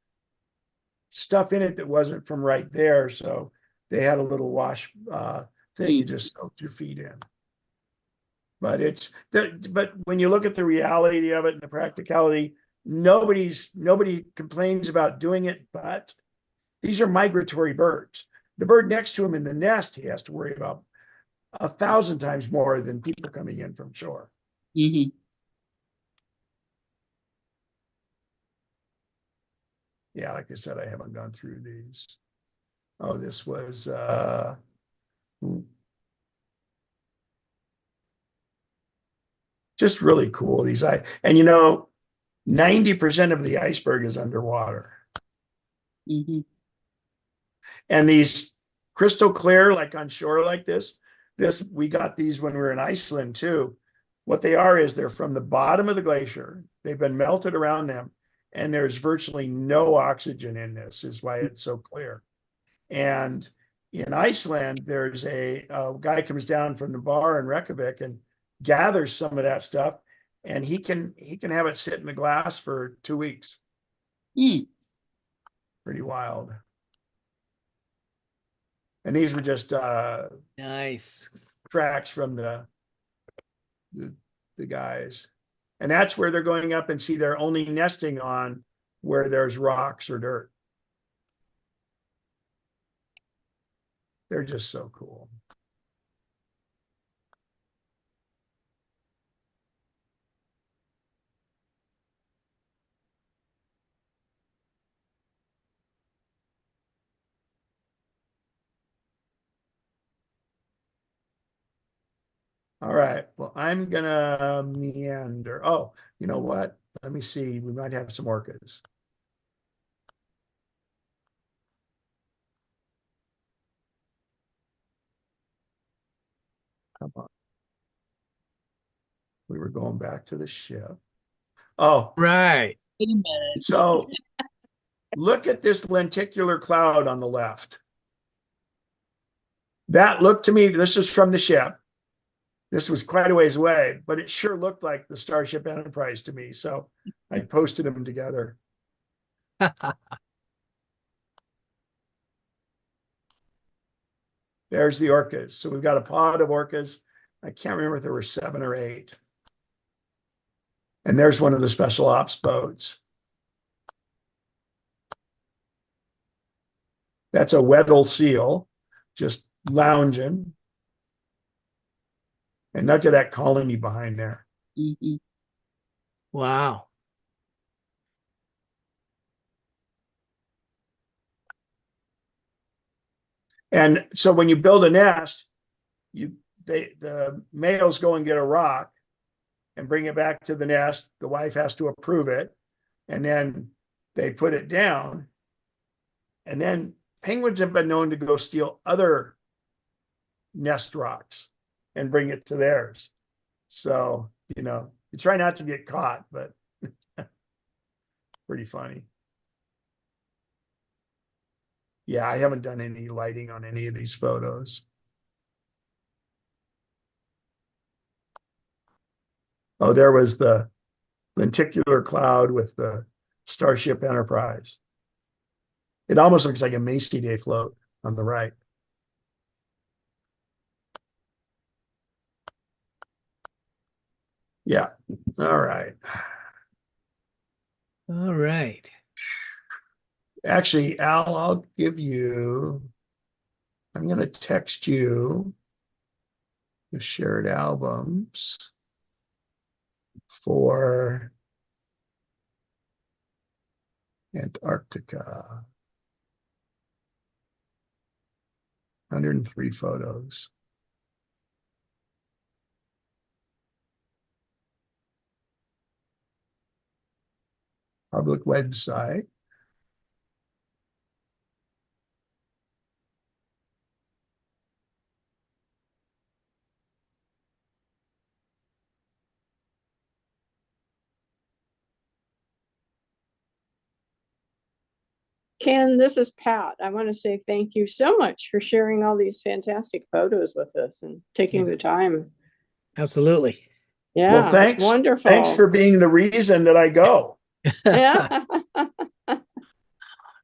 stuff in it that wasn't from right there. So they had a little wash thing you just soaked your feet in. But but when you look at the reality of it and the practicality, nobody complains about doing it, but these are migratory birds. The bird next to him in the nest, he has to worry about 1,000 times more than people coming in from shore. Mm-hmm. Yeah, like I said, I haven't gone through these. Oh, this was just really cool. And 90% of the iceberg is underwater. Mm-hmm. And these crystal clear, like on shore like this, we got these when we were in Iceland too. What they are is they're from the bottom of the glacier. They've been melted around them, and there's virtually no oxygen in this, is why it's so clear. And in Iceland, there's a guy comes down from the bar in Reykjavik and gathers some of that stuff, and he can have it sit in the glass for 2 weeks. Pretty wild. And these were just nice tracks from the guys. And that's where they're going up, and see they're only nesting on where there's rocks or dirt. They're just so cool. All right. Well, I'm gonna meander. Oh, you know what? Let me see. We might have some orcas. Come on. We were going back to the ship. Oh, Right. Wait a minute. so look at this lenticular cloud on the left. That looked to me, this is from the ship. This was quite a ways away, but it sure looked like the Starship Enterprise to me. So I posted them together. There's the orcas. So we've got a pod of orcas. I can't remember if there were 7 or 8. And there's one of the special ops boats. That's a Weddell seal, just lounging. And look at that colony behind there. Mhm. Wow. And so when you build a nest, the males go and get a rock and bring it back to the nest. The wife has to approve it, and then they put it down. And then penguins have been known to go steal other nest rocks and bring it to theirs. So, you try not to get caught, but pretty funny. Yeah, I haven't done any lighting on any of these photos. Oh, there was the lenticular cloud with the Starship Enterprise. It almost looks like a Macy Day float on the right. Yeah. All right. All right. Actually, Al, I'm going to text you the shared albums for Antarctica. 103 photos. Public website. Ken, this is Pat. I want to say thank you so much for sharing all these fantastic photos with us and taking the time. Absolutely. Yeah, Well, thanks. wonderful. Thanks for being the reason that I go. Yeah.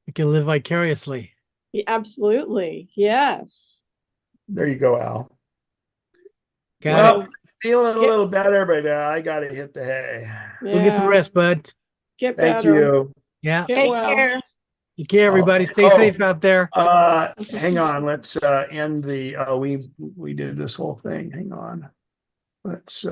We can live vicariously. Yeah, absolutely. Yes. There you go, Al. Got it. Feeling a little better, but I got to hit the hay. Go get some rest, bud. Get Thank better. you. Yeah. Get Take well. care. Take care, everybody. Stay Oh, safe out there. Hang on. Let's end the we did this whole thing. Hang on. Let's